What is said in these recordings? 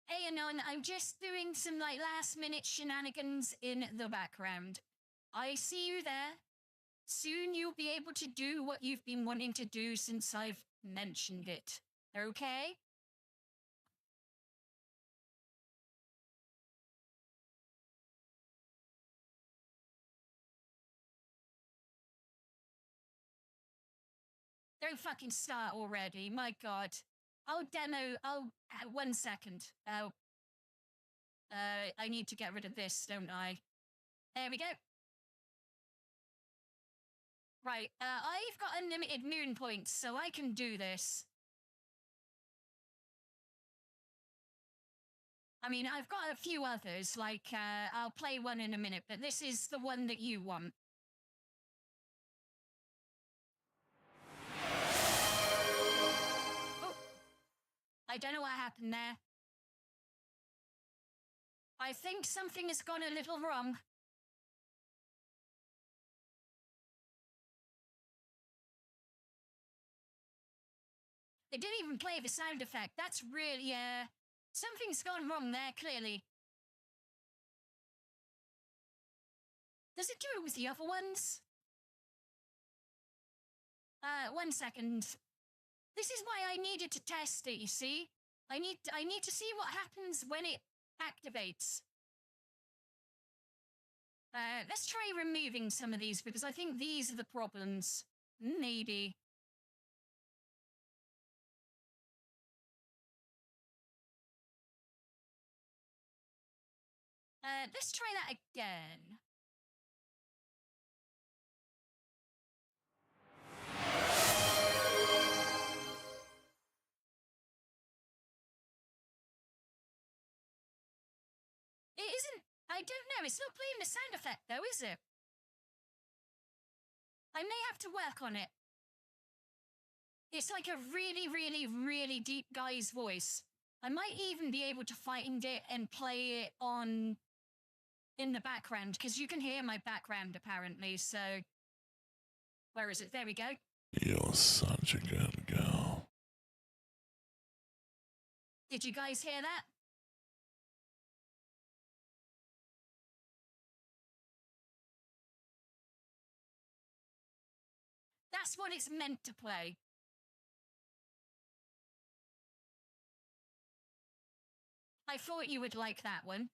Hey, Anon, I'm just doing some like last minute shenanigans in the background. I see you there. Soon you'll be able to do what you've been wanting to do since I've mentioned it. Okay? Don't fucking start already. My God. I'll demo. 1 second. I need to get rid of this, don't I? There we go. Right. I've got unlimited moon points, so I can do this. I mean, I've got a few others, like, I'll play one in a minute, but this is the one that you want. Oh, I don't know what happened there. I think something has gone a little wrong. They didn't even play the sound effect. That's really, something's gone wrong there, clearly. Does it do it with the other ones? 1 second. This is why I needed to test it, you see? I need to see what happens when it activates. Let's try removing some of these because I think these are the problems. Maybe. Let's try that again. It isn't. I don't know. It's not playing the sound effect, though, is it? I may have to work on it. It's like a really, really, really deep guy's voice. I might even be able to find it and play it on in the background because you can hear my background apparently. So, where is it? There we go. You're such a good girl. Did you guys hear that? That's what it's meant to play. I thought you would like that one.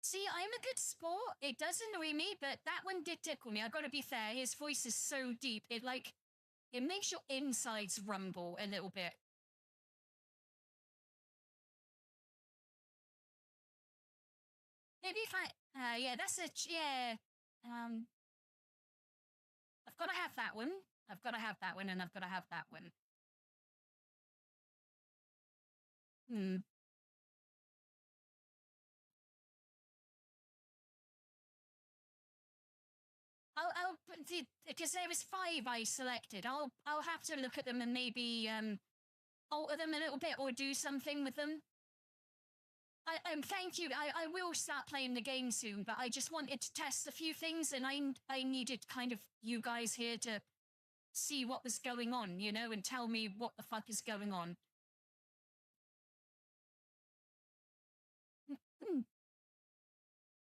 See, I'm a good sport. It does annoy me, but that one did tickle me. I gotta be fair. His voice is so deep. It makes your insides rumble a little bit. Maybe if yeah, that's a, yeah. I've got to have that one. I've got to have that one, and I've got to have that one. Hmm. I'll because there was 5 I selected. I'll have to look at them and maybe alter them a little bit or do something with them. Thank you. I will start playing the game soon, but I just wanted to test a few things, and I needed kind of you guys here to see what was going on, you know, and tell me what the fuck is going on.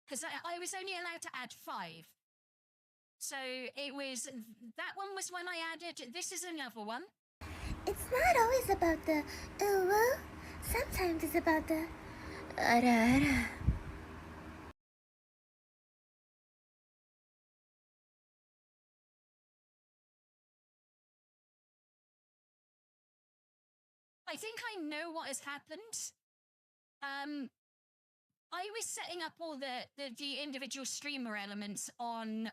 Because I was only allowed to add 5. So it was, that one was one I added. This is another one. It's not always about the ooh, sometimes it's about the ara. I think I know what has happened. I was setting up all the individual streamer elements on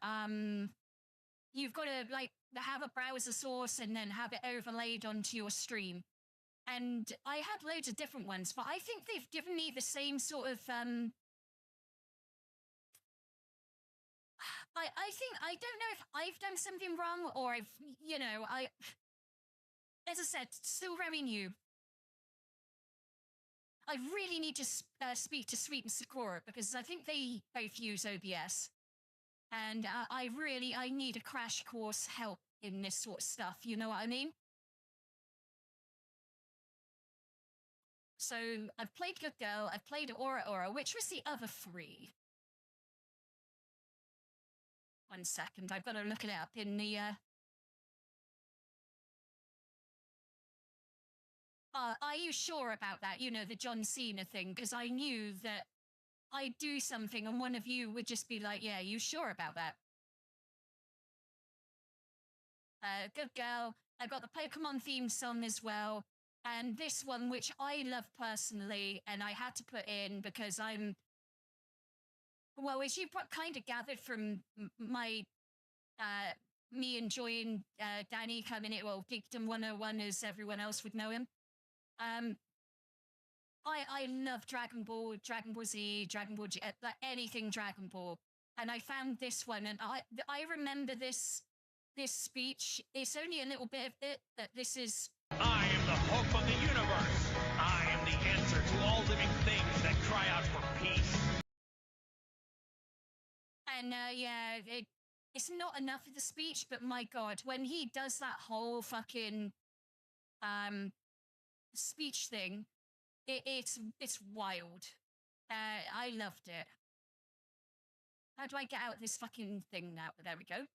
you've got to like have a browser source and then have it overlaid onto your stream. And I had loads of different ones, but I think they've given me the same sort of I think I don't know if I've done something wrong or I've as I said, still very new. I really need to speak to Sweet and Sakura because I think they both use OBS. And I need a crash course help in this sort of stuff. You know what I mean? So I've played Good Girl, I've played Aura, which was the other 3. 1 second, I've got to look it up in the... are you sure about that? You know, the John Cena thing, because I knew that I'd do something and one of you would just be like, yeah, you sure about that? Good Girl. I've got the Pokemon theme song as well. And this one, which I love personally, and I had to put in because I'm... Well, as you kind of gathered from my... me enjoying Danny coming in, well, Geekdom 101 as everyone else would know him. I love Dragon Ball Z, Dragon Ball G, like anything Dragon Ball. And I found this one, and I remember this speech. It's only a little bit of it, that this is... I am the hope of the universe. I am the answer to all living things that cry out for peace. And yeah, it's not enough of the speech, but my God, when he does that whole fucking speech thing, it's wild. I loved it. How do I get out this fucking thing now? There we go.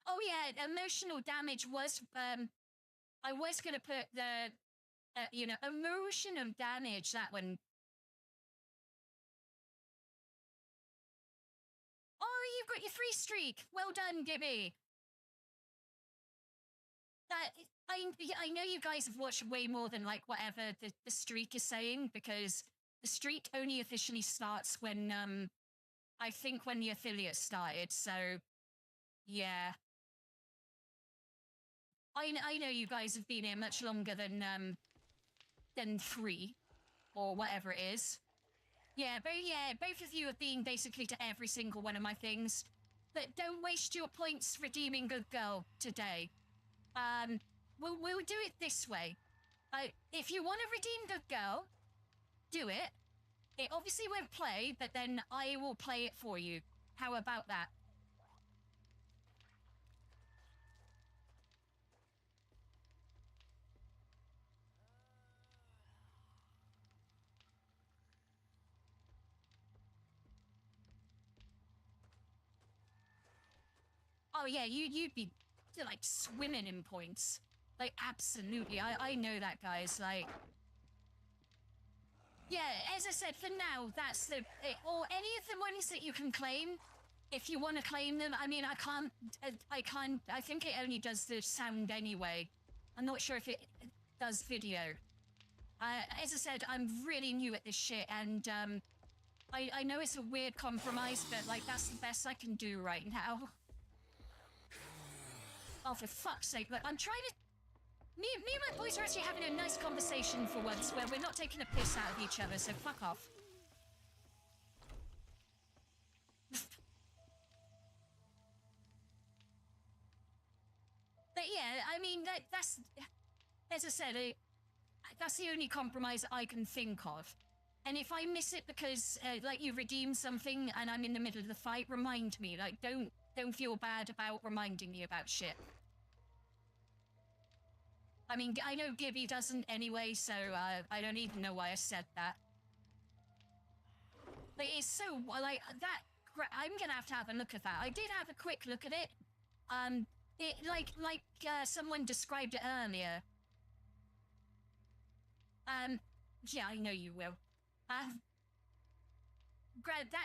Oh yeah, emotional damage was, I was going to put the, you know, emotional damage, that one. Oh, you've got your 3 streak. Well done, Gibby. I know you guys have watched way more than like whatever the streak is saying, because the streak only officially starts when, I think when the affiliate started, so yeah. I know you guys have been here much longer than 3 or whatever it is. Yeah, both of you have been basically to every single one of my things. But don't waste your points redeeming Good Girl today. We'll do it this way. If you want to redeem Good Girl, do it. It obviously won't play, but then I will play it for you. How about that? Oh yeah, you'd be like swimming in points. Like absolutely, I know that, guys. Like, yeah, as I said, for now that's or any of the ones that you can claim. If you want to claim them, I mean, I can't. I think it only does the sound anyway. I'm not sure if it does video. As I said, I'm really new at this shit, and I know it's a weird compromise, but like that's the best I can do right now. Oh, for fuck's sake, look, I'm trying to... Me and my boys are actually having a nice conversation for once, where we're not taking a piss out of each other, so fuck off. But yeah, I mean, that's... As I said, that's the only compromise I can think of. And if I miss it because, like, you redeem something and I'm in the middle of the fight, remind me. Like, don't feel bad about reminding me about shit. I mean, I know Gibby doesn't anyway, so I don't even know why I said that. But it's so, like, that... I'm gonna have a look at that. I did have a quick look at it. It, like someone described it earlier. Yeah, I know you will. That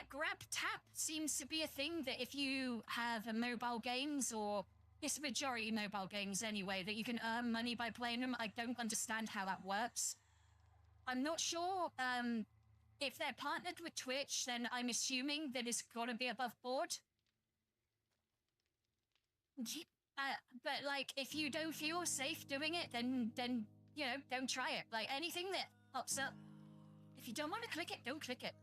grab tap seems to be a thing that if you have a mobile games, or it's a majority mobile games anyway, that you can earn money by playing them. I don't understand how that works. I'm not sure, if they're partnered with Twitch, then I'm assuming that it's gotta be above board. But like, if you don't feel safe doing it, then, you know, don't try it. Like, anything that pops up, if you don't want to click it, don't click it.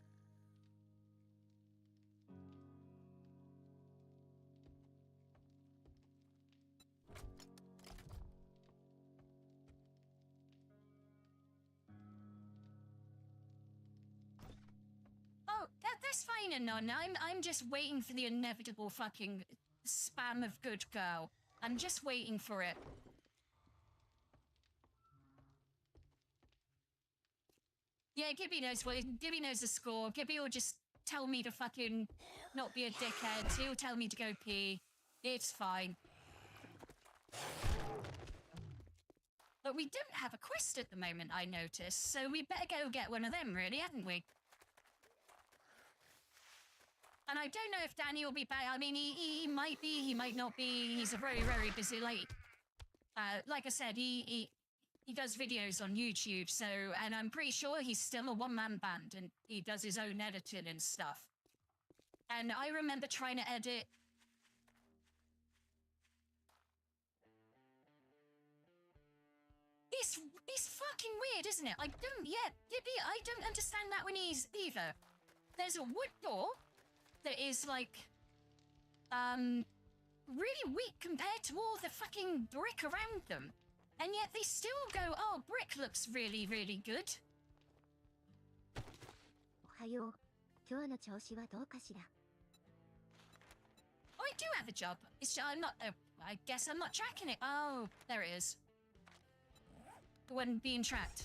Oh, that's fine and none. I'm just waiting for the inevitable fucking spam of Good Girl. I'm just waiting for it. Yeah, Gibby knows what. Gibby knows the score. Gibby will just tell me to fucking not be a dickhead. He'll tell me to go pee. It's fine. But we don't have a quest at the moment, I noticed. So we better go get one of them, really, haven't we? And I don't know if Danny will be back. I mean, he might be, he might not be. He's a very, very busy, like I said, he does videos on YouTube, so, and I'm pretty sure he's still a one-man band, and he does his own editing and stuff. And I remember trying to edit... It's fucking weird, isn't it? Gibby, I don't understand that one either. There's a wood door that is, like, really weak compared to all the fucking brick around them. And yet they still go, oh, brick looks really, really good. おはよう。今日の調子はどうかしら? Oh, I do have a job. It's just, I'm not, I guess I'm not tracking it. Oh, there it is. The one being tracked.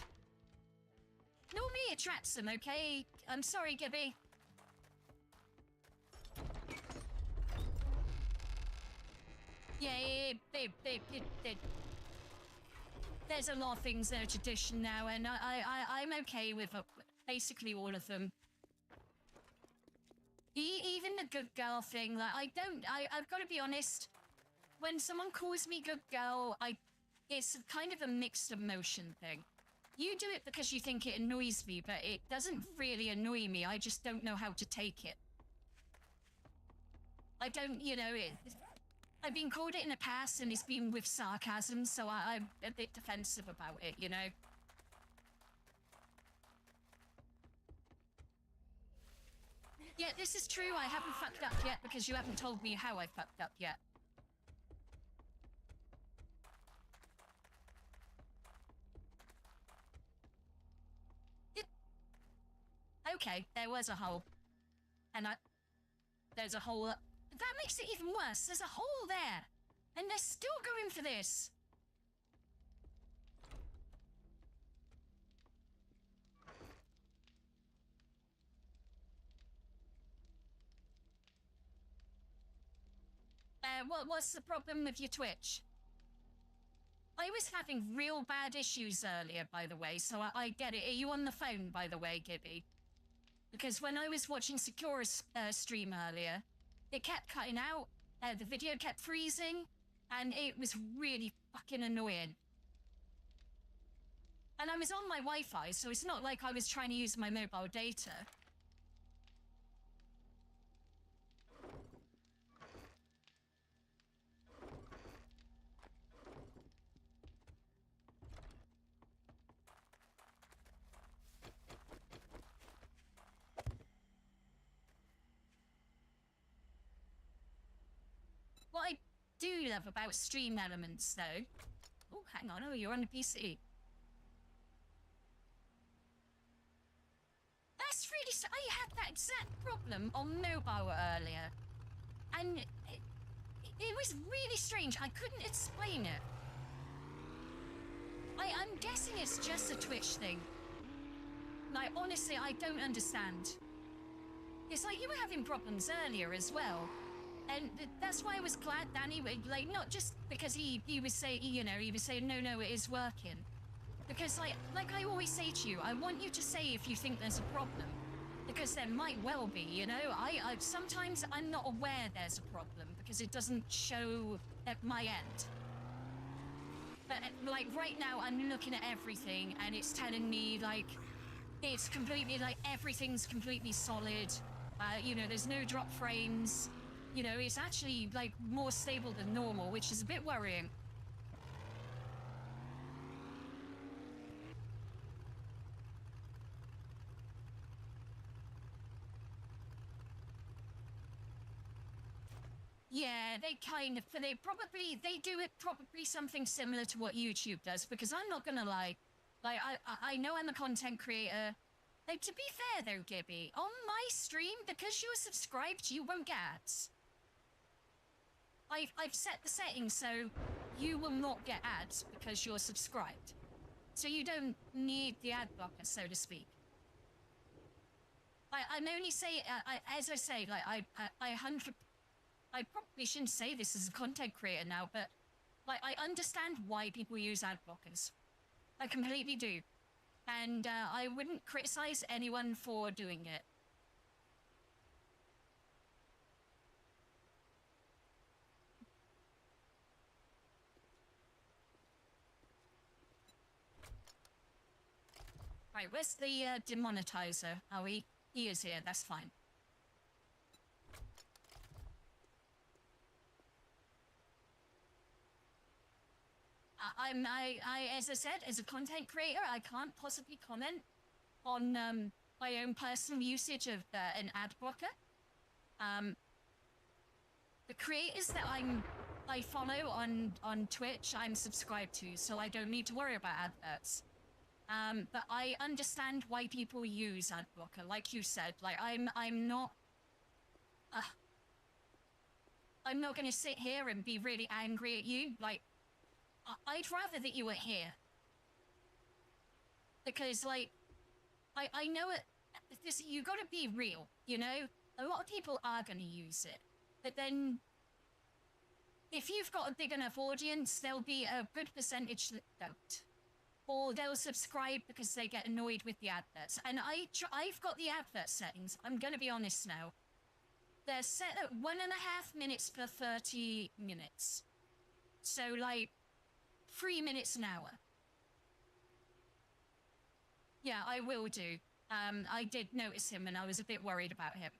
Normally it tracks them, okay? I'm sorry, Gibby. Yeah, there's a lot of things that are tradition now, and I'm okay with basically all of them. Even the good girl thing, like, I've got to be honest, when someone calls me good girl, it's kind of a mixed emotion thing. You do it because you think it annoys me, but it doesn't really annoy me, I just don't know how to take it. I don't, you know, I've been called it in the past, and it's been with sarcasm, so I'm a bit defensive about it, you know? Yeah, this is true, I haven't fucked up yet because you haven't told me how I fucked up yet. Okay, there was a hole. And there's a hole up. That makes it even worse. There's a hole there. And they're still going for this. What's the problem with your Twitch? I was having real bad issues earlier, by the way, so I get it. Are you on the phone, by the way, Gibby? Because when I was watching Sakura's stream earlier, it kept cutting out, the video kept freezing, and it was really fucking annoying. And I was on my Wi-Fi, so it's not like I was trying to use my mobile data. What I do love about stream elements, though... Oh, hang on. Oh, you're on the PC. That's really... I had that exact problem on mobile earlier. And it was really strange. I couldn't explain it. I'm guessing it's just a Twitch thing. Like, honestly, I don't understand. It's like you were having problems earlier as well. And that's why I was glad Danny would, like, not just because he would say, you know, he would say, no, it is working. Because, like I always say to you, I want you to say if you think there's a problem. Because there might well be, you know? Sometimes I'm not aware there's a problem because it doesn't show at my end. But, like, right now I'm looking at everything and it's telling me, like, it's completely, like, everything's completely solid. You know, there's no drop frames. You know, it's actually, like, more stable than normal, which is a bit worrying. Yeah, they do it probably something similar to what YouTube does, because I'm not gonna lie. Like, I know I'm a content creator. Like, to be fair though, Gibby, on my stream, because you're subscribed, you won't get ads. I've set the settings so you will not get ads because you're subscribed. So you don't need the ad blocker, so to speak. I'm only saying, as I say, like, I probably shouldn't say this as a content creator now, but, like, I understand why people use ad blockers. I completely do. And I wouldn't criticize anyone for doing it. Right, where's the demonetizer? Oh, he is here, that's fine. As I said, as a content creator, I can't possibly comment on my own personal usage of an ad blocker. The creators that I follow on Twitch, I'm subscribed to, so I don't need to worry about adverts. But I understand why people use ad blocker, like you said. Like I'm not going to sit here and be really angry at you. Like I'd rather that you were here, because like I know it. This, you got to be real, you know. A lot of people are going to use it, but then if you've got a big enough audience, there'll be a good percentage that don't. Or they'll subscribe because they get annoyed with the adverts. And I've got the advert settings. I'm going to be honest now. They're set at 1.5 minutes per 30 minutes. So, like, 3 minutes an hour. Yeah, I will do. I did notice him and I was a bit worried about him.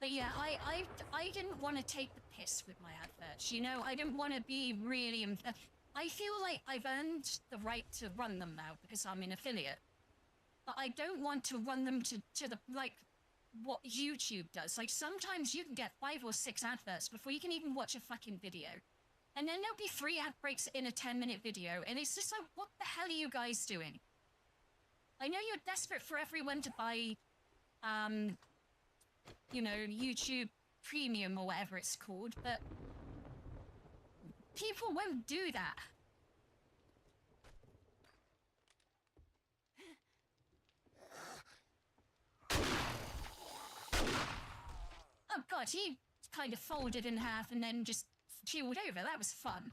But yeah, I didn't want to take the piss with my adverts. You know, I didn't want to be really... I feel like I've earned the right to run them now because I'm an affiliate. But I don't want to run them to the, like, what YouTube does. Like, sometimes you can get 5 or 6 adverts before you can even watch a fucking video. And then there'll be 3 ad breaks in a 10-minute video. And it's just like, what the hell are you guys doing? I know you're desperate for everyone to buy, you know, YouTube Premium or whatever it's called, but people won't do that. Oh god, he kind of folded in half and then just keeled over. That was fun.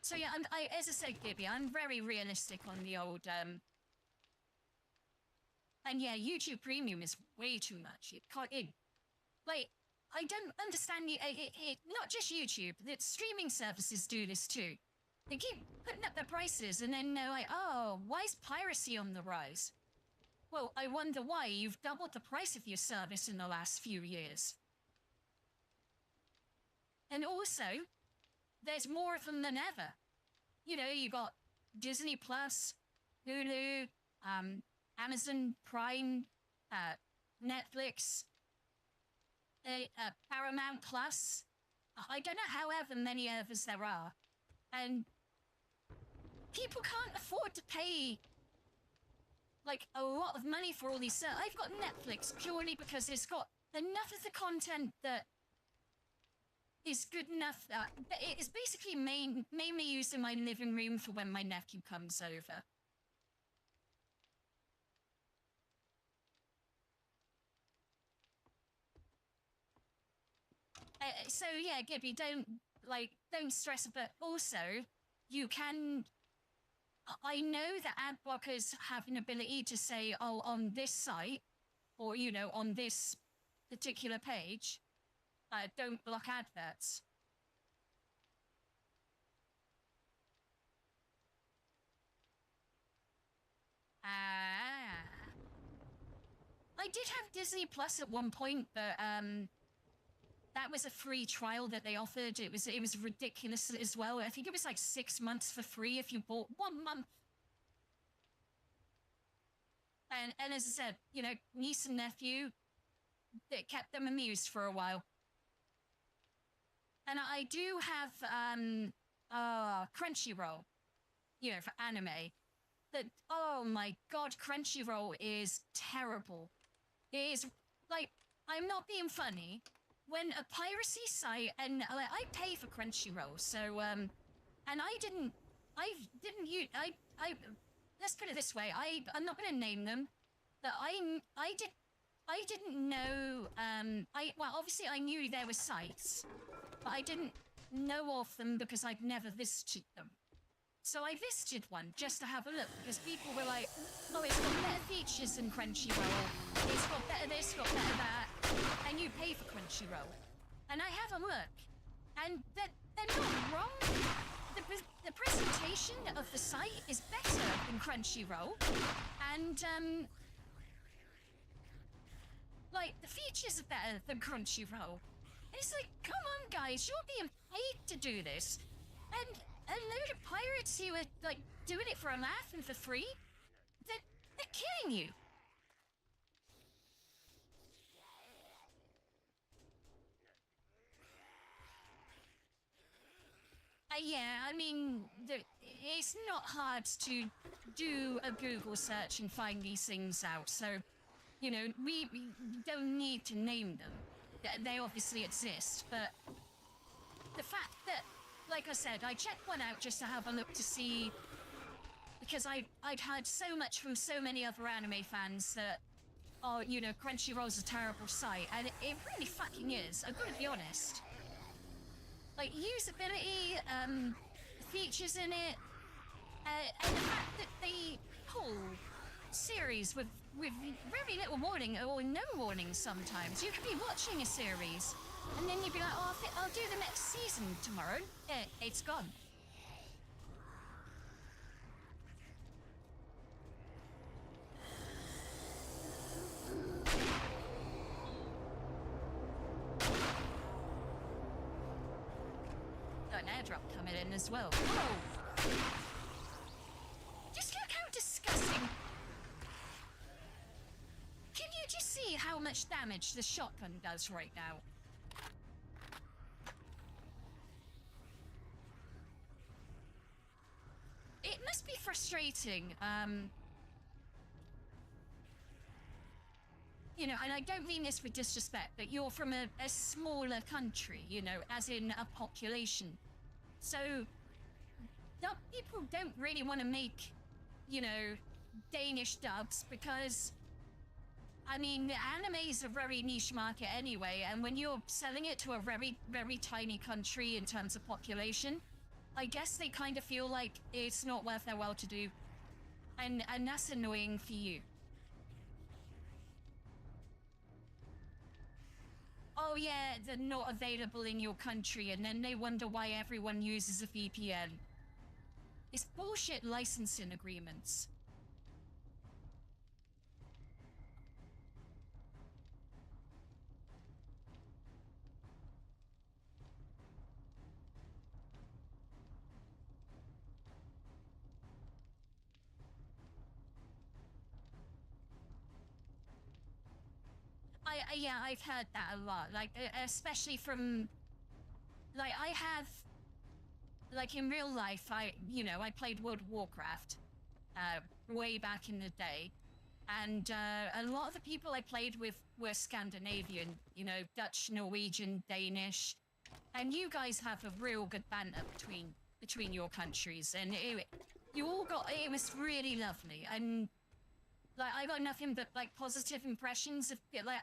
So yeah, as I said, Gibby, I'm very realistic on the old, and yeah, YouTube Premium is way too much. Like, I don't understand not just YouTube, the streaming services do this too. They keep putting up their prices and then they're like, oh, why is piracy on the rise? Well, I wonder why. You've doubled the price of your service in the last few years. And also, there's more of them than ever. You know, you got Disney Plus, Hulu, Amazon Prime, Netflix, Paramount Plus. I don't know however many others there are. And people can't afford to pay, like, a lot of money for all these. I've got Netflix purely because it's got enough of the content that is good enough. It's basically mainly used in my living room for when my nephew comes over. So yeah, Gibby, don't stress. But also, you can. I know that ad blockers have an ability to say, oh, on this site, or you know, on this particular page, don't block adverts. I did have Disney Plus at one point, but that was a free trial that they offered. It was ridiculous as well. I think it was like 6 months for free if you bought 1 month. And as I said, you know, niece and nephew, it kept them amused for a while. And I do have Crunchyroll, you know, for anime. That, oh my god, Crunchyroll is terrible. It is, like, I'm not being funny. When a piracy site, and like, I pay for Crunchyroll, so and let's put it this way. I'm not going to name them, but I didn't know. Well, obviously I knew there were sites, but I didn't know of them because I'd never visited them. So I visited one just to have a look because people were like, "Oh, it's got better features than Crunchyroll. It's got better this, got better that," and you pay for Crunchyroll. And I have a look, and they're not wrong. The presentation of the site is better than Crunchyroll, and like the features are better than Crunchyroll. And it's like, come on, guys, you're being paid to do this, and a load of pirates who are like doing it for a laugh and for free, they're killing you. Yeah, I mean, it's not hard to do a Google search and find these things out. So, you know, we don't need to name them. They obviously exist, but the fact that, like I said, I checked one out just to have a look to see, because I'd heard so much from so many other anime fans that, oh, you know, Crunchyroll's a terrible site, and it really fucking is. I've got to be honest. Like, usability, features in it, and the fact that they pull series with very little warning or no warning sometimes. You could be watching a series, and then you'd be like, oh, I'll do the next season tomorrow. It's gone. Got an airdrop coming in as well. Whoa! Just look how disgusting. Can you just see how much damage the shotgun does right now? It must be frustrating, you know, and I don't mean this with disrespect, but you're from a smaller country, you know, as in a population. So, people don't really want to make, you know, Danish dubs because, I mean, anime is a very niche market anyway, and when you're selling it to a very, very tiny country in terms of population, I guess they kind of feel like it's not worth their while to do. And that's annoying for you. Oh yeah, they're not available in your country, and then they wonder why everyone uses a VPN. It's bullshit licensing agreements. Yeah, I've heard that a lot. Like, especially from, like, I have, like, in real life, I played World of Warcraft, way back in the day, and a lot of the people I played with were Scandinavian, you know, Dutch, Norwegian, Danish, and you guys have a real good banter between your countries, and it was really lovely, and like, I got nothing but, like, positive impressions of it. Like,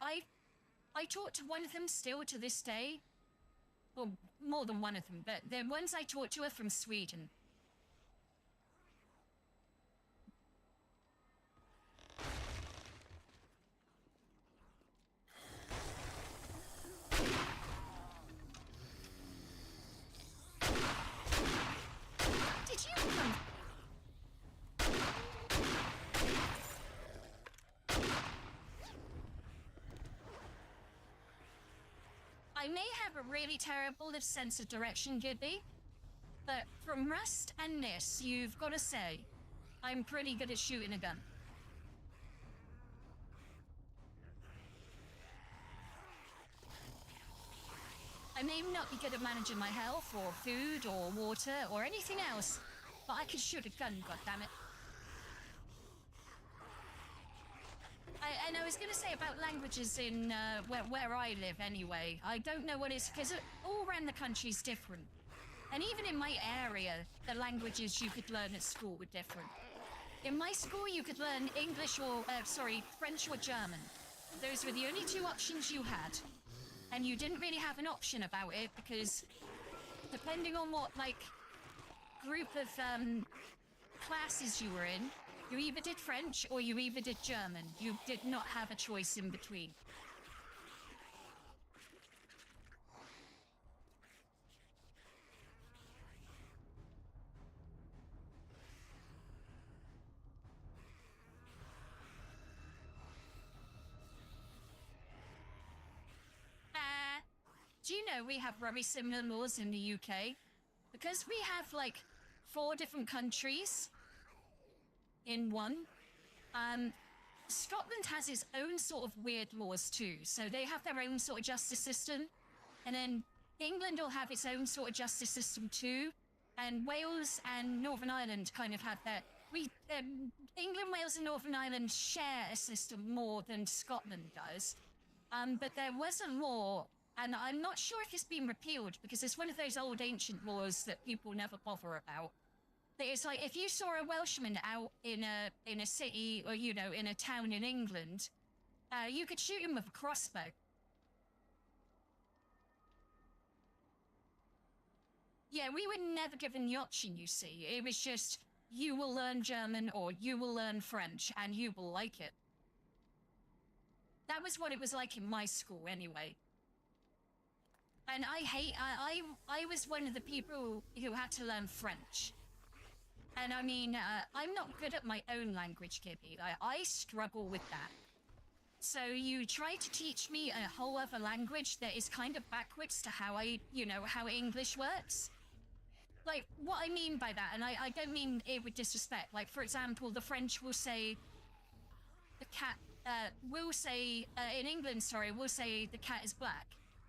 I talk to one of them still to this day. Well, more than one of them, but the ones I talk to are from Sweden. Did you come? I may have a really terrible sense of direction, Gibby, but from Rust and this, you've got to say, I'm pretty good at shooting a gun. I may not be good at managing my health, or food, or water, or anything else, but I can shoot a gun, goddammit. And I was going to say about languages in where I live anyway. I don't know what it's, because all around the country is different. And even in my area, the languages you could learn at school were different. In my school, you could learn English or, French or German. Those were the only two options you had. And you didn't really have an option about it because depending on what, like, group of classes you were in, you either did French or you either did German. You did not have a choice in between. Do you know we have very similar laws in the UK? Because we have like 4 different countries in one. Scotland has its own sort of weird laws too. So they have their own sort of justice system. And then England will have its own sort of justice system too. And Wales and Northern Ireland kind of have that. England, Wales and Northern Ireland share a system more than Scotland does. But there was a law, and I'm not sure if it's been repealed because it's one of those old ancient laws that people never bother about. But it's like if you saw a Welshman out in a city or, you know, in a town in England, you could shoot him with a crossbow. Yeah, we were never given the option, you see. It was just, you will learn German or you will learn French and you will like it. That was what it was like in my school anyway. And I was one of the people who had to learn French. And I mean, I'm not good at my own language, Gibby. I struggle with that. So you try to teach me a whole other language that is kind of backwards to how how English works. Like, what I mean by that, and I don't mean it with disrespect. Like, for example, the French will say the cat, in England, we'll say the cat is black.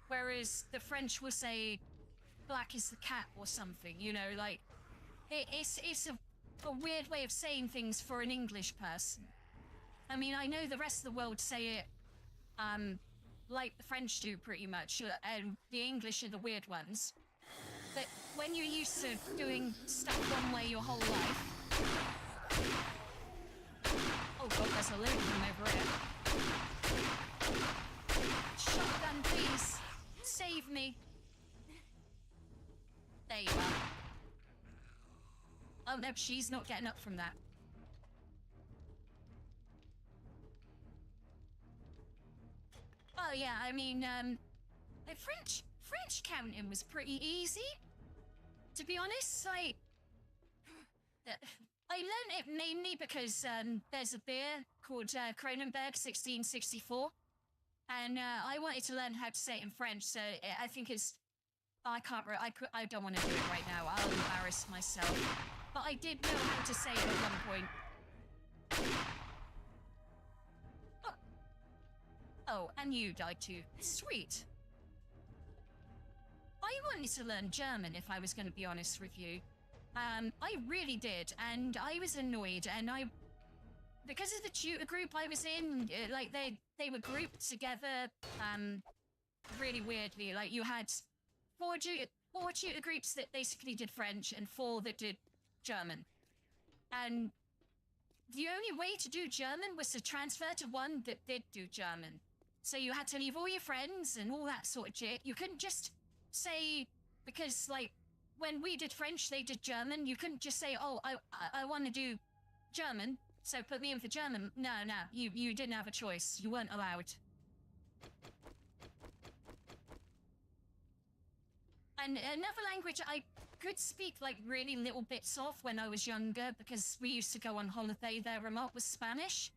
Whereas the French will say black is the cat or something, you know, like, it's a weird way of saying things for an English person. I mean, I know the rest of the world say it, like the French do pretty much, and the English are the weird ones. But when you're used to doing stuff one way your whole life... Oh god, there's a load of them over here. Shotgun, please. Save me. There you are. Oh no, she's not getting up from that. Oh yeah, I mean, French counting was pretty easy. To be honest, I learned it mainly because there's a beer called Kronenberg 1664, and I wanted to learn how to say it in French. So I think it's I don't want to do it right now. I'll embarrass myself. But I did know how to say it at one point. Oh, and you died too. Sweet. I wanted to learn German, if I was going to be honest with you. I really did, and I was annoyed, and because of the tutor group I was in, like, they were grouped together, really weirdly. Like, you had four tutor groups that basically did French, and 4 that did German. And the only way to do German was to transfer to one that did do German. So you had to leave all your friends and all that sort of shit. You couldn't just say, because, like, when we did French, they did German. You couldn't just say, oh, I want to do German, so put me in for German. No, you didn't have a choice. You weren't allowed. And another language I could speak, like, really little bits of when I was younger, because we used to go on holiday there a lot, was Spanish.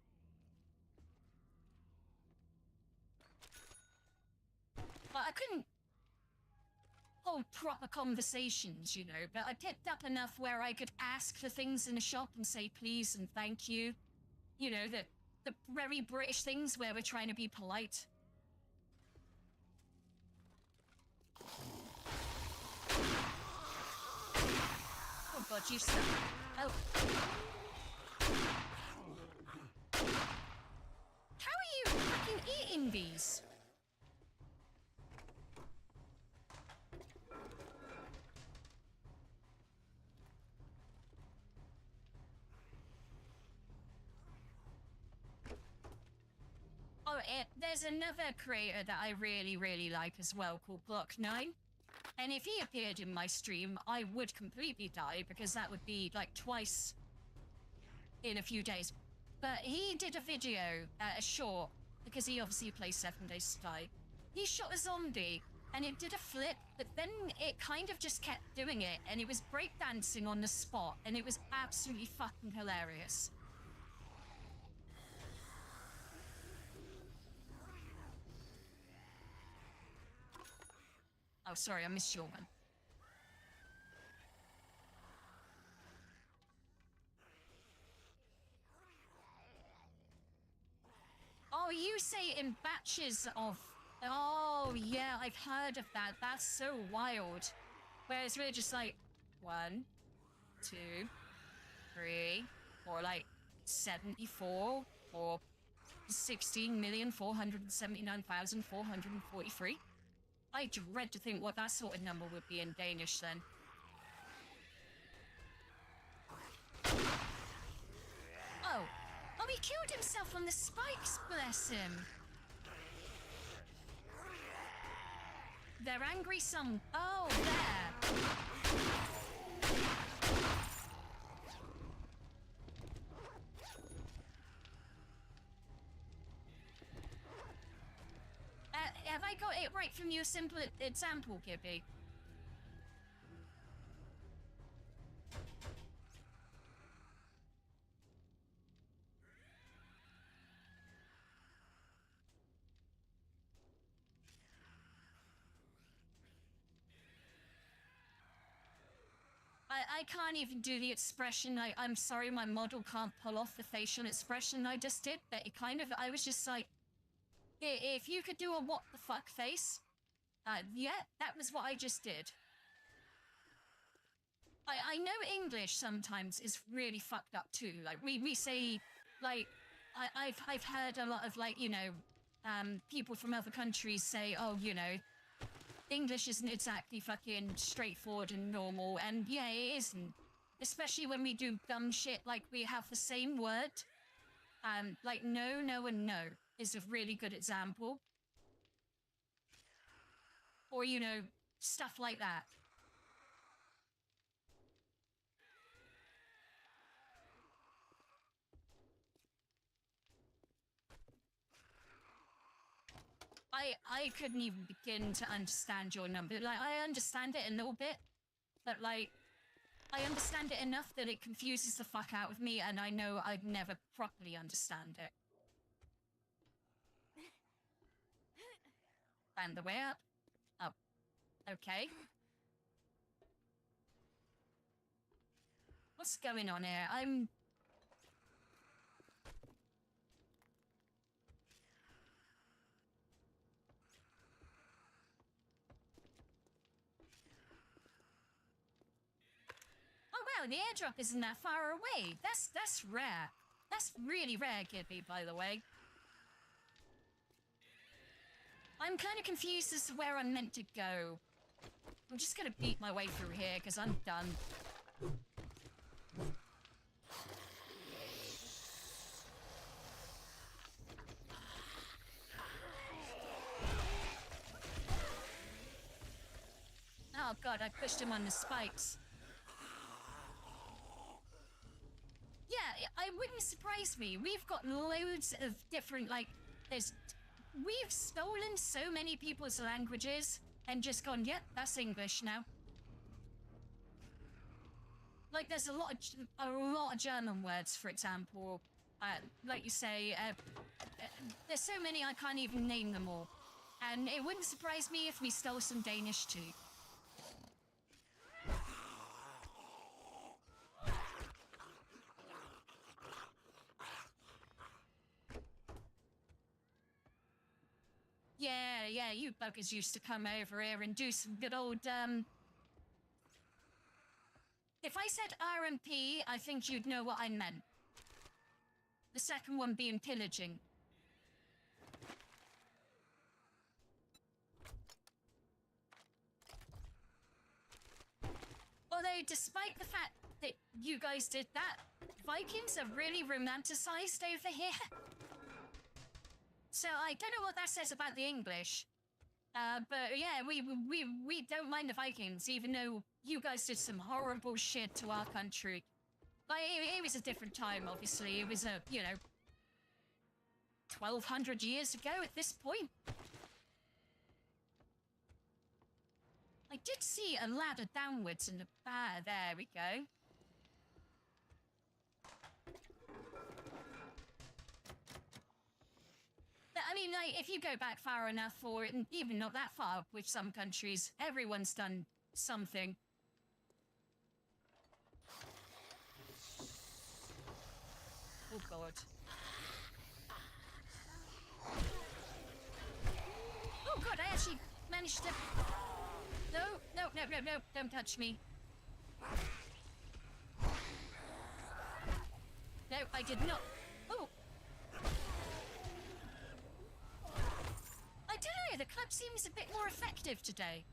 But I couldn't hold proper conversations, you know, but I picked up enough where I could ask for things in a shop and say please and thank you. You know, the very British things where we're trying to be polite. Oh god, you suck. Oh. How are you fucking eating these? there's another creator that I really, really like as well called Block9. And if he appeared in my stream, I would completely die because that would be like twice in a few days. But he did a video, a short, because he obviously plays 7 Days to Die. He shot a zombie and it did a flip, but then it kind of just kept doing it and it was breakdancing on the spot and it was absolutely fucking hilarious. Oh, sorry, I missed your one. Oh, you say in batches of... Oh, yeah, I've heard of that. That's so wild. Whereas we're just like, 1, 2, 3, or like 74, or 16,479,443. I dread to think what that sort of number would be in Danish then. Oh, he killed himself on the spikes, bless him. They're angry some... Oh, there. Have I got it right from your simple example, Gibby? I can't even do the expression. I'm sorry, my model can't pull off the facial expression I just did, but it kind of... I was just like... If you could do a what the fuck face, yeah, that was what I just did. I know English sometimes is really fucked up too. Like we say, like I've heard a lot of like, you know, people from other countries say, oh, you know, English isn't exactly fucking straightforward and normal, and yeah, it isn't. Especially when we do dumb shit like we have the same word. Like no, no, and no is a really good example. Or, you know, stuff like that. I couldn't even begin to understand your number. Like, I understand it a little bit, but like, I understand it enough that it confuses the fuck out of me, and I know I'd never properly understand it. And the way up. Oh. Okay. What's going on here? Oh wow, the airdrop isn't that far away. That's rare. That's really rare, Gibby, by the way. I'm kind of confused as to where I'm meant to go. I'm just gonna beat my way through here, because I'm done. Oh god, I pushed him on the spikes. Yeah, I wouldn't surprise me. We've got loads of different, like, we've stolen so many people's languages and just gone, yep, that's English now. Like, there's a lot of German words, for example. Like you say, there's so many I can't even name them all. And it wouldn't surprise me if we stole some Danish too. Yeah, you buggers used to come over here and do some good old, If I said RMP, I think you'd know what I meant. The second one being pillaging. Although, despite the fact that you guys did that, Vikings are really romanticized over here. So I don't know what that says about the English. But yeah, we don't mind the Vikings, even though you guys did some horrible shit to our country. Like, it was a different time, obviously. It was 1,200 years ago at this point. I did see a ladder downwards in the there we go. But, I mean, like, if you go back far enough for it, and even not that far with some countries, everyone's done something. Oh, God. Oh, God, I actually managed to... No, don't touch me. No, I did not. Oh. I don't know, the club seems a bit more effective today.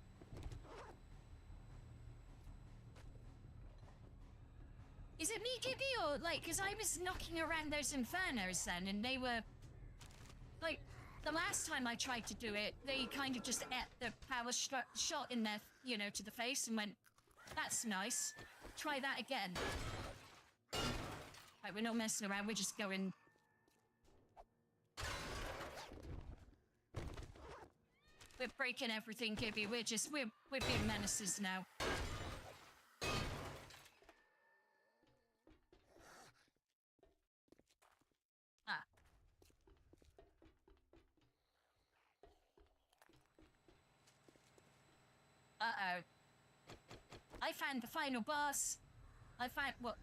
Is it me, Gibby, or, like, because I was knocking around those infernos then, and they were, like, the last time I tried to do it, they kind of just ate the power shot in their, you know, to the face and went, that's nice. Try that again. Right, we're not messing around, we're just going... We're breaking everything, Gibby. We're being menaces now. Ah. Uh-oh. I found the final boss. I found what?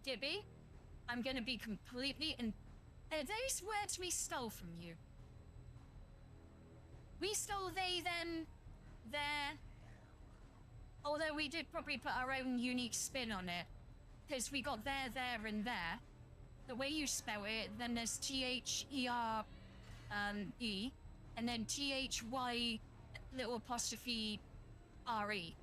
Gibby, I'm gonna be completely are those words we stole from you? We stole they, them, their... Although we did probably put our own unique spin on it. Because we got there, and there. The way you spell it, then there's T-H-E-R, E, and then T-H-Y, little apostrophe, R-E.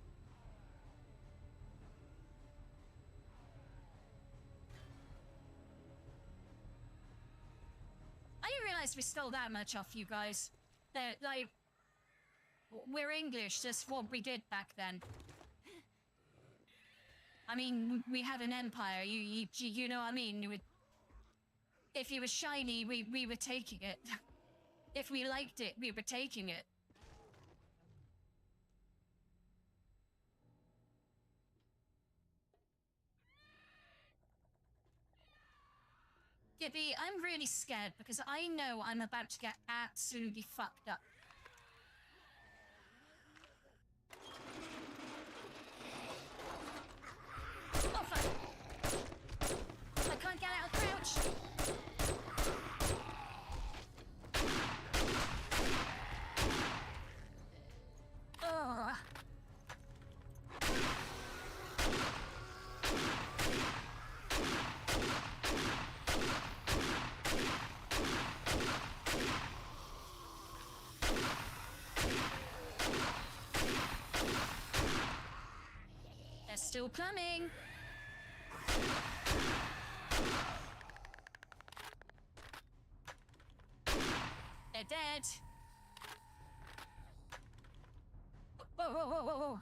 I didn't realize we stole that much off you guys. They're, like, we're English, that's what we did back then. I mean, we had an empire, you know what I mean? If it was shiny, we were taking it. If we liked it, we were taking it. Gibby, I'm really scared because I know I'm about to get absolutely fucked up. Oh, fuck. I can't get out of crouch. Ugh. They're still coming. They're dead. Whoa.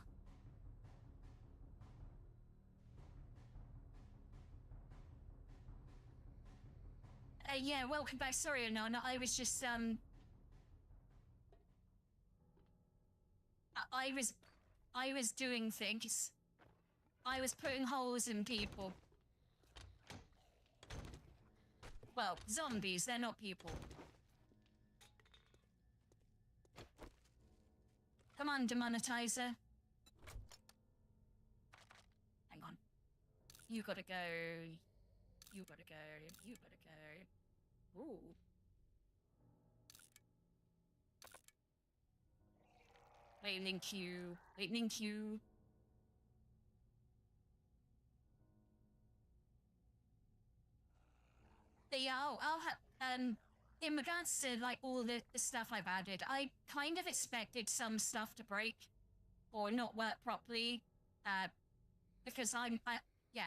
Yeah, welcome back. Sorry, Anana. I was just, I was doing things. I was putting holes in people. Well, zombies, they're not people. Come on, demonetizer. Hang on. You gotta go. You gotta go. You gotta go. Ooh. Waiting queue. Waiting queue. Yeah, I'll have, in regards to like all the stuff I've added, I kind of expected some stuff to break or not work properly, because yeah.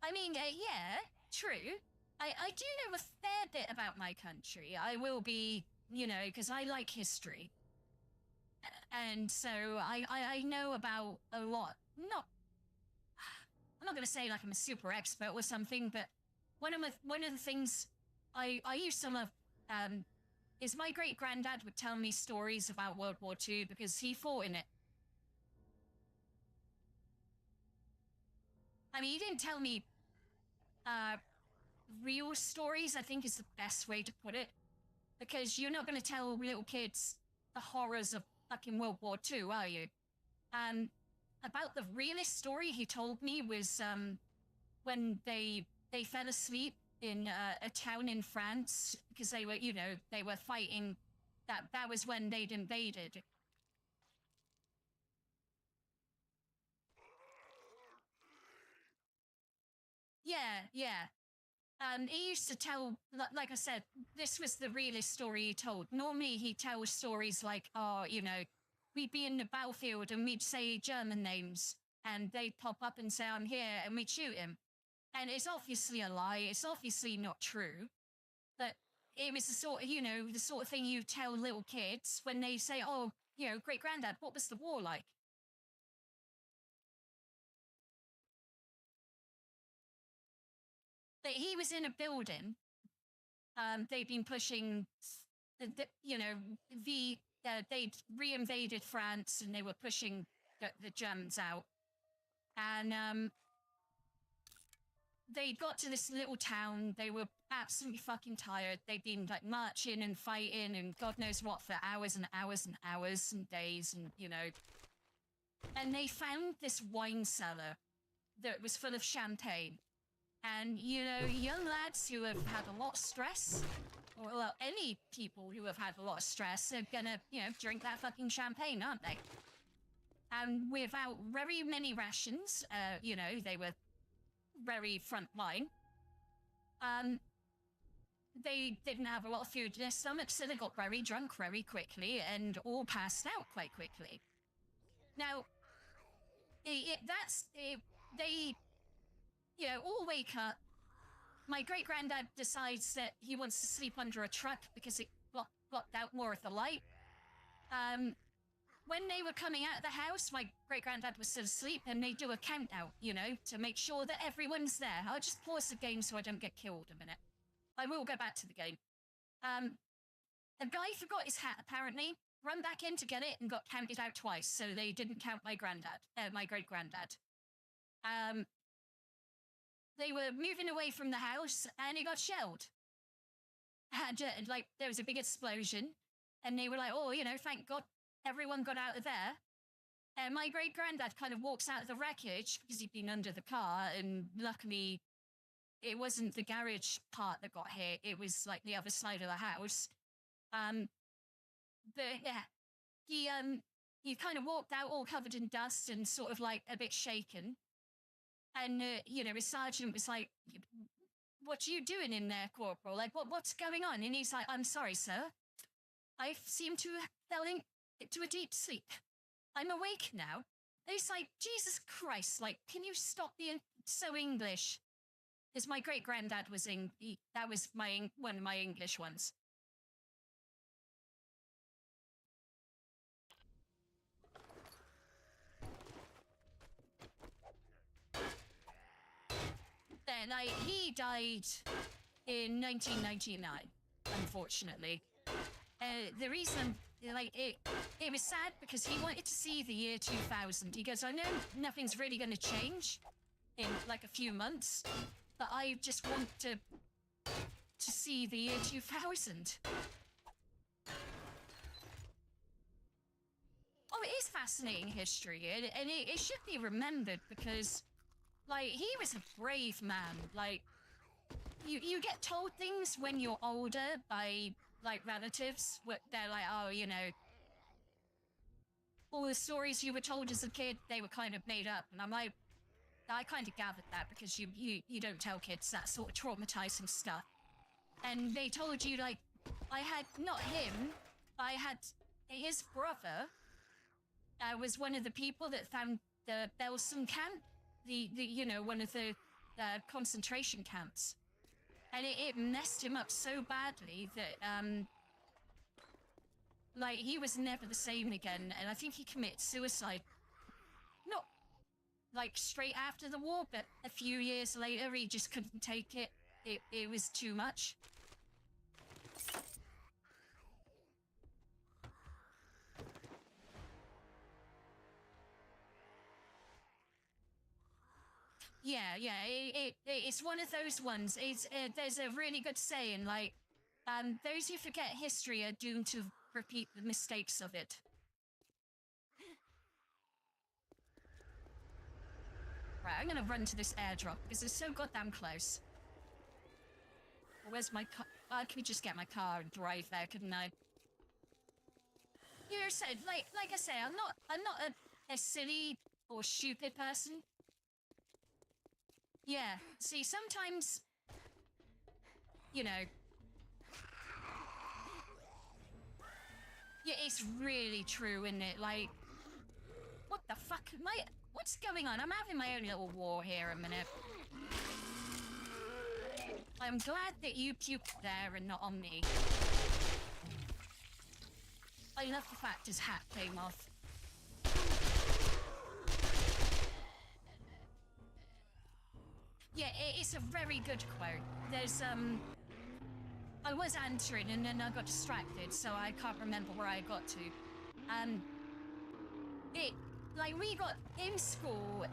I mean, yeah, true. I do know a fair bit about my country. I will be, you know, because I like history. And so I know about a lot. I'm not going to say like I'm a super expert or something, but one of the things I used to love is my great granddad would tell me stories about World War II because he fought in it. I mean, he didn't tell me real stories, I think is the best way to put it, because you're not going to tell little kids the horrors of fucking World War II, are you? About the realest story he told me was when they fell asleep in a town in France because they were, you know, they were fighting. That was when they'd invaded. Yeah. He used to tell, like I said, this was the realest story he told. Normally he tells stories like, oh, you know, we'd be in the battlefield and we'd say German names and they'd pop up and say, I'm here, and we'd shoot him. And it's obviously a lie. It's obviously not true. But it was the sort of, you know, the sort of thing you tell little kids when they say, oh, you know, great granddad, what was the war like? But he was in a building. They'd been pushing, you know, they'd re-invaded France and they were pushing the Germans out. And they got to this little town. They were absolutely fucking tired. They'd been like marching and fighting and God knows what for hours and hours and hours and days, and you know. And they found this wine cellar that was full of champagne. And you know, young lads who have had a lot of stress, or well, any people who have had a lot of stress are gonna, you know, drink that fucking champagne, aren't they? And without very many rations, you know, they were very front line. They didn't have a lot of food in their stomachs, so they got very drunk very quickly and all passed out quite quickly. Now, they, you know, all wake up. My great granddad decides that he wants to sleep under a truck because it blocked out more of the light. When they were coming out of the house, my great granddad was still asleep, and they do a countdown, you know, to make sure that everyone's there. I'll just pause the game so I don't get killed a minute. I will go back to the game. The guy forgot his hat, apparently, run back in to get it and got counted out twice, so they didn't count my my great granddad. They were moving away from the house and it got shelled. And like there was a big explosion, and they were like, oh, you know, thank God everyone got out of there. And my great granddad kind of walks out of the wreckage because he'd been under the car, and luckily it wasn't the garage part that got hit, it was like the other side of the house. But yeah, he kind of walked out all covered in dust and sort of like a bit shaken. And you know, his sergeant was like, what are you doing in there, Corporal? Like, what's going on? And he's like, I'm sorry, sir. I seem to have fallen into a deep sleep. I'm awake now. And he's like, Jesus Christ, like, can you stop being so English? Because my great granddad was that was one of my English ones. Then he died in 1999, unfortunately. The reason, like, it was sad because he wanted to see the year 2000. He goes, I know nothing's really going to change in like a few months, but I just want to see the year 2000. Oh, it is fascinating history, and it should be remembered because, like, he was a brave man. Like, you get told things when you're older by, like, relatives. They're like, oh, you know, all the stories you were told as a kid, they were kind of made up. And I'm like, I kind of gathered that because you don't tell kids that sort of traumatizing stuff. And they told you, like, I had, not him, I had his brother was one of the people that found the Belsen camp, you know, one of the concentration camps. And it messed him up so badly that, like, he was never the same again. And I think he committed suicide. Not, like, straight after the war, but a few years later, he just couldn't take it. It was too much. Yeah, it's one of those ones. It's there's a really good saying, like, those who forget history are doomed to repeat the mistakes of it. Right, I'm gonna run to this airdrop because it's so goddamn close. Where's my car? I could just get my car and drive there, couldn't I? You said, like I say, I'm not a silly or stupid person. Yeah, see, sometimes, you know, yeah, it's really true, isn't it? Like, what the fuck? What's going on? I'm having my own little war here a minute. I'm glad that you puked there and not on me. I love the fact his hat came off. Yeah, it's a very good quote. There's, I was answering and then I got distracted, so I can't remember where I got to. Like, we got, in school,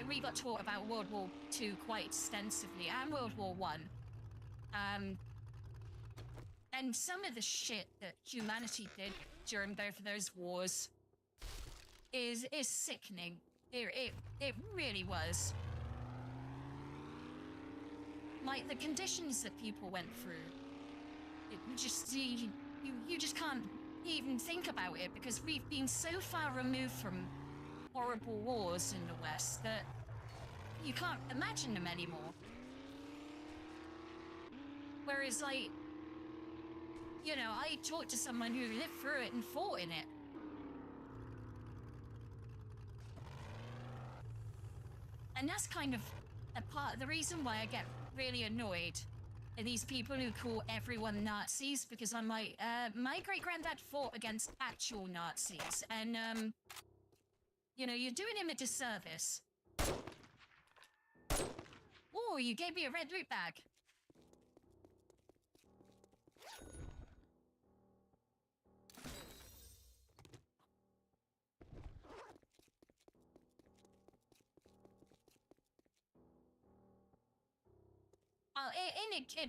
we got taught about World War II quite extensively, and World War I. And some of the shit that humanity did during both of those wars is sickening. It really was. Like, the conditions that people went through, you just can't even think about it because we've been so far removed from horrible wars in the West that you can't imagine them anymore. Whereas, like, you know, I talked to someone who lived through it and fought in it. And that's kind of a part of the reason why I get really annoyed at these people who call everyone Nazis, because I'm like, my great-granddad fought against actual Nazis, and, you know, you're doing him a disservice. Oh, you gave me a red loot bag.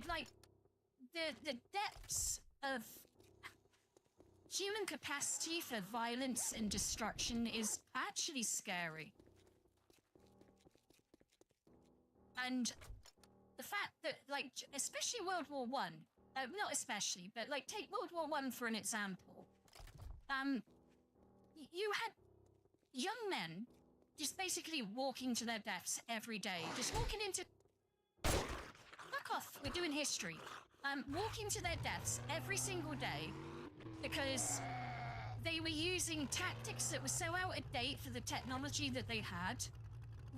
Like, the depths of human capacity for violence and destruction is actually scary. And the fact that, like, especially World War I, not especially, but, like, take World War I for an example. You had young men just basically walking to their deaths every day, just walking into... Fuck off, we're doing history. Walking to their deaths every single day because they were using tactics that were so out of date for the technology that they had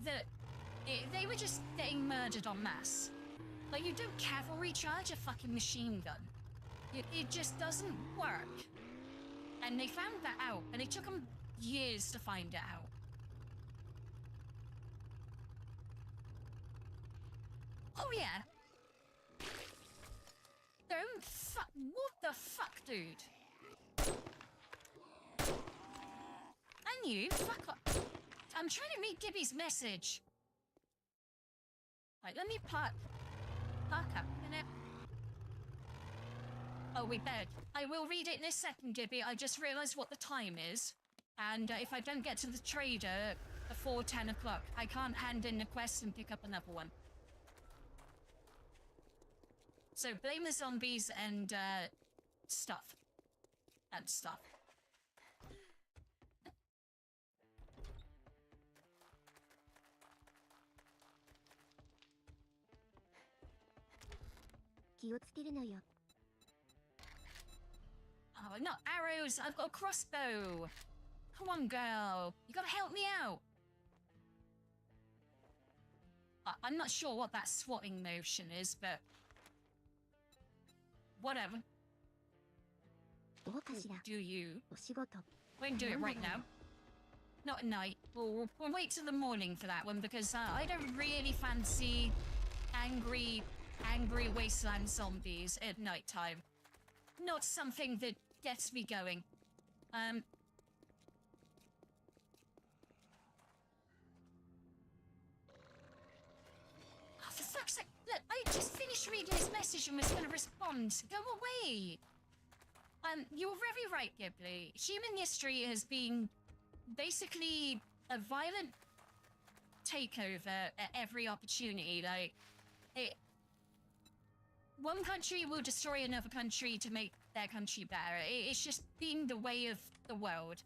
that they were just getting murdered en masse. Like, you don't cavalry charge a fucking machine gun. It just doesn't work. And they found that out, and it took them years to find it out. Oh yeah. What the fuck, dude? And you, fuck off. I'm trying to read Gibby's message. Right, let me park up a minute. Oh, we bed. I will read it in a second, Gibby. I just realised what the time is. And if I don't get to the trader before 10 o'clock, I can't hand in the quest and pick up another one. So blame the zombies and stuff. 気をつけるのよ。 Oh, not arrows. I've got a crossbow. Come on, girl. You gotta help me out. I'm not sure what that swatting motion is, but whatever. どうかしら。 Do you? お仕事。 We can do it right now. Not at night. We'll wait till the morning for that one because I don't really fancy angry wasteland zombies at night time. Not something that gets me going. Oh, for fuck's sake, look, I just finished reading his message and was going to respond. Go away. You're very right, Ghibli. Human history has been basically a violent takeover at every opportunity. Like, one country will destroy another country to make their country better. It's just been the way of the world.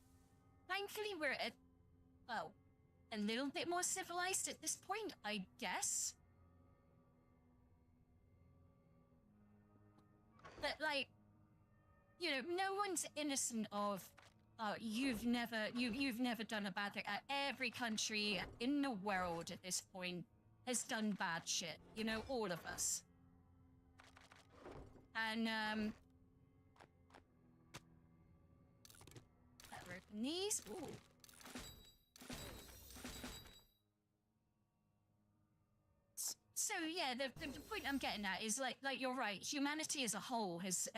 Thankfully, we're a little bit more civilized at this point, I guess. But, like, you know, no one's innocent of, you've never done a bad thing. Every country in the world at this point has done bad shit. You know, all of us. And, better open these. Ooh. So yeah, the point I'm getting at is like you're right. Humanity as a whole has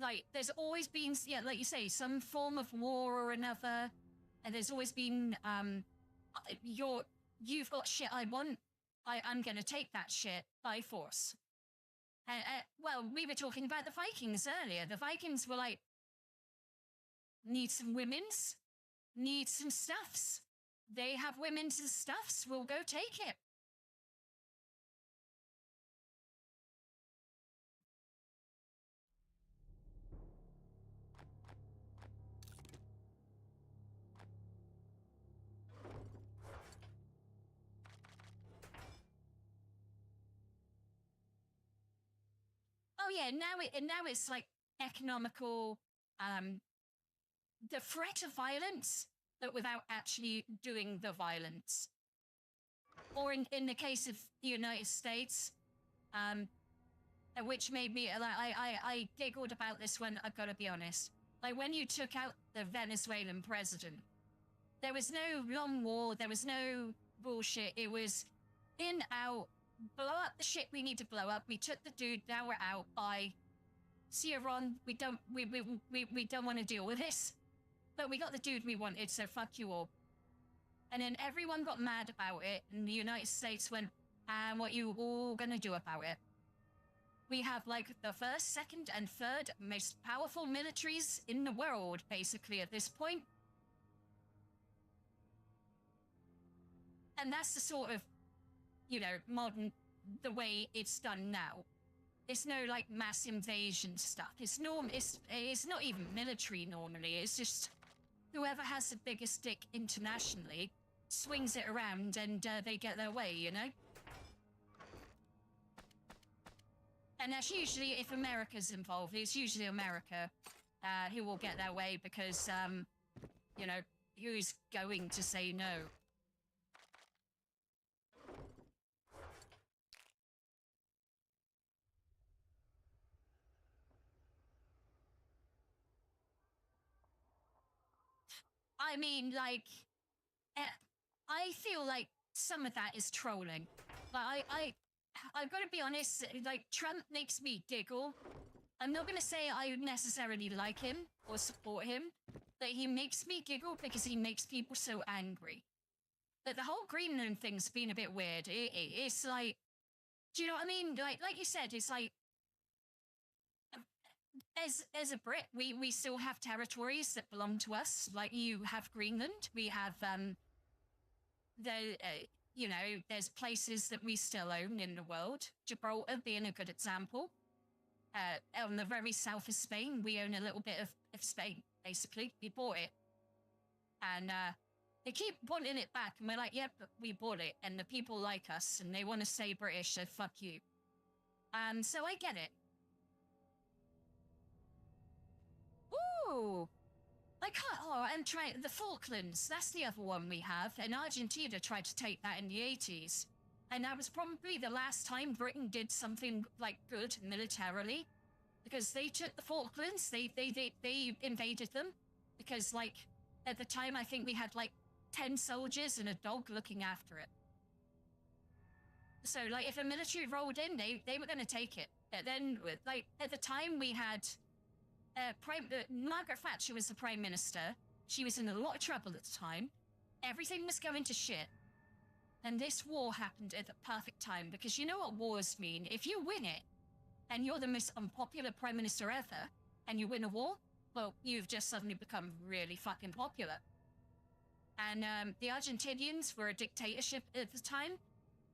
like, there's always been, yeah, like you say, some form of war or another, and there's always been you've got shit I want. I'm gonna take that shit by force. Well, we were talking about the Vikings earlier. The Vikings were like, need some women's, need some stuffs. They have women's and stuffs. We'll go take it. Oh yeah, now it's like economical, the threat of violence, but without actually doing the violence. Or in the case of the United States, which made me, like, I giggled about this one, I've got to be honest. Like, when you took out the Venezuelan president, there was no long war, there was no bullshit, it was in, out, blow up the shit we need to blow up. We took the dude, now we're out. Bye. See you, Ron. We don't want to deal with this. But we got the dude we wanted, so fuck you all. And then everyone got mad about it, and the United States went, and what you all gonna do about it? We have like the first, second, and third most powerful militaries in the world, basically, at this point. And that's the sort of, you know, modern, the way it's done now. It's no like mass invasion stuff. It's not even military normally. It's just whoever has the biggest dick internationally swings it around and they get their way, you know? And that's usually, if America's involved, it's usually America who will get their way because, you know, who's going to say no? I mean, like, I feel like some of that is trolling. Like, I've got to be honest, like, Trump makes me giggle. I'm not going to say I necessarily like him or support him, but he makes me giggle because he makes people so angry. But the whole Gremlin thing's been a bit weird. It's like, do you know what I mean? Like you said, it's like, as a Brit, we still have territories that belong to us. Like, you have Greenland, we have you know, there's places that we still own in the world. Gibraltar being a good example. On the very south of Spain, we own a little bit of Spain. Basically, we bought it, and they keep wanting it back, and we're like, yeah, but we bought it, and the people like us, and they want to stay British, so fuck you. So I get it. Ooh! And try the Falklands. That's the other one we have. And Argentina tried to take that in the 80s. And that was probably the last time Britain did something, like, good militarily. Because they took the Falklands, they invaded them. Because, like, at the time, I think we had, like, 10 soldiers and a dog looking after it. So, like, if a military rolled in, they were going to take it. And then, like, at the time, we had... Margaret Thatcher was the Prime Minister. She was in a lot of trouble at the time. Everything was going to shit. And this war happened at the perfect time, because you know what wars mean. If you win it, and you're the most unpopular Prime Minister ever, and you win a war, well, you've just suddenly become really fucking popular. And the Argentinians were a dictatorship at the time,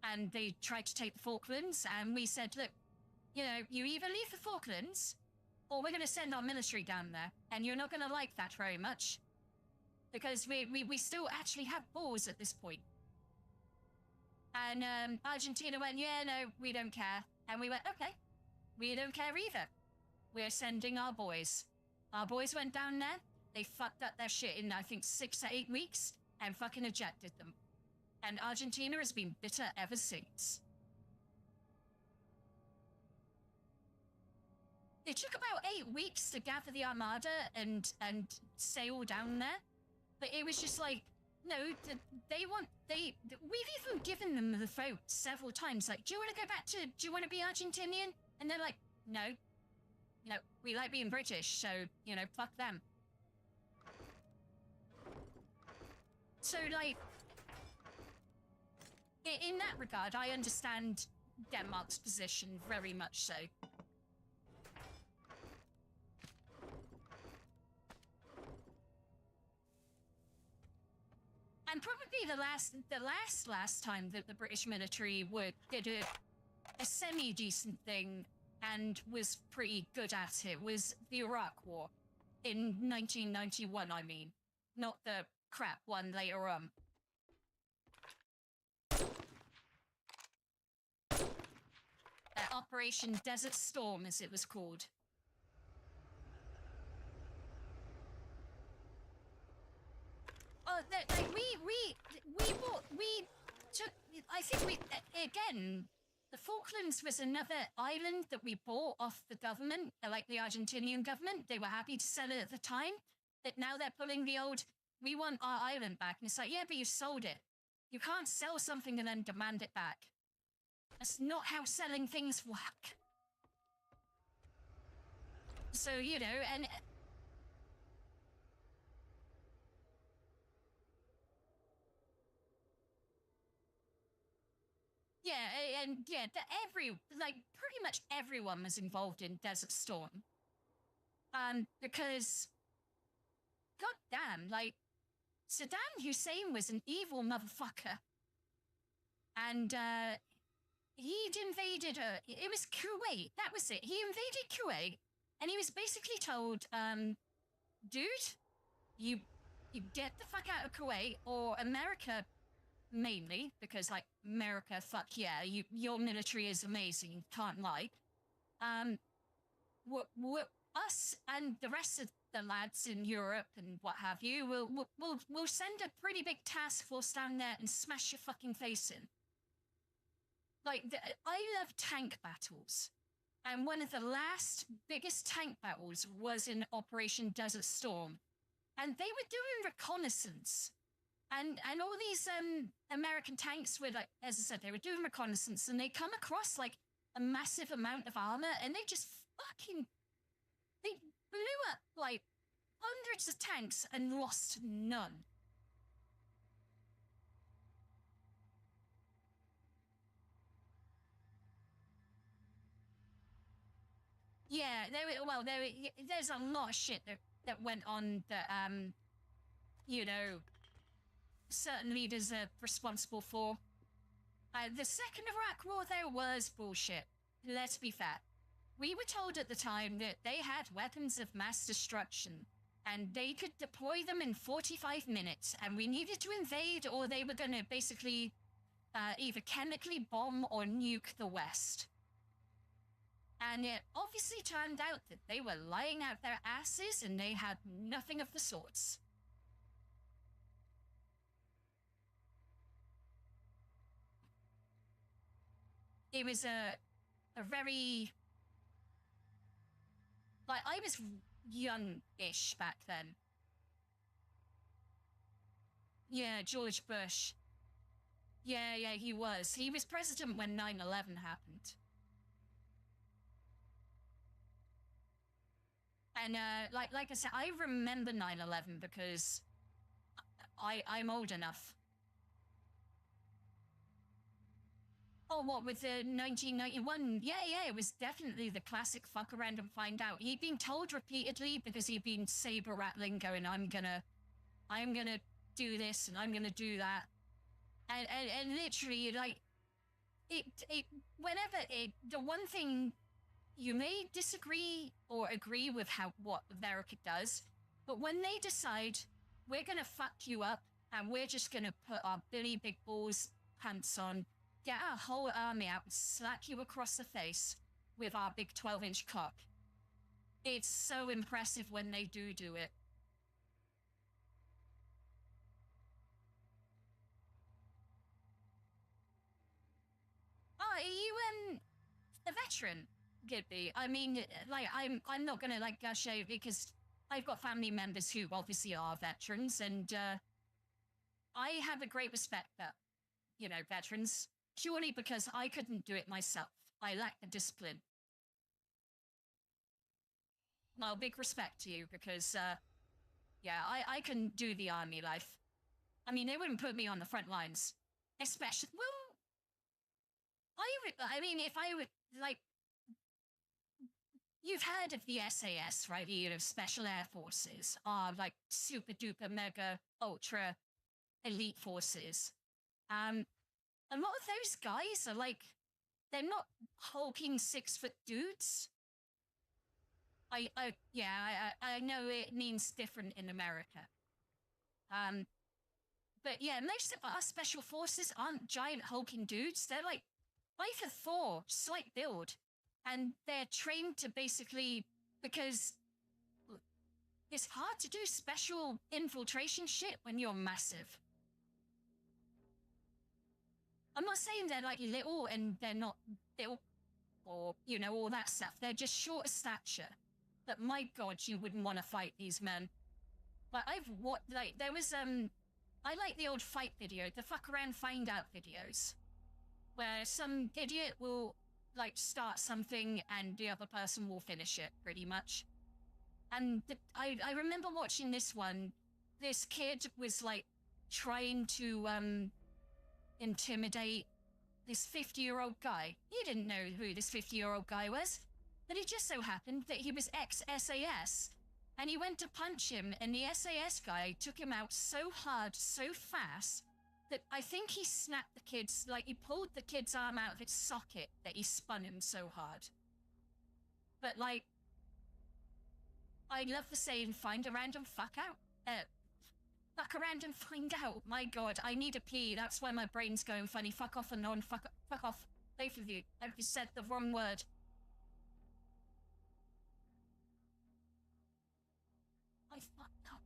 and they tried to take the Falklands, and we said, look, you know, you either leave the Falklands, or we're going to send our military down there, and you're not going to like that very much. Because we still actually have wars at this point. And Argentina went, yeah, no, we don't care. And we went, okay, we don't care either. We're sending our boys. Our boys went down there, they fucked up their shit in, I think, 6 to 8 weeks, and fucking ejected them. And Argentina has been bitter ever since. It took about 8 weeks to gather the armada and sail down there. But it was just like, no, we've even given them the vote several times. Like, do you want to go back to, do you want to be Argentinian? And they're like, no. You know, we like being British, so, you know, fuck them. So, like, in that regard, I understand Denmark's position very much so. And probably the last time that the British military did a semi-decent thing and was pretty good at it was the Iraq War in 1991, I mean. Not the crap one later on. Operation Desert Storm, as it was called. We took, I think again, the Falklands was another island that we bought off the government, like the Argentinian government. They were happy to sell it at the time, but now they're pulling the old, we want our island back. And it's like, yeah, but you sold it. You can't sell something and then demand it back. That's not how selling things work. So, you know, and... Yeah, and yeah, pretty much everyone was involved in Desert Storm. Because, goddamn, like, Saddam Hussein was an evil motherfucker. And, he'd invaded, it was Kuwait, that was it. He invaded Kuwait, and he was basically told, dude, you get the fuck out of Kuwait, or America... Mainly, because, like, America, fuck yeah, your military is amazing, can't lie. Us and the rest of the lads in Europe and what have you, we'll send a pretty big task force down there and smash your fucking face in. Like, I love tank battles. And one of the last biggest tank battles was in Operation Desert Storm. And they were doing reconnaissance. And all these American tanks were, like, as I said, they were doing reconnaissance, and they come across, like, a massive amount of armor, and they just fucking... They blew up, like, hundreds of tanks and lost none. Yeah, there's a lot of shit that went on that, you know... certain leaders are responsible for. The second Iraq War, though, was bullshit. Let's be fair. We were told at the time that they had weapons of mass destruction, and they could deploy them in 45 minutes, and we needed to invade, or they were going to basically either chemically bomb or nuke the West. And it obviously turned out that they were lying out their asses and they had nothing of the sorts. It was a very... Like, I was young-ish back then. Yeah, George Bush. Yeah, he was. He was president when 9/11 happened. And, like I said, I remember 9/11 because I'm old enough. Oh, what, with the 1991? Yeah, it was definitely the classic fuck around and find out. He'd been told repeatedly because he'd been saber-rattling, going, I'm gonna do this and I'm gonna do that. And literally, like, the one thing, you may disagree or agree with what America does, but when they decide, we're gonna fuck you up and we're just gonna put our Billy Big Balls pants on, get our whole army out and slack you across the face with our big 12-inch cock. It's so impressive when they do it. Oh, are you a veteran, Gibby? I mean, like, I'm not gonna like gush over because I've got family members who obviously are veterans, and I have a great respect for, veterans, purely because I couldn't do it myself. I lack the discipline. Well, big respect to you because, yeah, I couldn't do the army life. I mean, they wouldn't put me on the front lines, especially, well, if I would, like, you've heard of the SAS, right? Special Air Forces are like super duper mega ultra elite forces. A lot of those guys are like, they're not hulking 6-foot dudes. I know it means different in America. But yeah, most of our special forces aren't giant hulking dudes. They're like 5'4", slight build. And they're trained to basically, because it's hard to do special infiltration shit when you're massive. I'm not saying they're like little and they're not built or, all that stuff. They're just short of stature. But my God, you wouldn't want to fight these men. But there was, I like the old fight video, the fuck around find out videos, where some idiot will, like, start something and the other person will finish it, pretty much. And I remember watching this one. This kid was, like, trying to, intimidate this 50-year-old guy. He didn't know who this 50-year-old guy was, but it just so happened that he was ex-SAS. And he went to punch him, and the SAS guy took him out so hard, so fast, that I think he snapped the kid's, like, he pulled the kid's arm out of its socket that he spun him so hard. But, like, I love the saying, find a random fuck out. Fuck around and find out. My God, I need a pee. That's why my brain's going funny. Fuck off and on. Fuck off. Both of you. I've just said the wrong word. I fucked up.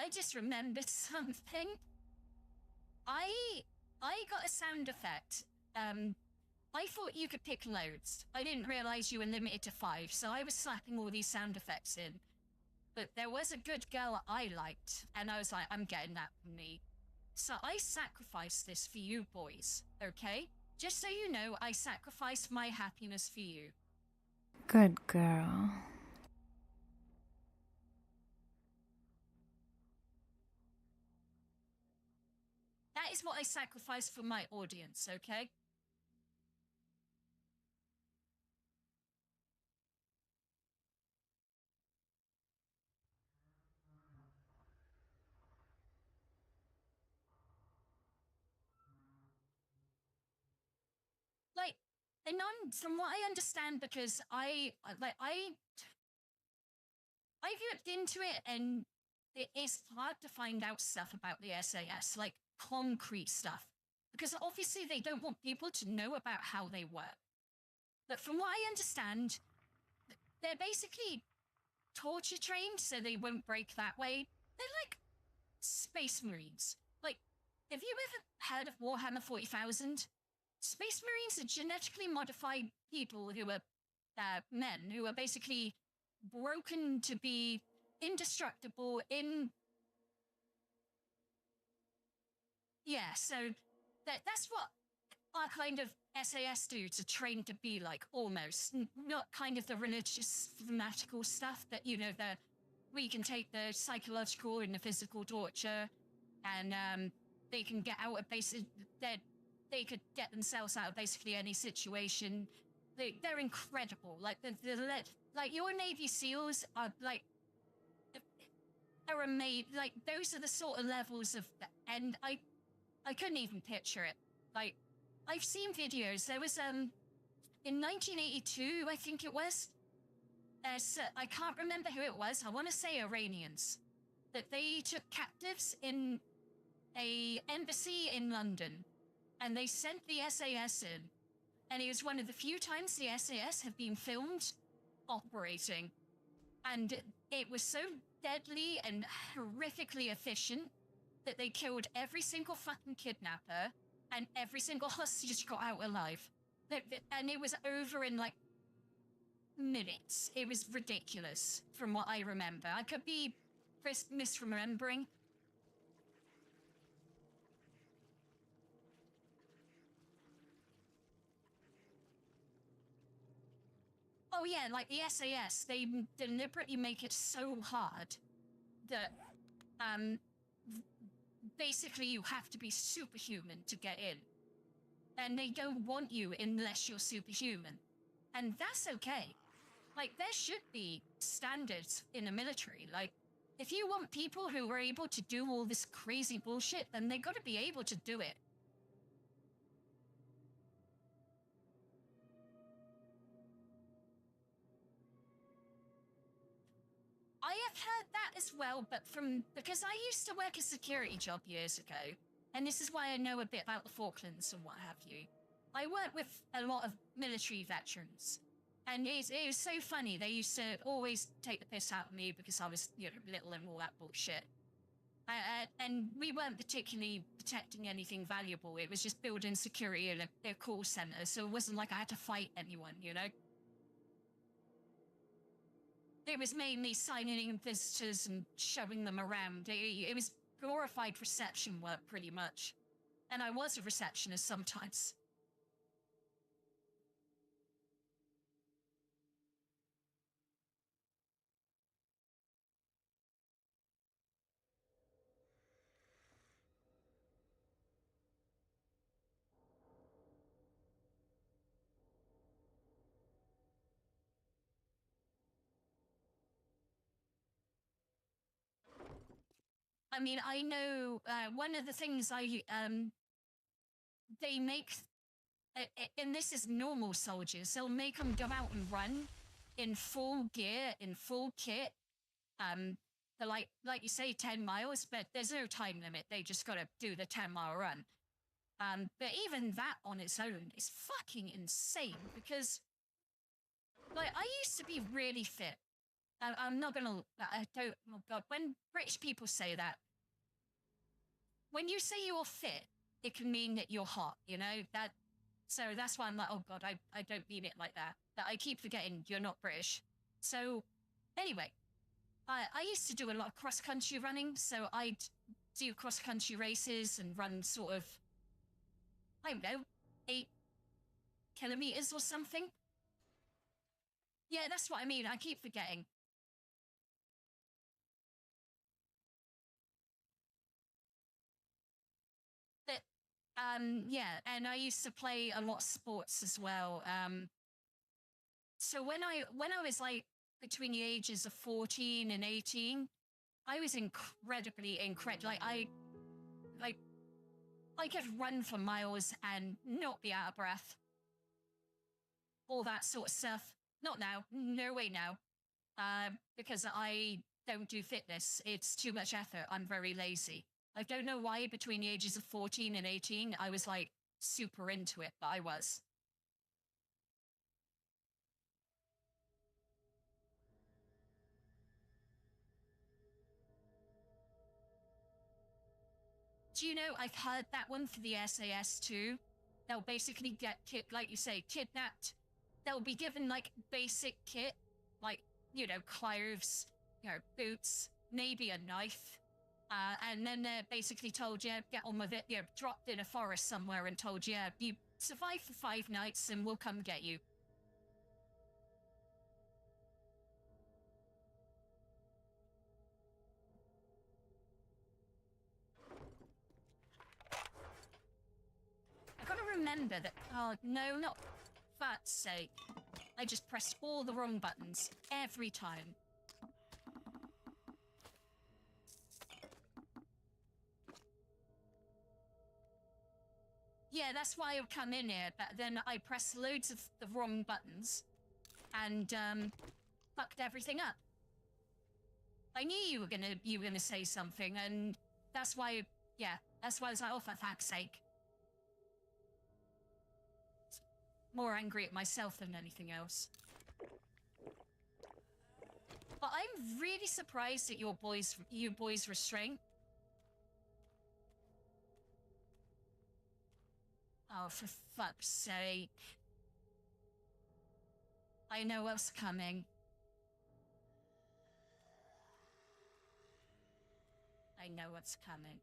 I just remembered something. I got a sound effect. I thought you could pick loads. I didn't realize you were limited to 5, so I was slapping all these sound effects in. But there was a good girl I liked, and I was like, I'm getting that from me. So I sacrificed this for you boys, okay? Just so you know, I sacrificed my happiness for you. Good girl. That is what I sacrifice for my audience, okay? Like, and from what I understand, because I've looked into it, and it is hard to find out stuff about the SAS, like concrete stuff, because obviously they don't want people to know about how they work. But from what I understand, they're basically torture trained so they won't break that way. They're like Space Marines. Like, have you ever heard of Warhammer 40,000? Space Marines are genetically modified people who are men who are basically broken to be indestructible in... Yeah, so that's what our kind of SAS dudes are trained to be like, almost. Not kind of the religious, fanatical stuff that, you know, we can take the psychological and the physical torture, and they can get out of they could get themselves out of basically any situation. They're incredible. Like like your Navy SEALs are like are amazing. Like those are the sort of levels of, and I couldn't even picture it. Like I've seen videos. There was in 1982, I think it was. I can't remember who it was. I want to say Iranians, that they took captives in a embassy in London, and they sent the SAS in, and it was one of the few times the SAS have been filmed operating, and it was so deadly and horrifically efficient that they killed every single fucking kidnapper, and every single hostage got out alive. And it was over in like minutes. It was ridiculous from what I remember. I could be misremembering. Oh yeah, like the SAS, they deliberately make it so hard that basically you have to be superhuman to get in. And they don't want you unless you're superhuman. And that's okay. Like, there should be standards in the military. Like, if you want people who are able to do all this crazy bullshit, then they gotta be able to do it. I have heard that as well, but because I used to work a security job years ago, and this is why I know a bit about the Falklands and what have you. I worked with a lot of military veterans, and it was so funny. They used to always take the piss out of me because I was, you know, little and all that bullshit. And we weren't particularly protecting anything valuable. It was just building security in a call center, so it wasn't like I had to fight anyone, you know? It was mainly signing in visitors and showing them around. It was glorified reception work, pretty much. And I was a receptionist sometimes. I mean, I know one of the things they make, and this is normal soldiers, they'll make them go out and run in full gear, in full kit. They're like you say, 10 miles, but there's no time limit. They just gotta do the 10-mile run. But even that on its own is fucking insane, because, like, I used to be really fit. I'm not gonna, oh God, when British people say that, when you say you're fit, it can mean that you're hot, you know? So that's why I'm like, oh God, I don't mean it like that. That I keep forgetting you're not British. So, anyway, I used to do a lot of cross-country running, so I'd do cross-country races and run sort of, I don't know, 8 kilometers or something. Yeah, that's what I mean. I keep forgetting. But, yeah, and I used to play a lot of sports as well. So when I was like between the ages of 14 and 18, I was incredibly like I could run for miles and not be out of breath. All that sort of stuff. Not now. No way now. Because I don't do fitness. It's too much effort. I'm very lazy. I don't know why between the ages of 14 and 18, I was like super into it, but I was. Do you know, I've heard that one for the SAS too. They'll basically get, like you say, kidnapped. They'll be given like basic kit, like, clothes, boots, maybe a knife. And then they're basically told, yeah, get on with it. Dropped in a forest somewhere and told, yeah, you survive for 5 nights and we'll come get you. I gotta remember that, oh, no, not for fuck's sake. I just pressed all the wrong buttons every time. Yeah, that's why I've come in here, but then I pressed loads of the wrong buttons and fucked everything up. I knew you were gonna say something, and that's why, yeah, that's why I was like, oh, for fuck's sake. More angry at myself than anything else. But I'm really surprised at you boys' restraint. Oh, for fuck's sake. I know what's coming. I know what's coming.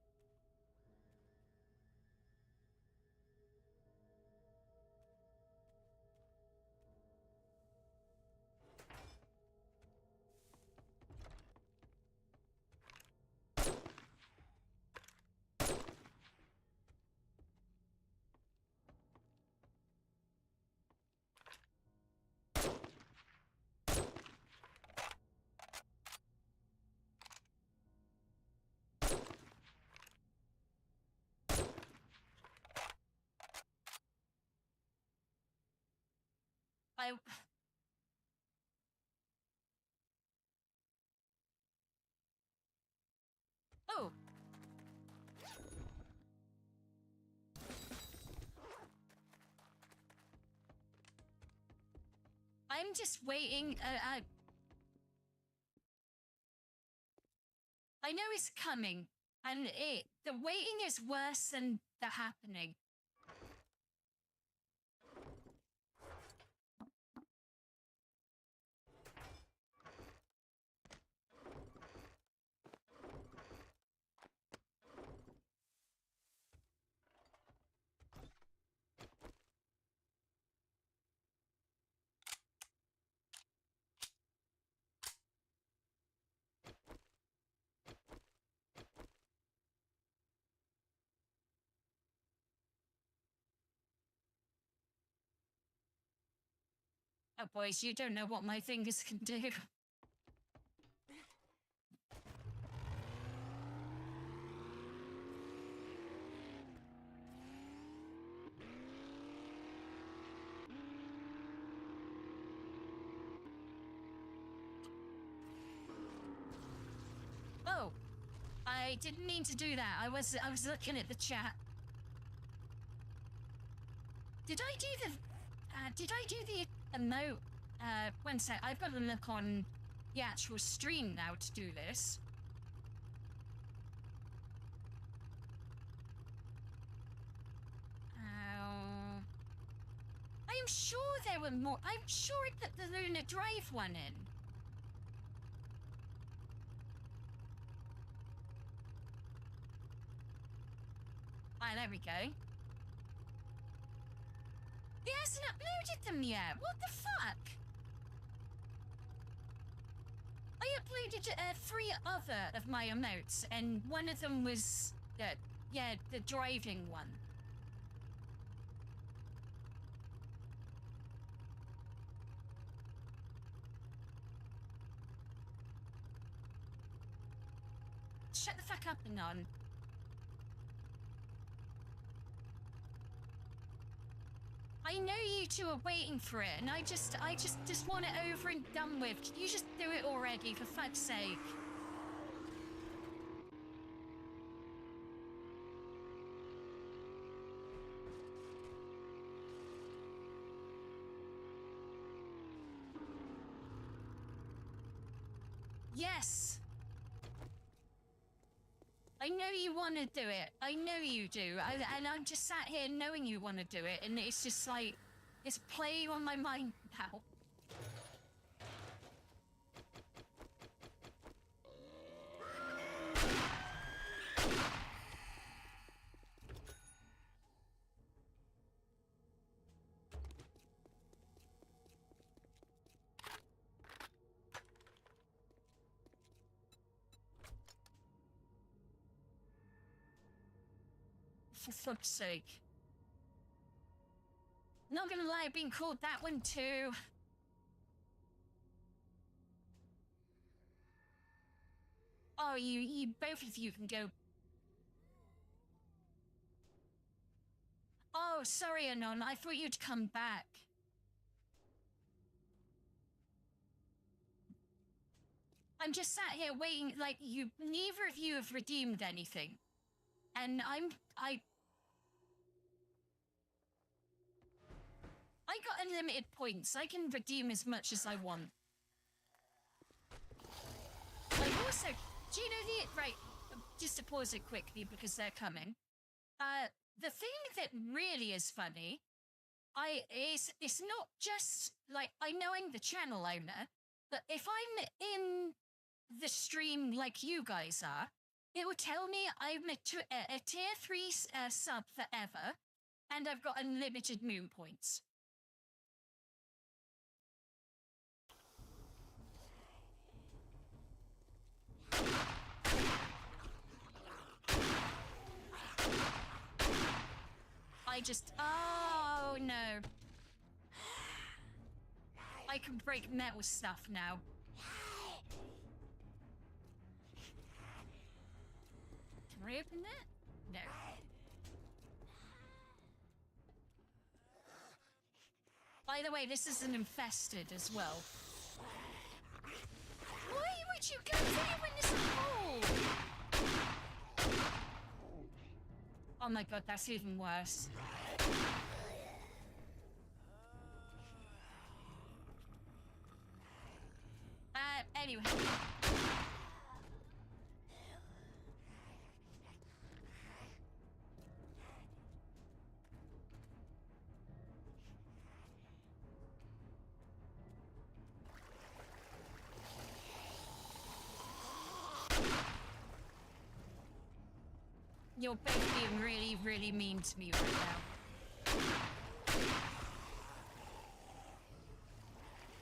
Oh. I'm just waiting. I know it's coming, and the waiting is worse than the happening. Oh, boys, you don't know what my fingers can do. Oh, I didn't mean to do that. I was looking at the chat. Did I do the emote? One sec, I've got to look on the actual stream now to do this. I'm sure there were more. I'm sure I put the Luna Drive one in. Ah, there we go. He hasn't uploaded them yet. What the fuck? included 3 other of my emotes, and one of them was, the driving one. Shut the fuck up, Anon. I know you two are waiting for it, and I just want it over and done with. Can you just do it already, for fuck's sake? Yes. I know you want to do it. I know you do. And I'm just sat here knowing you want to do it, and it's just like, it's playing on my mind now. For fuck's sake. Not gonna lie, I've been called that one too. Oh, you both of you can go. Oh, sorry, Anon, I thought you'd come back. I'm just sat here waiting, like, neither of you have redeemed anything. And I got unlimited points. I can redeem as much as I want. Like, also, do you know right, just to pause it quickly because they're coming. The thing that really is funny, it's not just, like, I know I'm the channel owner, but if I'm in the stream like you guys are, it will tell me I'm a tier 3 sub forever, and I've got unlimited moon points. Oh no. I can break metal stuff now. Can I open that? No. By the way, this isn't infested as well. Why would you go there when there's a hole? Oh my god, that's even worse. Anyway. You're both being really, really mean to me right now.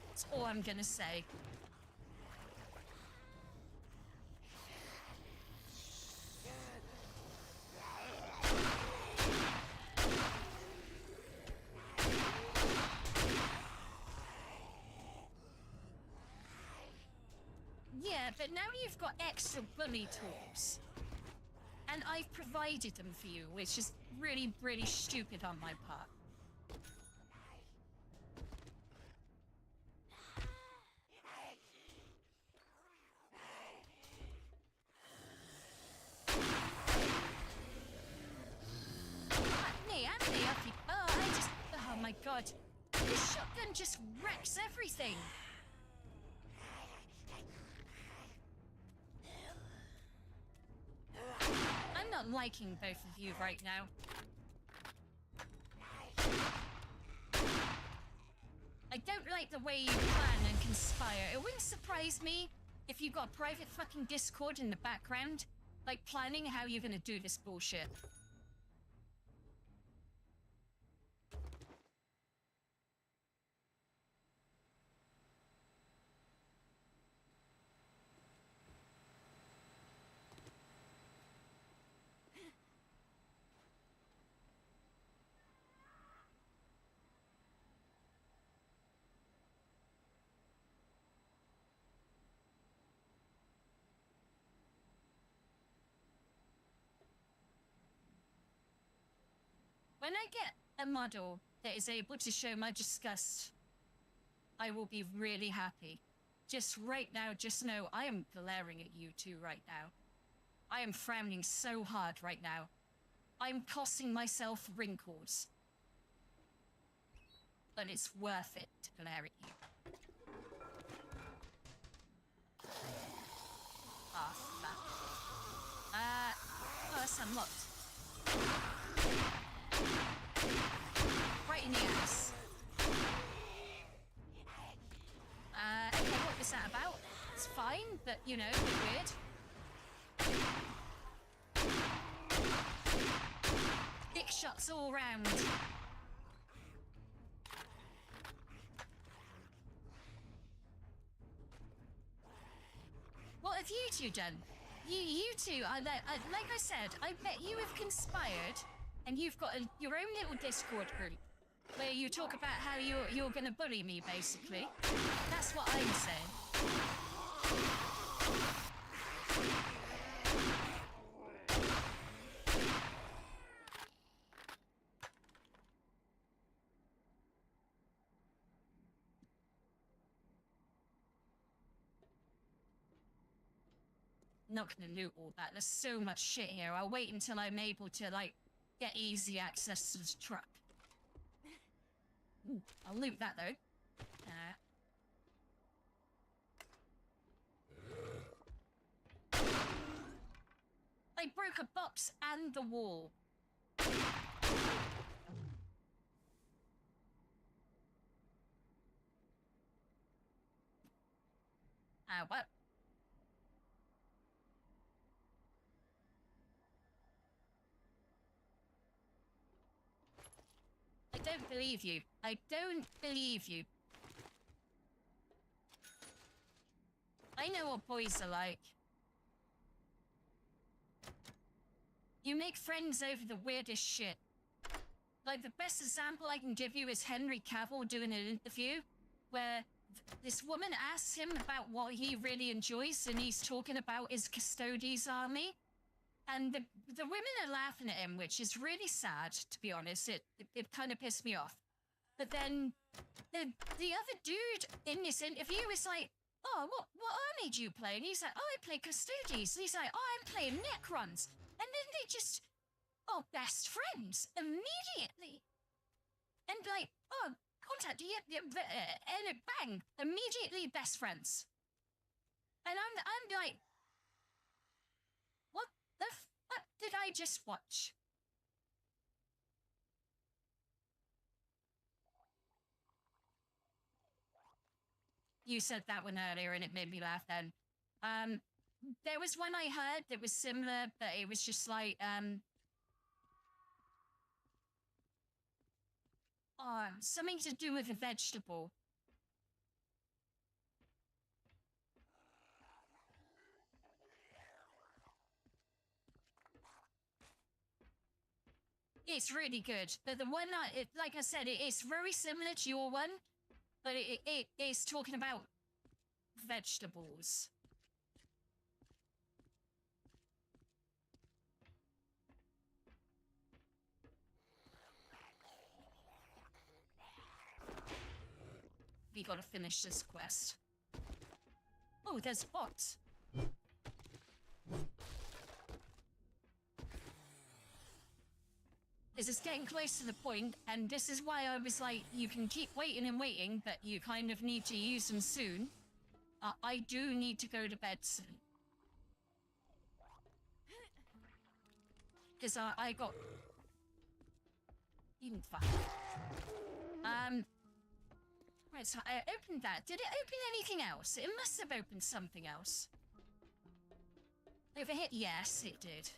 That's all I'm gonna say. Yeah, but now you've got extra bully tools. And I've provided them for you, which is really, really stupid on my part. Oh my god. This shotgun just wrecks everything. I'm not liking both of you right now. I don't like the way you plan and conspire. It wouldn't surprise me if you got a private fucking Discord in the background, like planning how you're gonna do this bullshit. When I get a model that is able to show my disgust, I will be really happy. Just right now, just know I am glaring at you two right now. I am frowning so hard right now. I'm causing myself wrinkles. But it's worth it to glare at you. Ah, fuck. Oh, that's unlocked. Right in the ass. Okay, what was that about? It's fine, but, you know, a bit weird. Dick shots all round. What have you two done? You two, like I said, I bet you have conspired, and you've got your own little Discord group where you talk about how you're gonna bully me, basically. That's what I'm saying. Not gonna loot all that. There's so much shit here. I'll wait until I'm able to, like, get easy access to the truck. Ooh, I'll loot that, though. I broke a box and the wall. What? I don't believe you. I don't believe you. I know what boys are like. You make friends over the weirdest shit. Like, the best example I can give you is Henry Cavill doing an interview where this woman asks him about what he really enjoys, and he's talking about his Custodes army. And the women are laughing at him, which is really sad, to be honest. It kind of pissed me off. But then the other dude in this interview is like, oh, what army do you play? And he's like, oh, I play Custodes. And he's like, oh, I'm playing Necrons. And then they just, oh, best friends immediately. And like, oh, contact, and bang, immediately best friends. And I'm like, what the fuck did I just watch? You said that one earlier and it made me laugh then. There was one I heard that was similar, but it was just like, something to do with a vegetable. It's really good, but the one, like I said, it is very similar to your one, but it is talking about vegetables. We gotta finish this quest. Oh, there's a box. This is getting close to the point, and this is why I was like, you can keep waiting and waiting, but you kind of need to use them soon. I do need to go to bed soon. Because I got... Even fuck. Right, so I opened that. Did it open anything else? It must have opened something else. Over here? Yes, it did.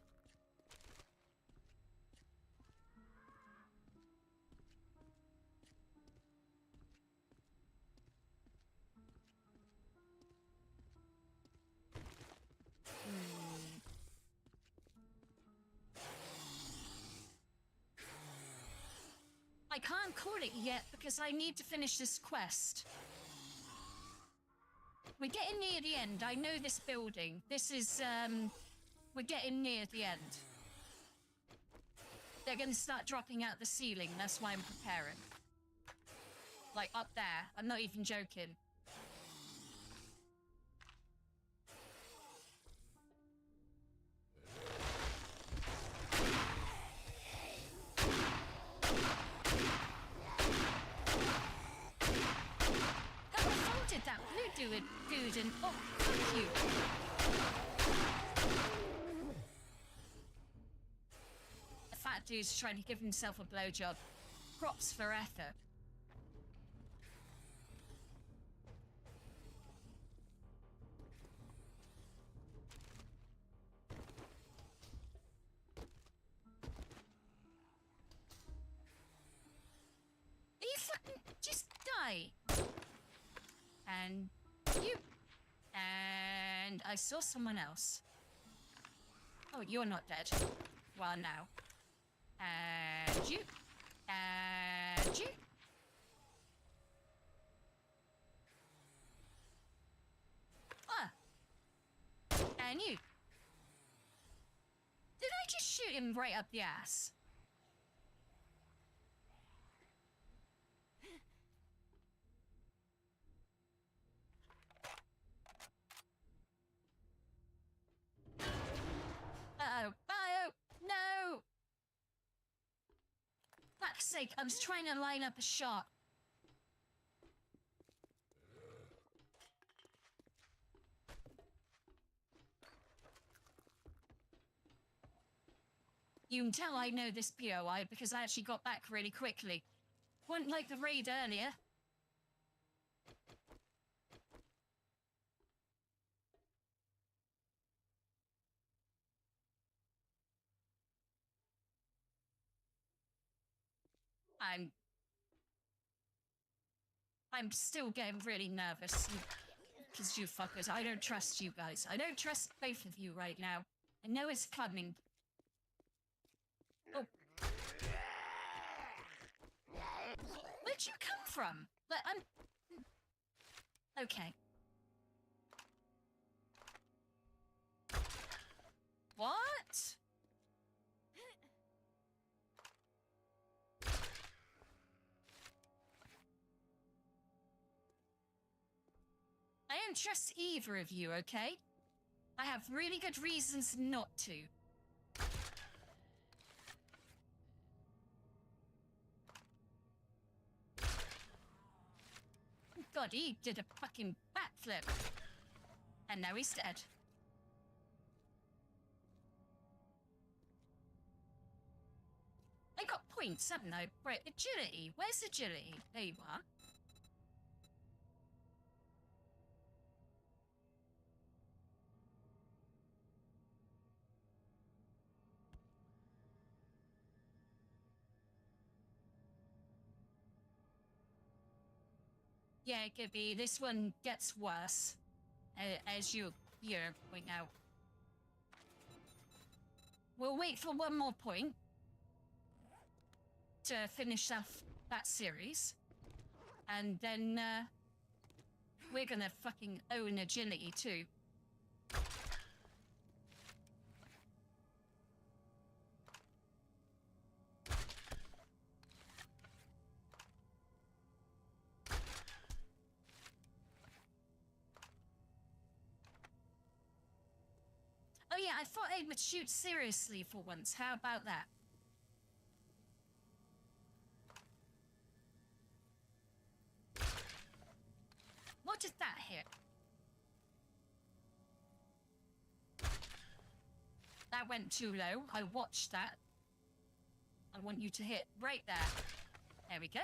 I can't call it yet because I need to finish this quest. We're getting near the end. I know this building. This is, we're getting near the end. They're gonna start dropping out the ceiling. That's why I'm preparing. Like, up there. I'm not even joking. Did that blue dude and oh, fuck you. The fat dude's trying to give himself a blowjob. Props for effort. You fucking just die. And you. And I saw someone else. Oh, you're not dead. Well, now. And you. And you. Ah. And you. Did I just shoot him right up the ass? Uh-oh. Oh, no! Fuck's sake, I was trying to line up a shot. You can tell I know this POI because I actually got back really quickly. Wasn't like the raid earlier. I'm still getting really nervous. Because you fuckers, I don't trust you guys. I don't trust both of you right now. I know it's coming. Oh. Where'd you come from? But I'm... Okay. What? I don't trust either of you, okay? I have really good reasons not to. God, he did a fucking backflip. And now he's dead. I got points, haven't I? Right, agility. Where's agility? There you are. Yeah, Gibby, this one gets worse. As you're pointing out. We'll wait for one more point to finish off that series. And then, we're gonna fucking own agility too. Oh yeah, I thought I would shoot seriously for once. How about that? What did that hit? That went too low. I watched that. I want you to hit right there. There we go.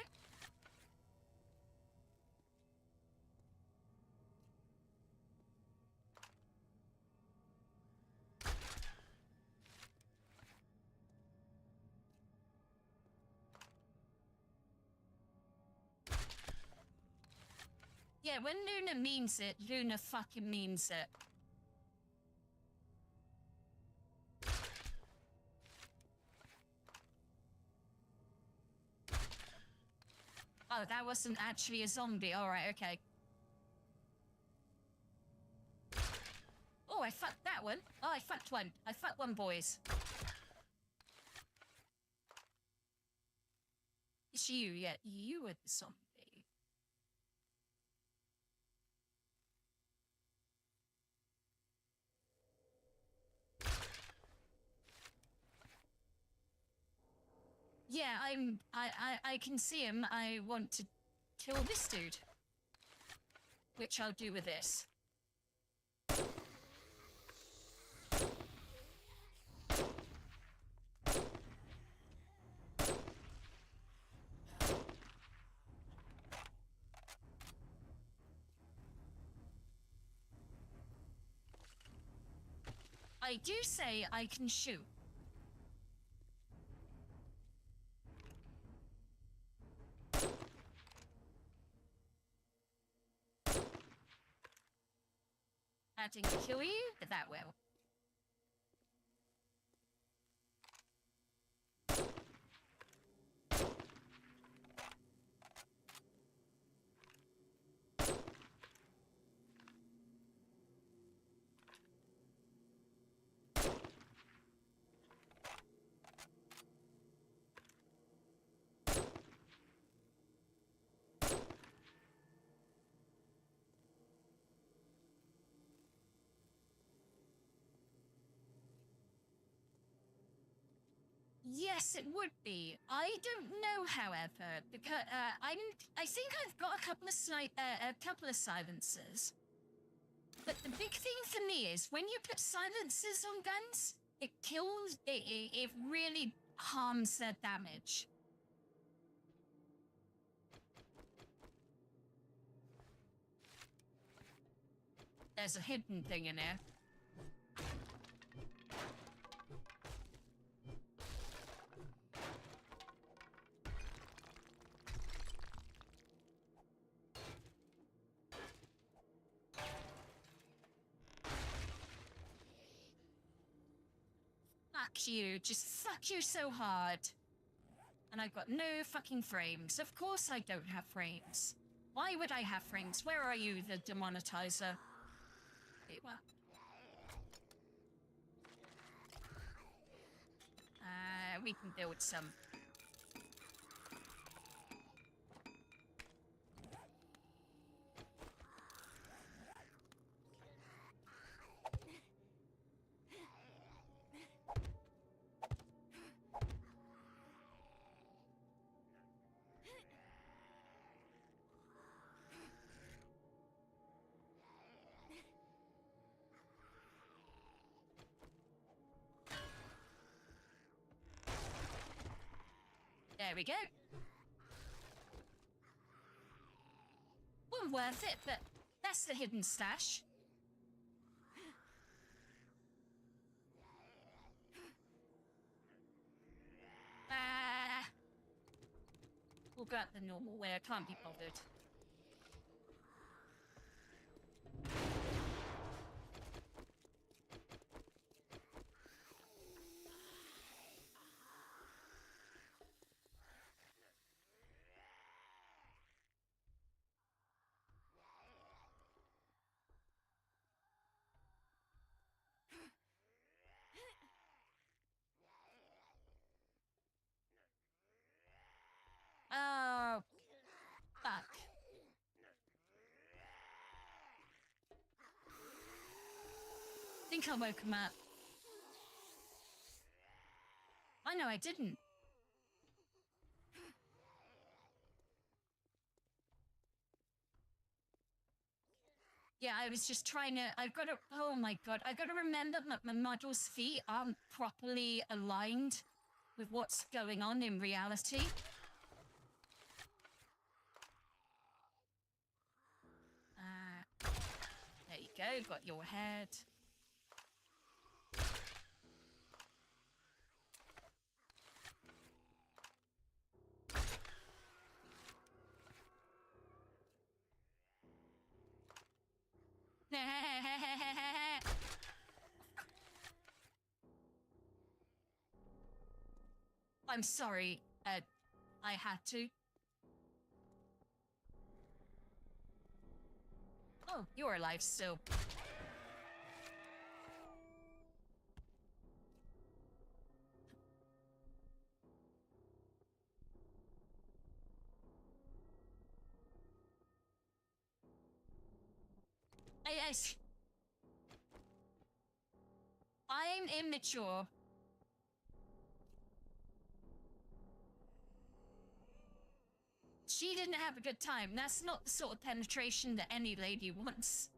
Yeah, when Luna means it, Luna fucking means it. Oh, that wasn't actually a zombie. Alright, okay. Oh, I fucked that one. Oh, I fucked one. I fucked one, boys. wasn't you yet. You were the zombie. Yeah, I can see him. I want to kill this dude. Which I'll do with this. I do say I can shoot. I didn't kill you, but that will. Yes, it would be. I don't know, however, because I think I've got a couple of silencers. But the big thing for me is when you put silencers on guns, it kills. It really harms their damage. There's a hidden thing in here. Fuck you, just fuck you so hard. And I've got no fucking frames. Of course I don't have frames. Why would I have frames? Where are you, the demonetizer? There you are. We can build some. There we go. Wasn't worth it, but that's the hidden stash. We'll go out the normal way. I can't be bothered. Oh, fuck. Think I woke him up. I know I didn't. Yeah, I was just trying to, oh my god, I've got to remember that my model's feet aren't properly aligned with what's going on in reality. There you go, got your head. I'm sorry, I had to. Oh, you're alive still. I'm immature. She didn't have a good time. That's not the sort of penetration that any lady wants.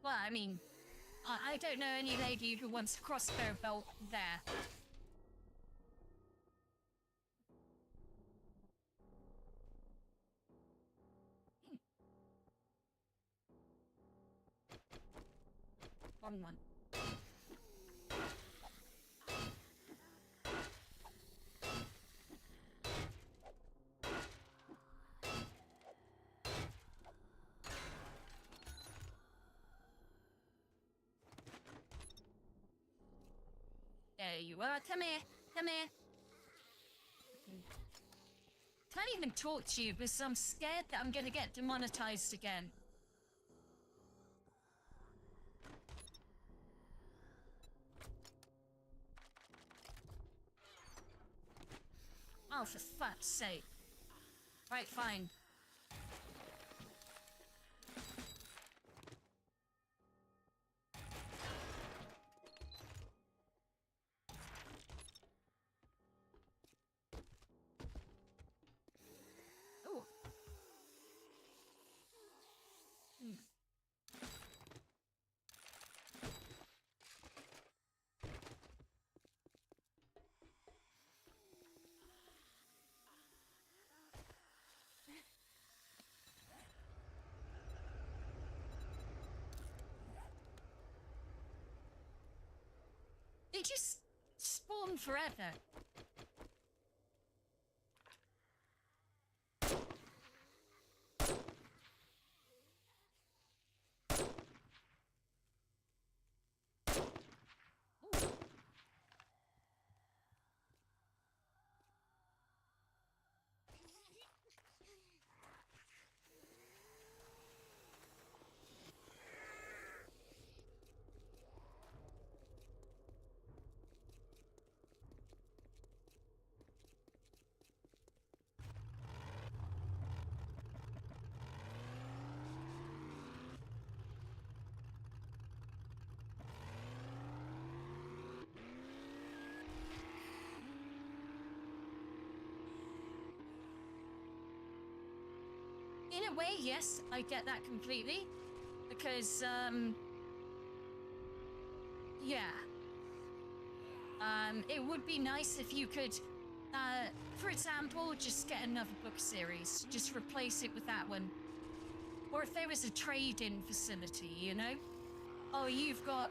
Well, I mean, I don't know any lady who wants a crossbow bolt there. Wrong one. There you are. Come here. Come here. Can't even talk to you because I'm scared that I'm gonna get demonetized again. Oh, for fuck's sake. Right, fine. Oh. They just spawn forever. In a way, yes, I get that completely. Because, yeah. It would be nice if you could, for example, just get another book series. Just replace it with that one. Or if there was a trade-in facility, you know? Oh, you've got,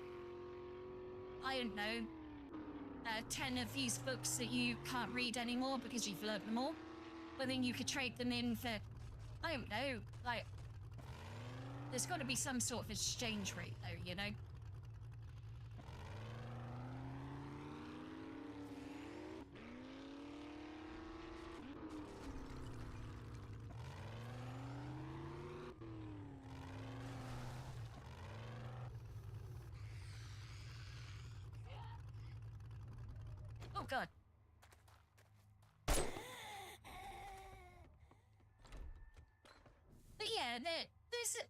I don't know, 10 of these books that you can't read anymore because you've learned them all. But then you could trade them in for, I don't know, like, there's got to be some sort of exchange rate though, you know? Oh god. But yeah, there's a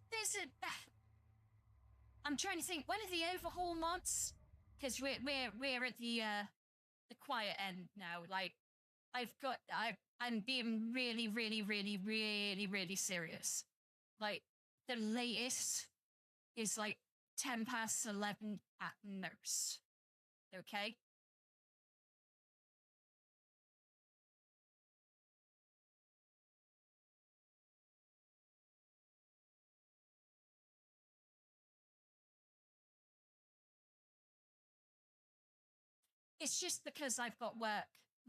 I'm trying to think, when are the overhaul mods? Because we're at the quiet end now. Like, I'm being really serious. Like, the latest is like 10 past 11 at most. Okay? It's just because I've got work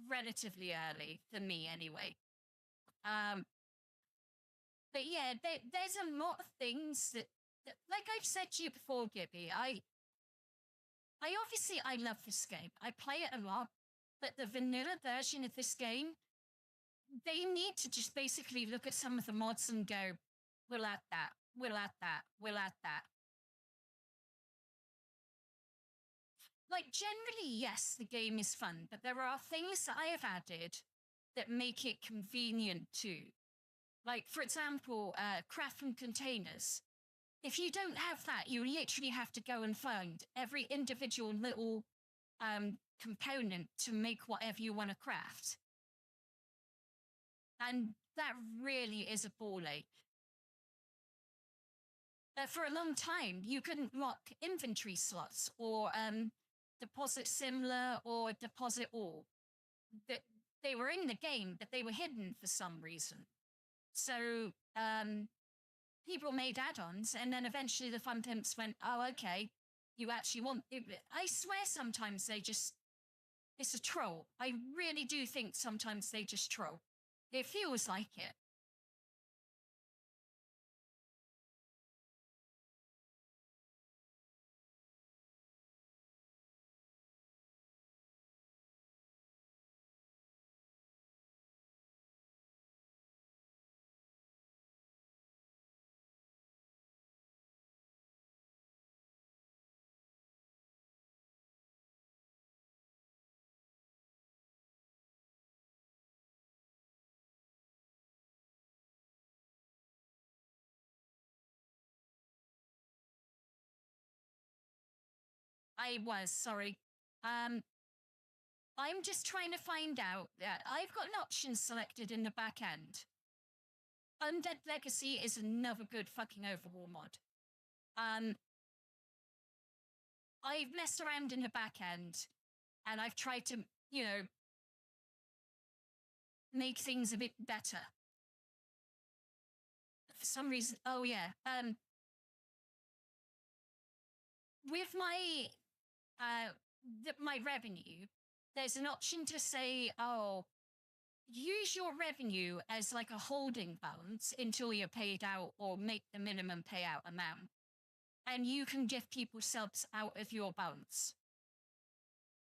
relatively early, for me anyway. But yeah, there's a lot of things that, like I've said to you before, Gibby, I obviously I love this game. I play it a lot. But the vanilla version of this game, they need to just basically look at some of the mods and go, we'll add that, we'll add that, we'll add that. Like, generally, yes, the game is fun, but there are things that I have added that make it convenient too. Like, for example, craft from containers. If you don't have that, you literally have to go and find every individual little component to make whatever you want to craft. And that really is a ball ache. For a long time, you couldn't lock inventory slots or deposit similar or deposit all. They were in the game, but they were hidden for some reason. So people made add-ons, and then eventually the fun pimps went, oh, okay, you actually want it. I swear sometimes they just, it's a troll. I really do think sometimes they just troll. It feels like it. I was, sorry. I'm just trying to find out that I've got an option selected in the back end. Undead Legacy is another good fucking Overwatch mod. I've messed around in the back end, and I've tried to, you know, make things a bit better. For some reason, oh yeah, with my revenue, there's an option to say, oh, use your revenue as like a holding balance until you're paid out or make the minimum payout amount. And you can give people subs out of your balance.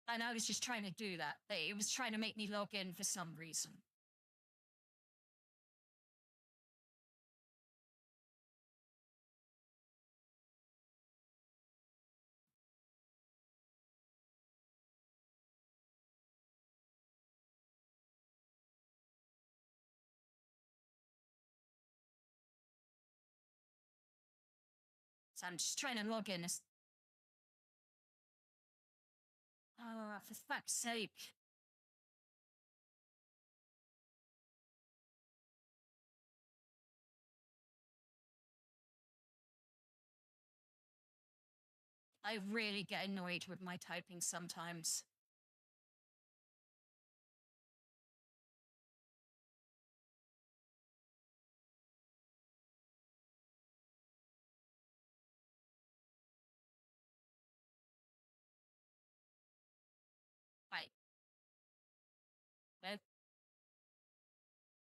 And I was just trying to do that, but it was trying to make me log in for some reason. So I'm just trying to log in. Oh, for fuck's sake. I really get annoyed with my typing sometimes. Right. Well,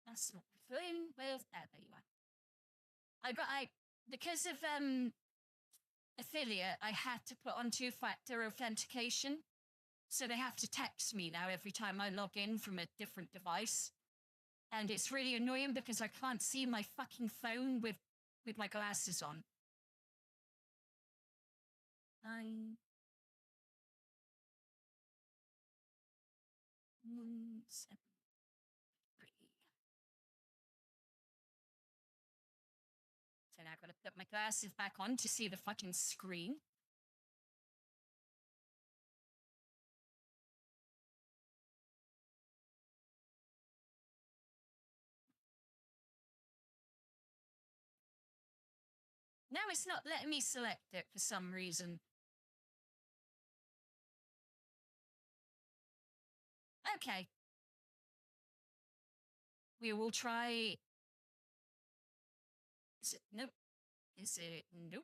that's not feeling well. There you are. Because of affiliate, I had to put on two-factor authentication. So they have to text me now every time I log in from a different device. And it's really annoying because I can't see my fucking phone with my glasses on. 9, 7, 3. So now I've got to put my glasses back on to see the fucking screen. Now it's not letting me select it for some reason. Okay. We will try. Is it? Nope. Is it? Nope.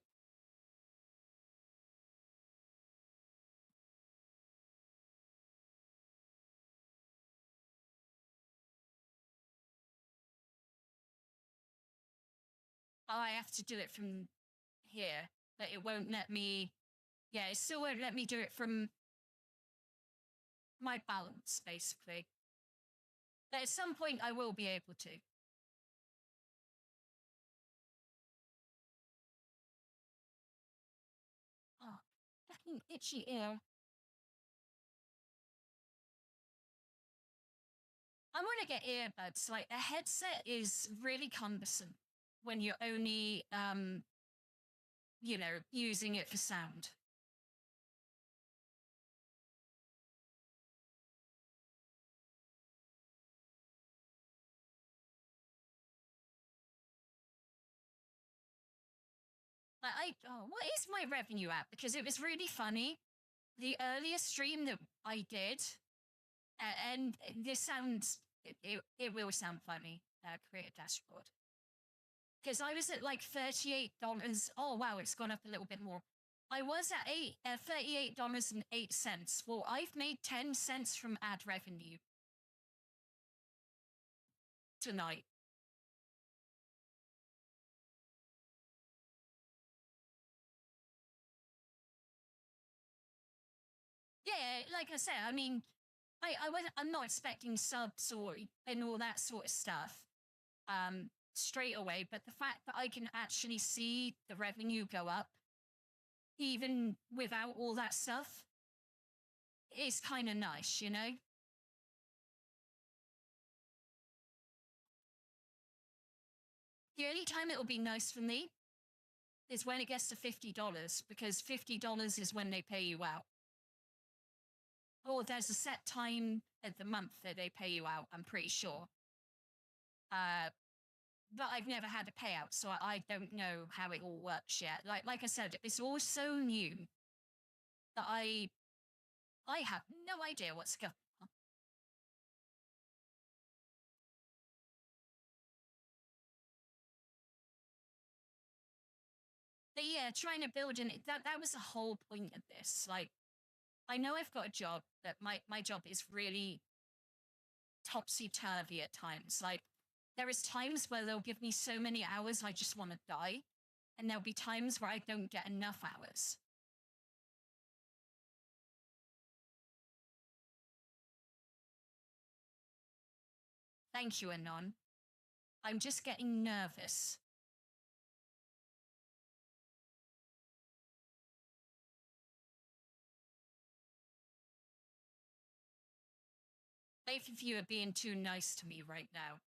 Oh, I have to do it from here, but it won't let me. Yeah, it still won't let me do it from my balance, basically. But at some point, I will be able to. Oh, fucking itchy ear. I want to get earbuds. Like, a headset is really cumbersome when you're only, using it for sound. What is my revenue at? Because it was really funny. The earliest stream that I did, and this sounds, it will sound funny, create a dashboard. Because I was at like $38. Oh, wow, it's gone up a little bit more. I was at $38.08. Well, I've made 10 cents from ad revenue tonight. Yeah, like I said, I mean, I'm not expecting subs and all that sort of stuff straight away, but the fact that I can actually see the revenue go up, even without all that stuff, is kind of nice, you know? The only time it'll be nice for me is when it gets to $50, because $50 is when they pay you out. Or there's a set time of the month that they pay you out, I'm pretty sure. But I've never had a payout, so I don't know how it all works yet. Like I said, it's all so new that I have no idea what's going on. But yeah, trying to build that was the whole point of this. Like, I know I've got a job, but my job is really topsy-turvy at times. Like, there is times where they'll give me so many hours I just want to die, and there'll be times where I don't get enough hours. Thank you, Anon. I'm just getting nervous. Both of you are being too nice to me right now.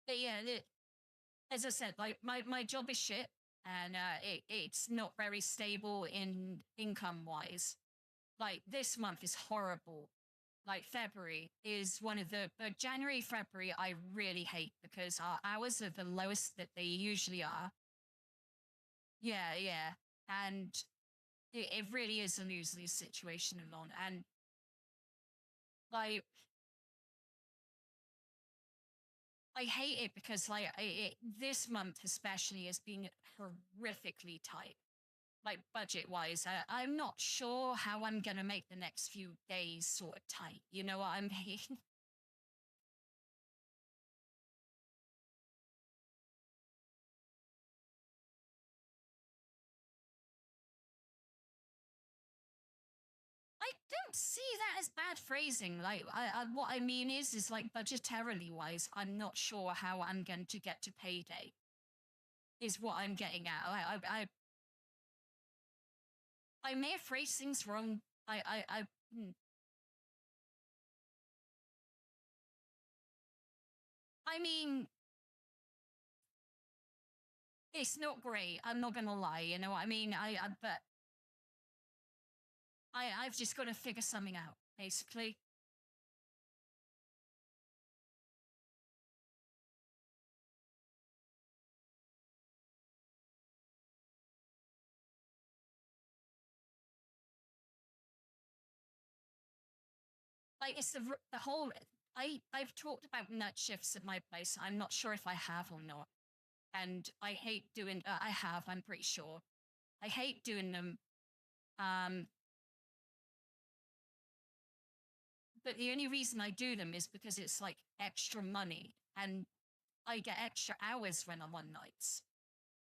But yeah, as I said, like my job is shit, and it's not very stable in income wise. Like, this month is horrible. Like, February is one of but January, February, I really hate because our hours are the lowest that they usually are. Yeah, yeah. And it really is a lose-lose situation alone. And like, I hate it because like this month especially has been horrifically tight. Like, budget-wise, I'm not sure how I'm gonna make the next few days sort of tight. You know what I mean? I don't see that as bad phrasing. Like, what I mean is like budgetarily wise, I'm not sure how I'm going to get to payday. Is what I'm getting at. I may have phrased things wrong. I mean, it's not great. I'm not gonna lie. You know what I mean? But I've just got to figure something out, basically. Like, it's the whole. I've talked about nut shifts at my place. I'm not sure if I have or not, and I hate doing. I have. I'm pretty sure. I hate doing them But the only reason I do them is because it's like extra money and I get extra hours when I'm on nights.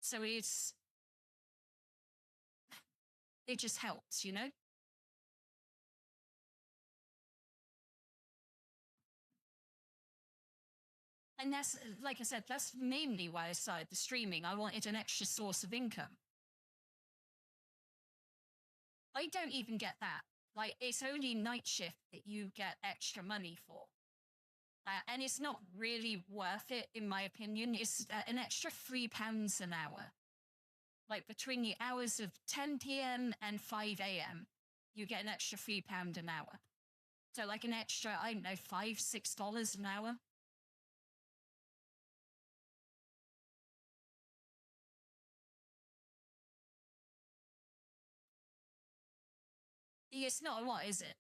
So it just helps, you know? And that's, like I said, that's mainly why I started the streaming. I wanted an extra source of income. I don't even get that. Like, it's only night shift that you get extra money for. And it's not really worth it, in my opinion. It's an extra £3 an hour. Like, between the hours of 10 p.m. and 5 a.m., you get an extra £3 an hour. So, like, an extra, I don't know, $5, $6 an hour. It's not a lot, is it?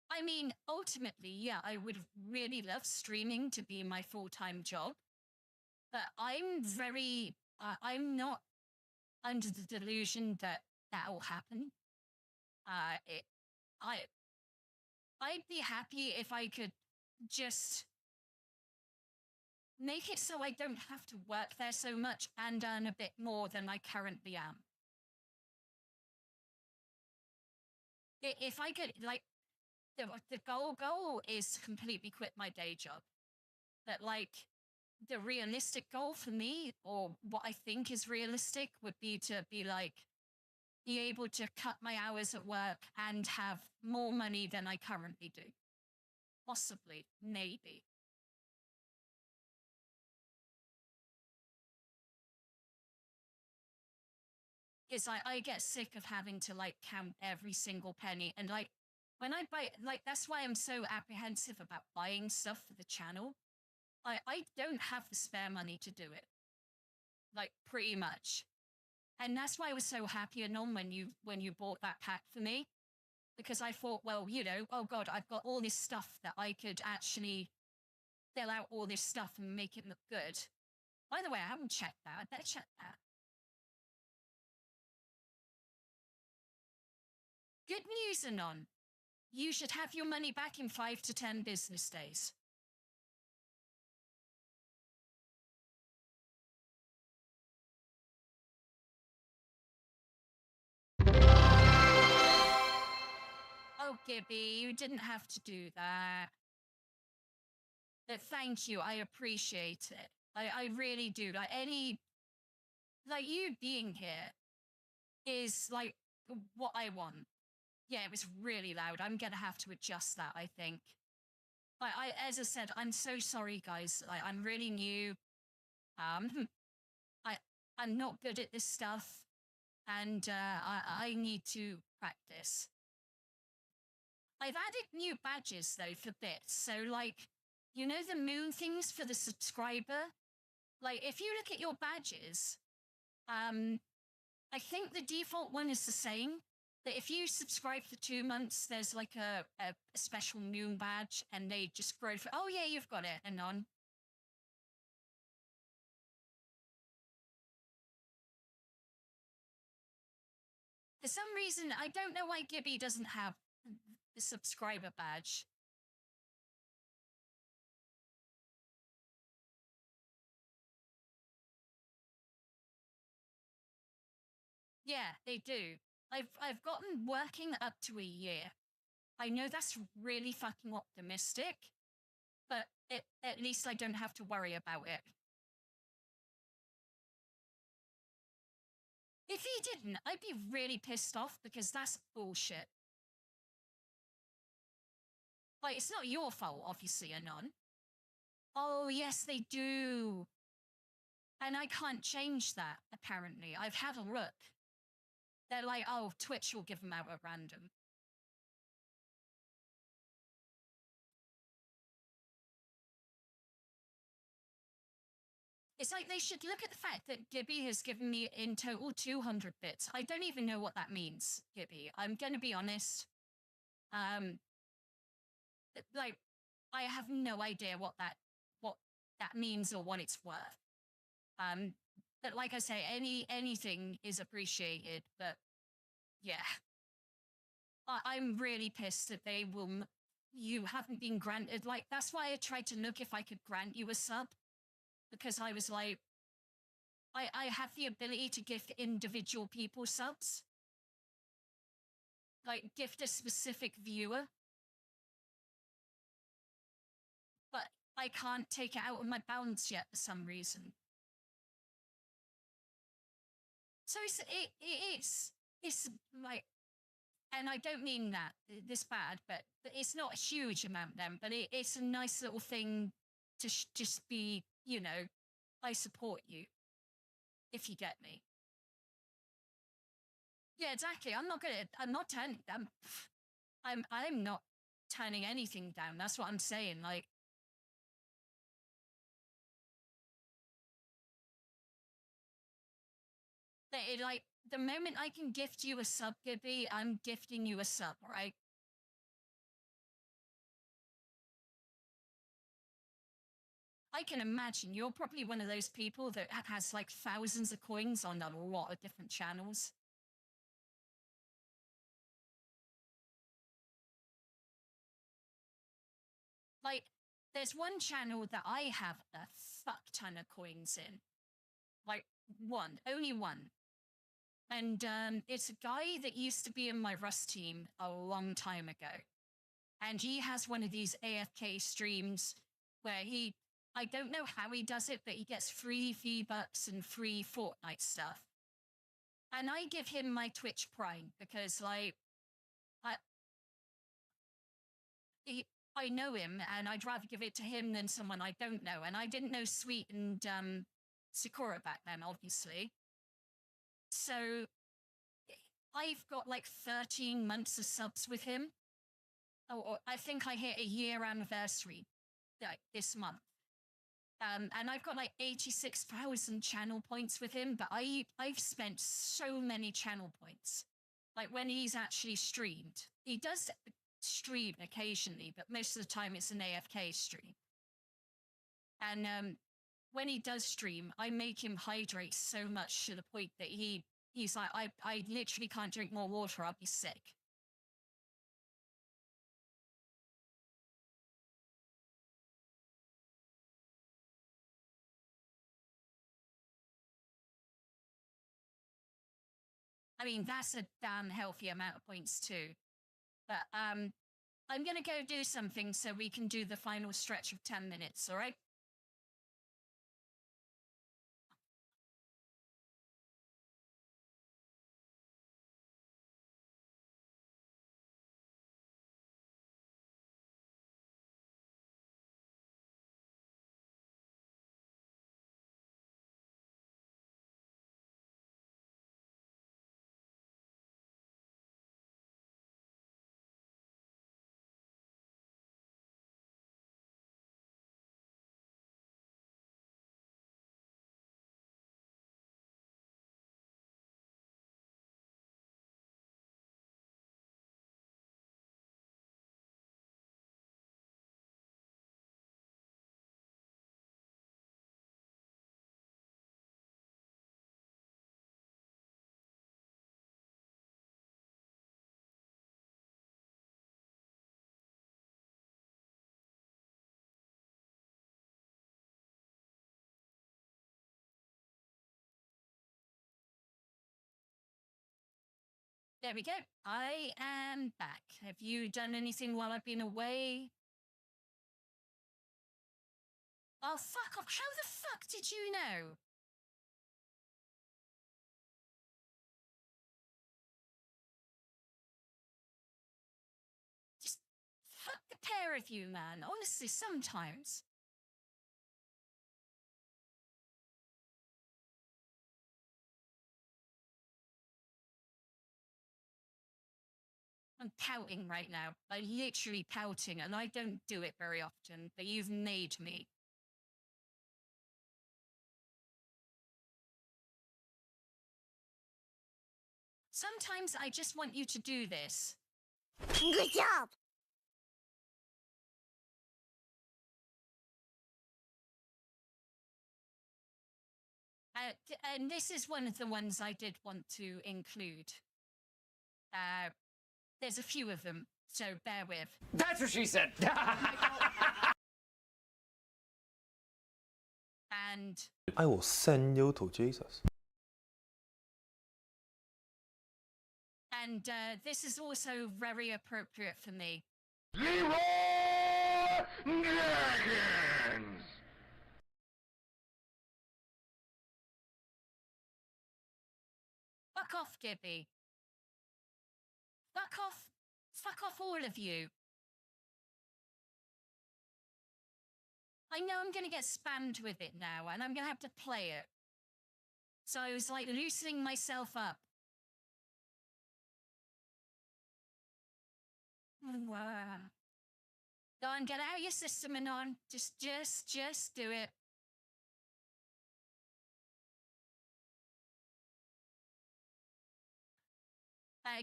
I mean, ultimately, yeah, I would really love streaming to be my full-time job. But I'm not under the delusion that that will happen. It, I, I'd be happy if I could just make it so I don't have to work there so much and earn a bit more than I currently am. If I could, like, the goal is completely quit my day job. But, like, the realistic goal for me, or what I think is realistic, would be to be able to cut my hours at work and have more money than I currently do. Possibly, maybe. Because I get sick of having to like count every single penny. And like when I buy, like, that's why I'm so apprehensive about buying stuff for the channel. I don't have the spare money to do it. Like, pretty much. And that's why I was so happy, Anon, when you bought that pack for me. Because I thought, well, you know, oh God, I've got all this stuff that I could actually fill out all this stuff and make it look good. By the way, I haven't checked that. I better check that. Good news, Anon. You should have your money back in 5 to 10 business days. Oh, Gibby, you didn't have to do that. But thank you, I appreciate it. I really do. Like, you being here is, like, what I want. Yeah, it was really loud. I'm gonna have to adjust that, I think. Like, as I said, I'm so sorry, guys. Like, I'm really new. I'm not good at this stuff, and I need to practice. I've added new badges though for bits. So, like, you know the moon things for the subscriber? Like, if you look at your badges, I think the default one is the same. That if you subscribe for 2 months, there's like a special moon badge, and they just grow for. Oh yeah, you've got it, Anon. For some reason, I don't know why Gibby doesn't have the subscriber badge. Yeah, they do. I've gotten working up to a year. I know that's really fucking optimistic, but at least I don't have to worry about it. If he didn't, I'd be really pissed off because that's bullshit. Like, it's not your fault, obviously, Anon. Oh, yes, they do. And I can't change that, apparently. I've had a look. They're like, oh, Twitch will give them out at random. It's like they should look at the fact that Gibby has given me in total 200 bits. I don't even know what that means, Gibby. I'm going to be honest. Like, I have no idea what that means or what it's worth. But like I say, anything is appreciated. But yeah, I'm really pissed that you haven't been granted. Like, that's why I tried to look if I could grant you a sub, because I was like, I have the ability to gift individual people subs, like gift a specific viewer, but I can't take it out of my balance yet for some reason. So it's like, and I don't mean that this bad, but it's not a huge amount then, but it's a nice little thing to just be, I support you, if you get me. Yeah, exactly. I'm not turning them. I'm not turning anything down. That's what I'm saying. Like, like the moment I can gift you a sub, Gibby, I'm gifting you a sub, right? I can imagine you're probably one of those people that has like thousands of coins on a lot of different channels. Like, there's one channel that I have a fuck ton of coins in. Like, only one. And it's a guy that used to be in my Rust team a long time ago. And he has one of these AFK streams where I don't know how he does it, but he gets free V-Bucks and free Fortnite stuff. And I give him my Twitch Prime because, like, I know him and I'd rather give it to him than someone I don't know. And I didn't know Sweet and Sakura back then, obviously. So I've got like 13 months of subs with him. Or I think I hit a year anniversary like this month. And I've got like 86,000 channel points with him, but I've spent so many channel points. Like when he's actually streamed. He does stream occasionally, but most of the time it's an AFK stream. And when he does stream, I make him hydrate so much to the point that he's like, I literally can't drink more water, I'll be sick. I mean, that's a damn healthy amount of points too. But I'm going to go do something so we can do the final stretch of 10 minutes, all right? There we go. I am back. Have you done anything while I've been away? Oh, fuck off. How the fuck did you know? Just fuck the pair of you, man. Honestly, sometimes. I'm pouting right now. I'm literally pouting, and I don't do it very often, but you've made me. Sometimes I just want you to do this. Good job! And this is one of the ones I did want to include. There's a few of them, so bear with. That's what she said. And I will send you to Jesus. this is also very appropriate for me. Dragons! Fuck off, Gibby. Fuck off. Fuck off, all of you. I know I'm going to get spammed with it now, and I'm going to have to play it. So I was like loosening myself up. Go and get out your system and on. Just do it.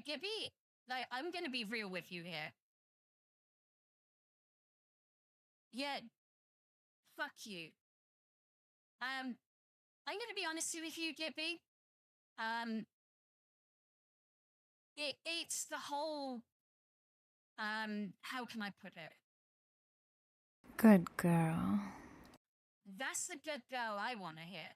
Gibby, like, I'm gonna be real with you here. Yeah, fuck you. I'm gonna be honest with you, Gibby. It's the whole, how can I put it? Good girl. That's the good girl I want to hear.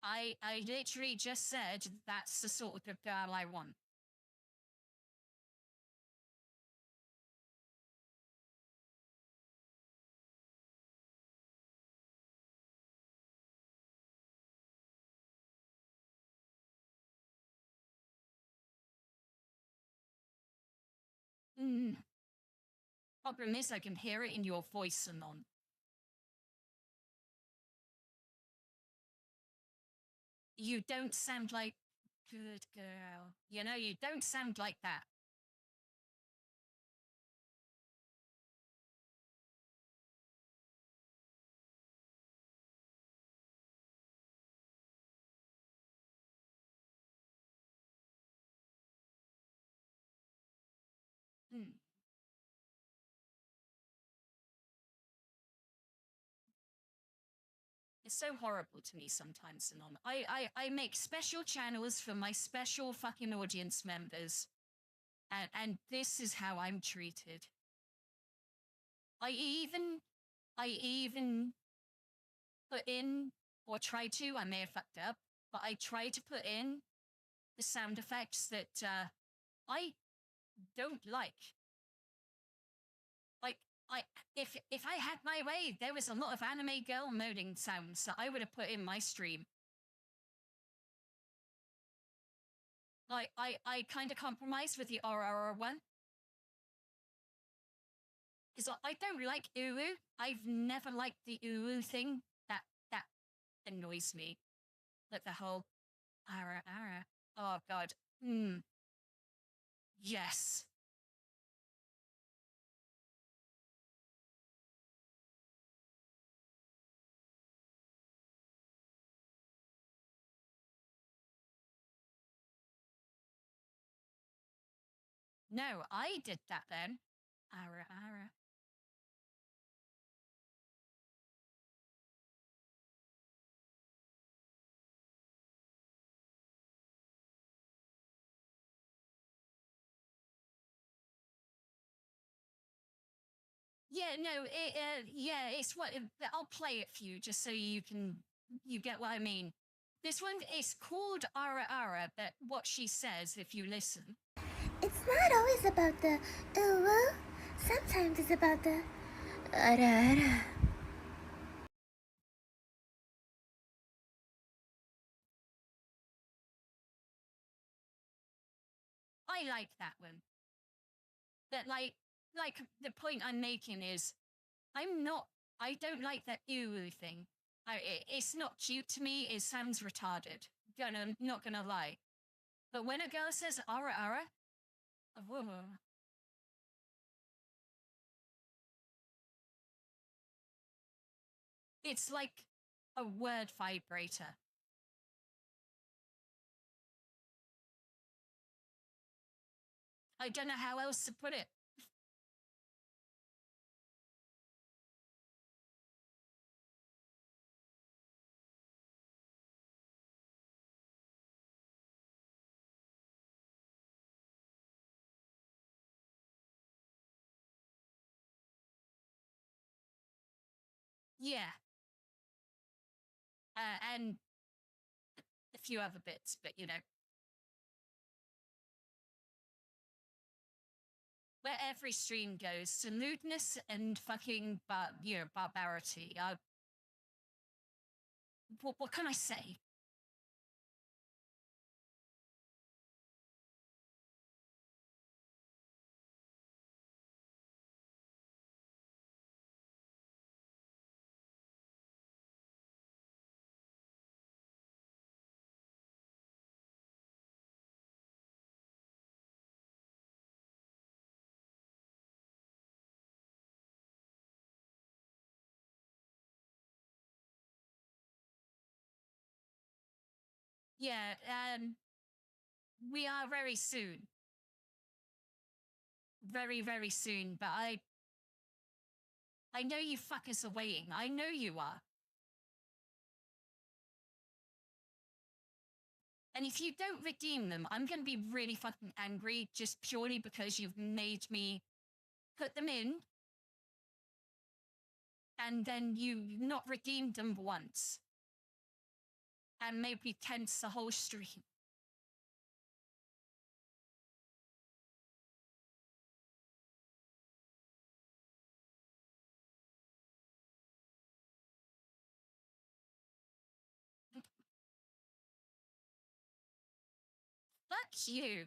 I literally just said that's the sort of good girl I want. Problem is, I can hear it in your voice, Anon. You don't sound like good girl. You know, you don't sound like that. It's so horrible to me sometimes, Anon. I make special channels for my special fucking audience members. And this is how I'm treated. I even put in, or try to, I may have fucked up, but I try to put in the sound effects that I don't like. Like, if I had my way, there was a lot of anime girl moaning sounds that I would have put in my stream. Like, I kind of compromised with the RRR one. Because I don't like uwu. I've never liked the uwu thing. That annoys me. Like the whole ara. Oh god. Yes. No, I did that then. Ara. Yeah, no, it's what, I'll play it for you just so you get what I mean. This one is called Ara, but what she says, if you listen. It's not always about the ooh. Sometimes it's about the ara. I like that one. That like the point I'm making is, I don't like that ooh thing. It's not cute to me. It sounds retarded. I'm not gonna lie. But when a girl says ara, whoa. It's like a word vibrator. I don't know how else to put it. Yeah. And a few other bits, but you know. Where every stream goes, to lewdness and fucking, barbarity. What can I say? Yeah, we are very soon. Very, very soon, but I know you fuckers are waiting. I know you are. And if you don't redeem them, I'm going to be really fucking angry just purely because you've made me put them in and then you've not redeemed them once and made me tense the whole stream. Fuck you.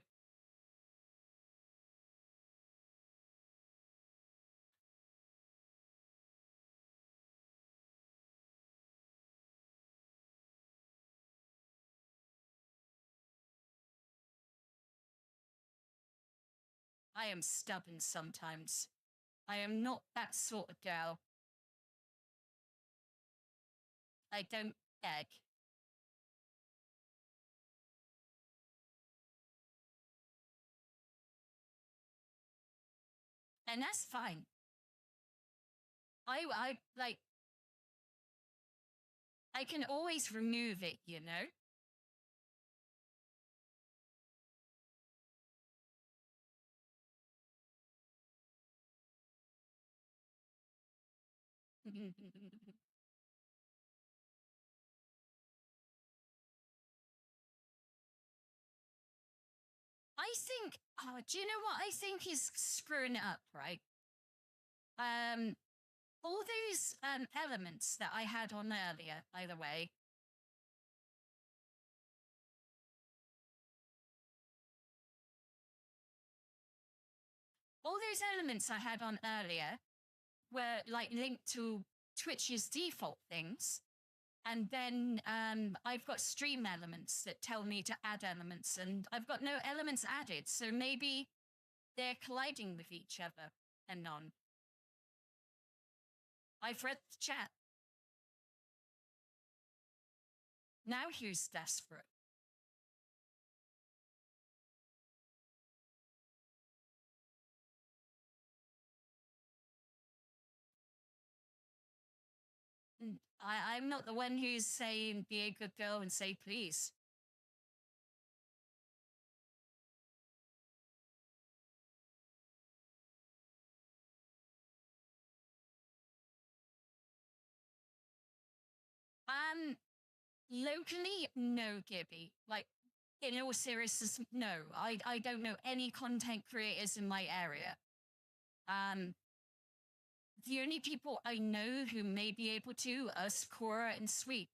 I am stubborn sometimes. I am not that sort of girl. I don't beg. And that's fine. I like, I can always remove it, you know? I think, do you know what I think is screwing it up, right? All those elements that I had on earlier, by the way, all those elements I had on earlier were like linked to Twitch's default things. And then I've got stream elements that tell me to add elements, and I've got no elements added. So maybe they're colliding with each other and none. I've read the chat. Now who's desperate? I'm not the one who's saying be a good girl and say please. Locally, no, Gibby. Like, in all seriousness, no. I don't know any content creators in my area. The only people I know who may be able to are Cora and Sweet.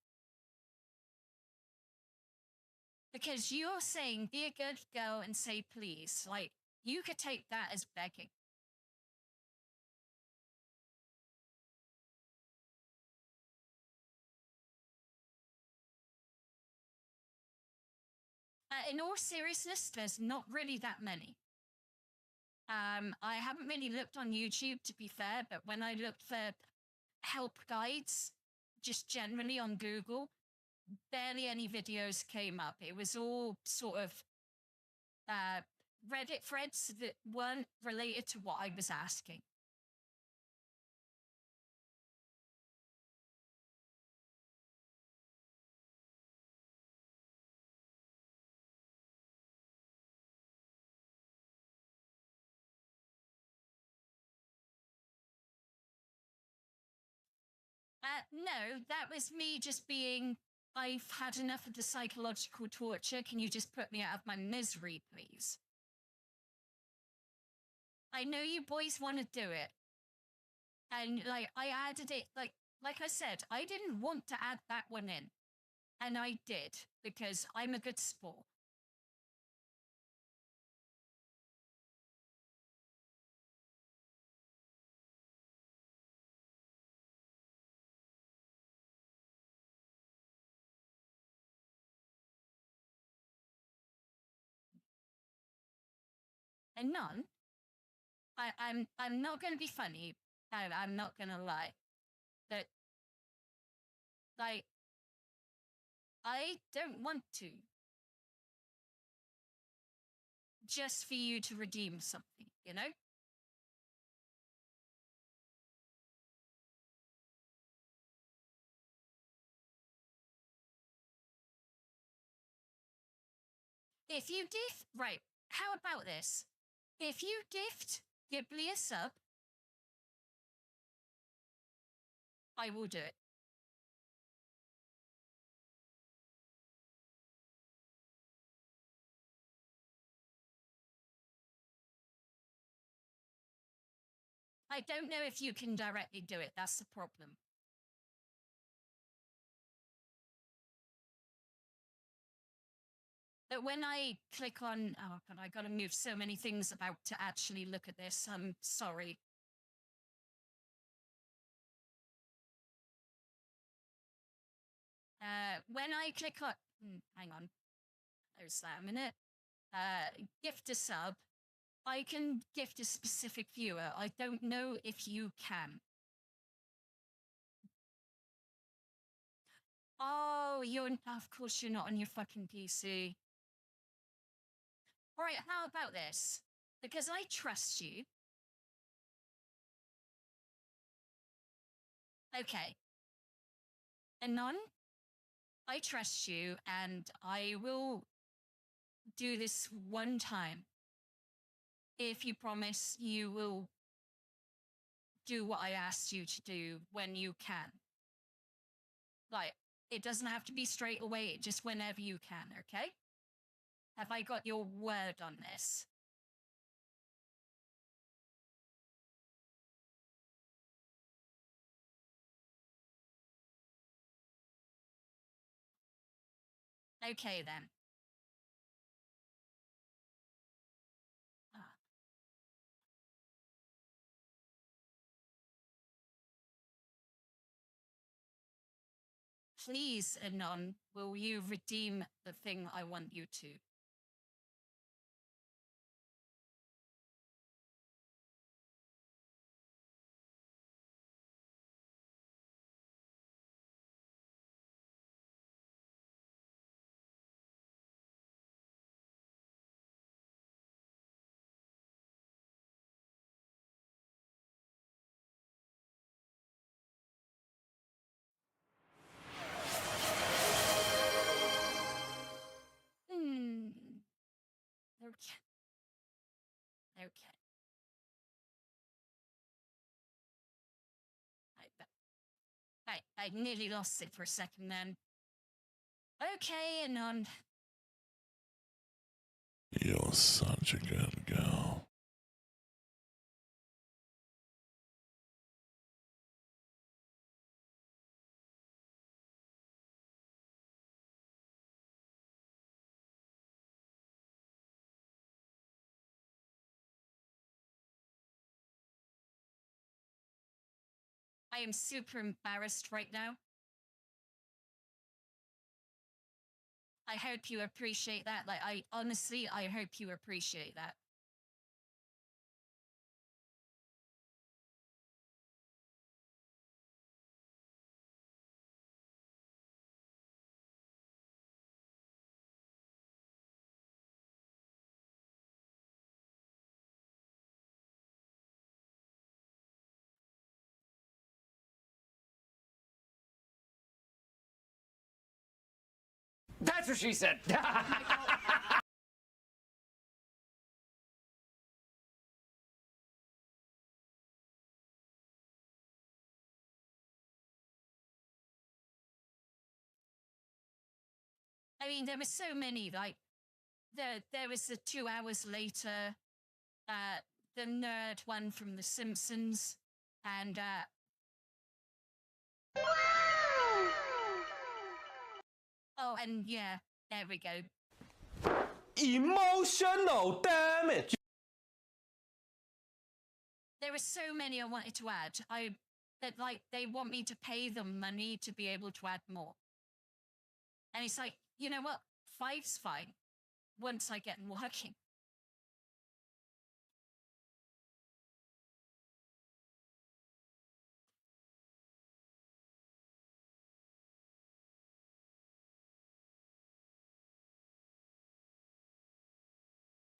Because you're saying be a good girl and say please. Like, you could take that as begging. In all seriousness, there's not really that many. I haven't really looked on YouTube, to be fair, but when I looked for help guides, just generally on Google, barely any videos came up. It was all sort of Reddit threads that weren't related to what I was asking. No, that was me just being, I've had enough of the psychological torture. Can you just put me out of my misery, please? I know you boys want to do it. And, like, I added it, like I said, I didn't want to add that one in. And I did, because I'm a good sport. And none. I'm not going to be funny. I'm not going to lie. But, like, I don't want to. Just for you to redeem something, you know? If you gift, right, how about this? If you gift Ghibli a sub, I will do it. I don't know if you can directly do it. That's the problem. But when I click on, oh God, I got to move so many things about to actually look at this. I'm sorry. When I click on, hang on, there's that a minute. Gift a sub. I can gift a specific viewer. I don't know if you can. Oh, of course you're not on your fucking PC. All right, how about this? Because I trust you. Okay. Anon, I trust you, and I will do this one time. If you promise you will do what I asked you to do when you can. Like, it doesn't have to be straight away, just whenever you can, okay? Have I got your word on this? Okay, then. Ah. Please, Anon, will you redeem the thing I want you to? Okay. Okay. I nearly lost it for a second then. Okay, Anon. You're such a good girl. I am super embarrassed right now. I hope you appreciate that. Like, I honestly hope you appreciate that. That's what she said. I mean, there were so many, like, there was the 2 hours later, the nerd one from The Simpsons, and, oh, and yeah, there we go. Emotional damage. There were so many I wanted to add. That like they want me to pay them money to be able to add more. And it's like, you know what? 5's fine once I get working.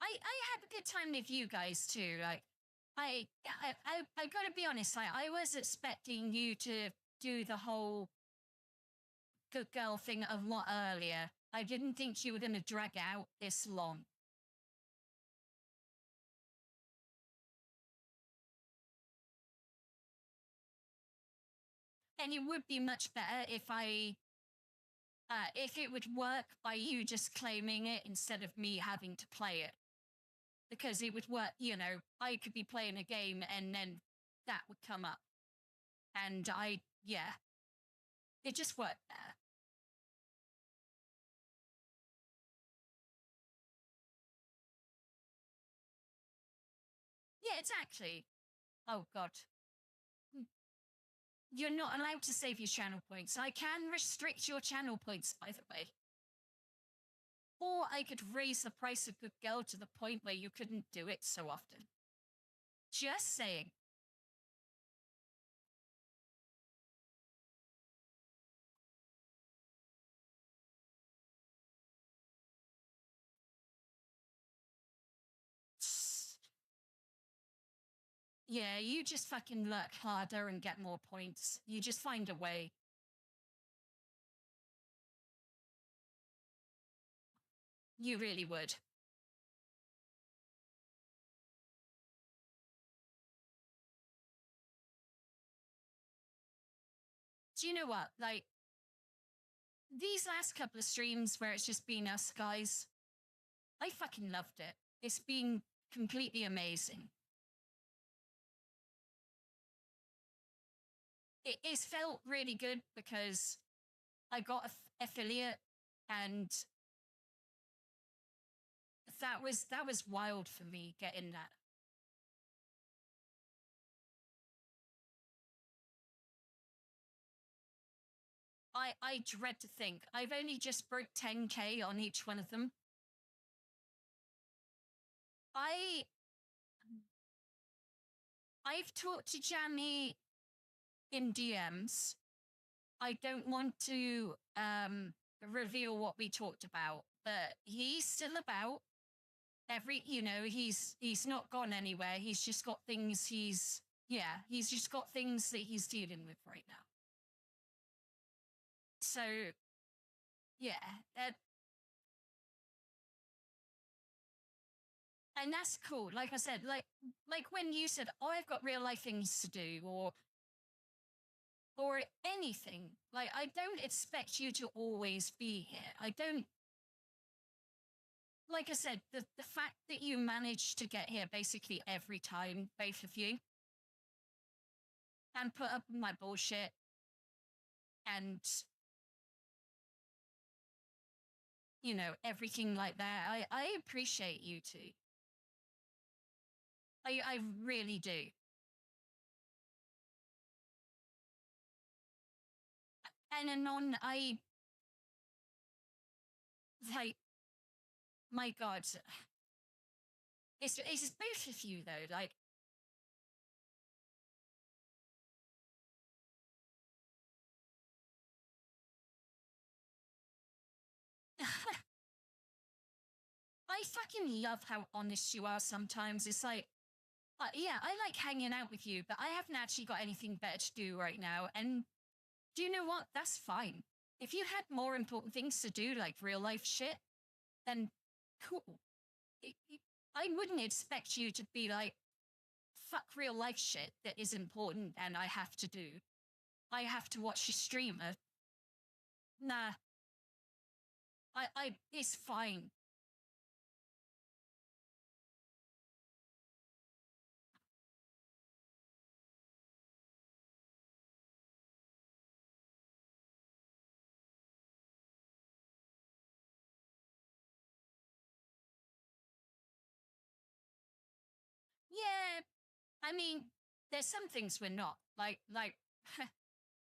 I had a good time with you guys too. Like, I gotta be honest. I was expecting you to do the whole good girl thing a lot earlier. I didn't think you were gonna drag out this long. And it would be much better if it would work by you just claiming it instead of me having to play it. Because it would work, you know, I could be playing a game and then that would come up. And yeah, it just worked there. Yeah, exactly. Oh, God. You're not allowed to save your channel points. I can restrict your channel points, by the way. Or I could raise the price of Good Girl to the point where you couldn't do it so often. Just saying. Yeah, you just fucking work harder and get more points. You just find a way. You really would. Do you know what? Like, these last couple of streams where it's just been us guys, I fucking loved it. It's been completely amazing. It's felt really good because I got affiliate, and that was wild for me getting that. I dread to think. I've only just broke 10K on each one of them. I've talked to Jamie in DMs. I don't want to reveal what we talked about, but he's still about. He's not gone anywhere. He's just got things he's just got things that he's dealing with right now. So, yeah, and that's cool. Like I said, like when you said, "Oh, I've got real life things to do," or anything. Like, I don't expect you to always be here. I don't. Like I said, the fact that you managed to get here basically every time, both of you, and put up with my bullshit, and everything like that. I appreciate you two. I really do. And Anon, my God, it's both of you though. Like, I fucking love how honest you are sometimes. It's like, yeah, I like hanging out with you, but I haven't actually got anything better to do right now. And do you know what? That's fine. if you had more important things to do, like real life shit, then cool. I wouldn't expect you to be like, fuck real life shit that is important and I have to do. I have to watch a streamer. Nah. It's fine. Yeah, I mean, there's some things we're not. Like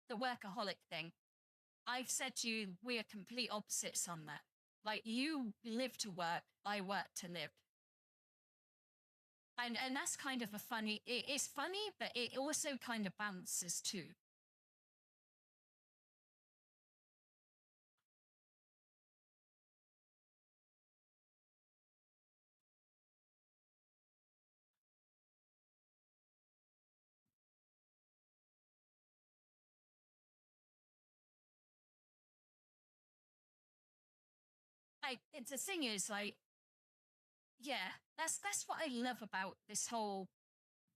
the workaholic thing. I've said to you, we're complete opposites on that. Like, you live to work, I work to live. And that's kind of a funny, it is funny, but it also kind of balances too. The thing is, like, yeah, that's what I love about this whole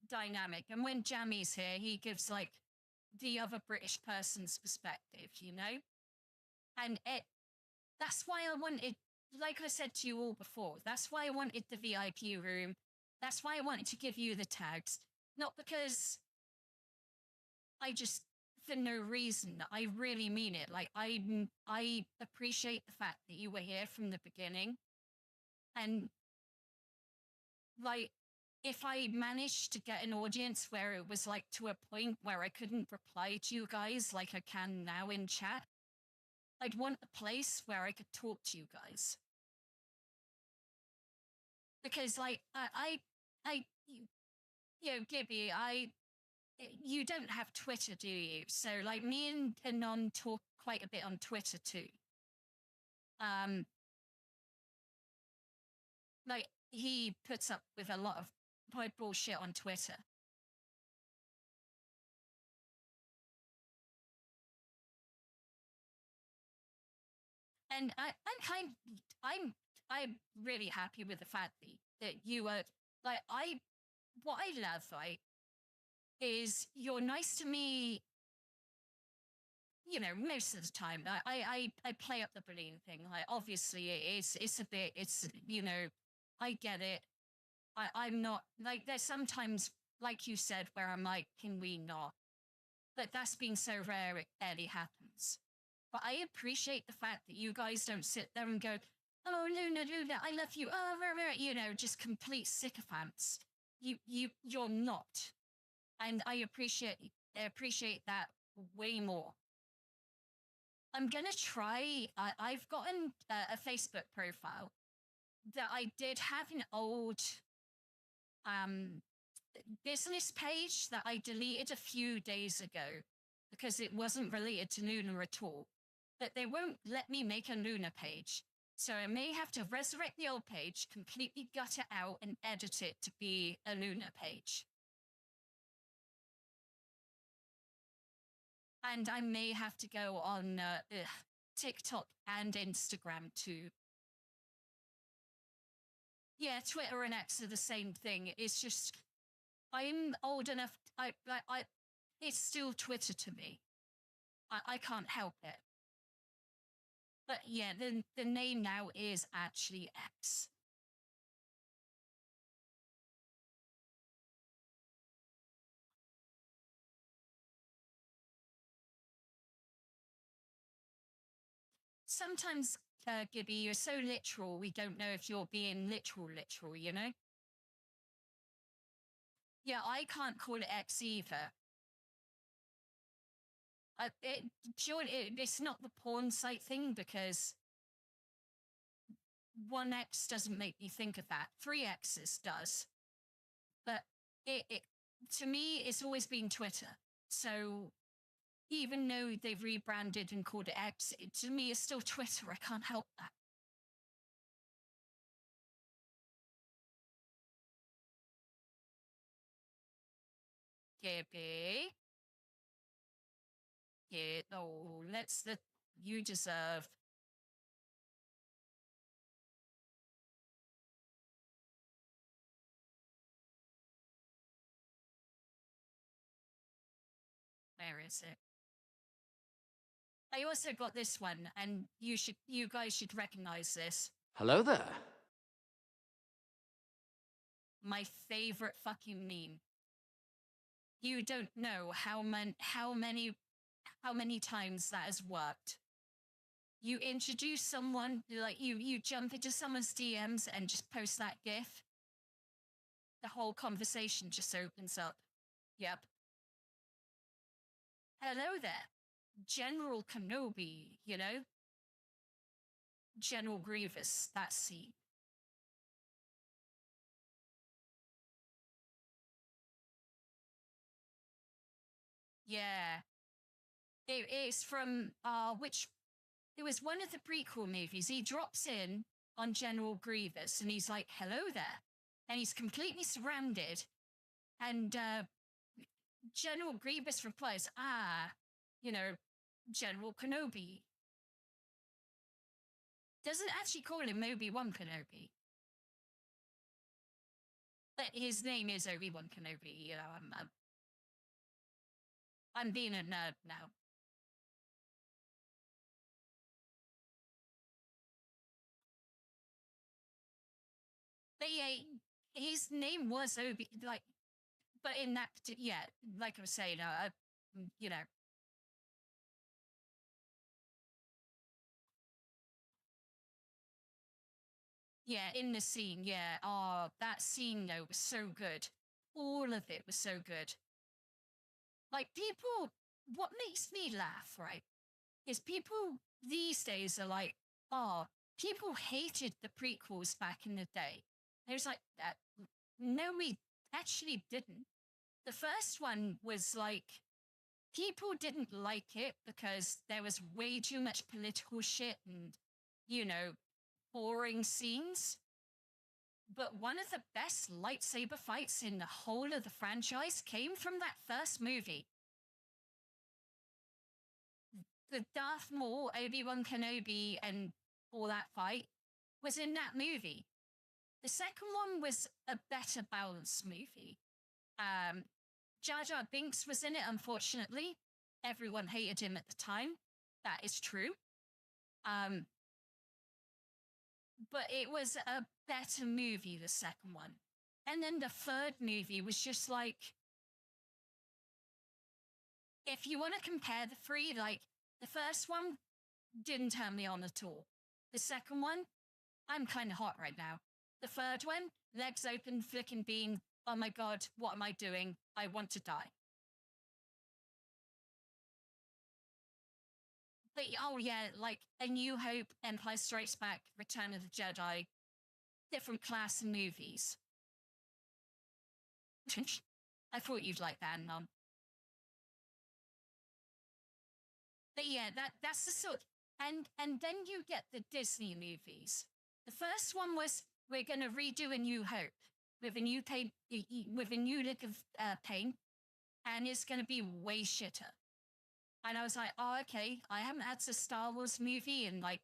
dynamic. And when Jammy's here, he gives like the other British person's perspective, you know? And that's why I wanted, like I said to you all before, that's why I wanted the VIP room. That's why I wanted to give you the tags. Not because for no reason. I really mean it. Like, I appreciate the fact that you were here from the beginning. And like, if I managed to get an audience where it was like to a point where I couldn't reply to you guys like I can now in chat, I'd want a place where I could talk to you guys. Because like, Gibby, you don't have Twitter, do you? So like, me and Anon talk quite a bit on Twitter too. Like, he puts up with a lot of my bullshit on Twitter. And I'm really happy with the fact that you are like, what I love, right, is you're nice to me, you know, most of the time. I play up the bullying thing. Like, obviously it's a bit, it's, you know, I get it. I'm not like, there's sometimes, like you said, where I'm like, can we not? But that's been so rare, it barely happens. But I appreciate the fact that you guys don't sit there and go, oh, Luna, I love you. Oh, you know, just complete sycophants. You're not. And I appreciate that way more. I'm going to try, I've gotten a Facebook profile that I did have an old business page that I deleted a few days ago because it wasn't related to Luna at all. But they won't let me make a Luna page. So I may have to resurrect the old page, completely gut it out, and edit it to be a Luna page. And I may have to go on TikTok and Instagram too. Yeah, Twitter and X are the same thing. It's just, I'm old enough. It's still Twitter to me. I can't help it. But yeah, the name now is actually X. Sometimes, Gibby, you're so literal, we don't know if you're being literal, you know? Yeah, I can't call it X either. It's not the porn site thing because 1X doesn't make me think of that. 3X's does. But it to me, it's always been Twitter. So even though they've rebranded and called it X, to me, it's still Twitter. I can't help that. Gibby. Yeah, oh, you deserve. Where is it? I also got this one, and you guys should recognize this. Hello there. My favorite fucking meme. You don't know how many times that has worked. You introduce someone, like you jump into someone's DMs and just post that GIF. The whole conversation just opens up. Yep. Hello there, General Kenobi, you know? General Grievous, that scene. Yeah. It is from, it was one of the prequel movies. He drops in on General Grievous and he's like, hello there. And he's completely surrounded. And General Grievous replies, you know, General Kenobi. Doesn't actually call him Obi-Wan Kenobi. But his name is Obi-Wan Kenobi, you know, I'm being a nerd now. But yeah, his name was Obi, like, but in that, yeah, like I was saying, you know. Yeah, in the scene, yeah. Oh, that scene, though, was so good. All of it was so good. Like, people, what makes me laugh, right, is people these days are like, oh, people hated the prequels back in the day. It was like, that. No, we actually didn't. The first one was like, people didn't like it because there was way too much political shit and, you know, boring scenes. But one of the best lightsaber fights in the whole of the franchise came from that first movie. The Darth Maul, Obi-Wan Kenobi, and all that fight was in that movie. The second one was a better balanced movie. Jar Jar Binks was in it, unfortunately. Everyone hated him at the time. That is true. But it was a better movie, the second one. And then the third movie was just like, if you want to compare the three, like, the first one didn't turn me on at all. The second one, I'm kind of hot right now. The third one, legs open, flicking beam. Oh my God, what am I doing? I want to die. But, oh yeah, like A New Hope, Empire Strikes Back, Return of the Jedi, different class of movies. I thought you'd like that, Nom. But yeah, that's the sort. And then you get the Disney movies. The first one was, we're going to redo A New Hope with a new paint, with a new lick of paint, and it's going to be way shitter. And I was like, oh, okay, I haven't had a Star Wars movie in like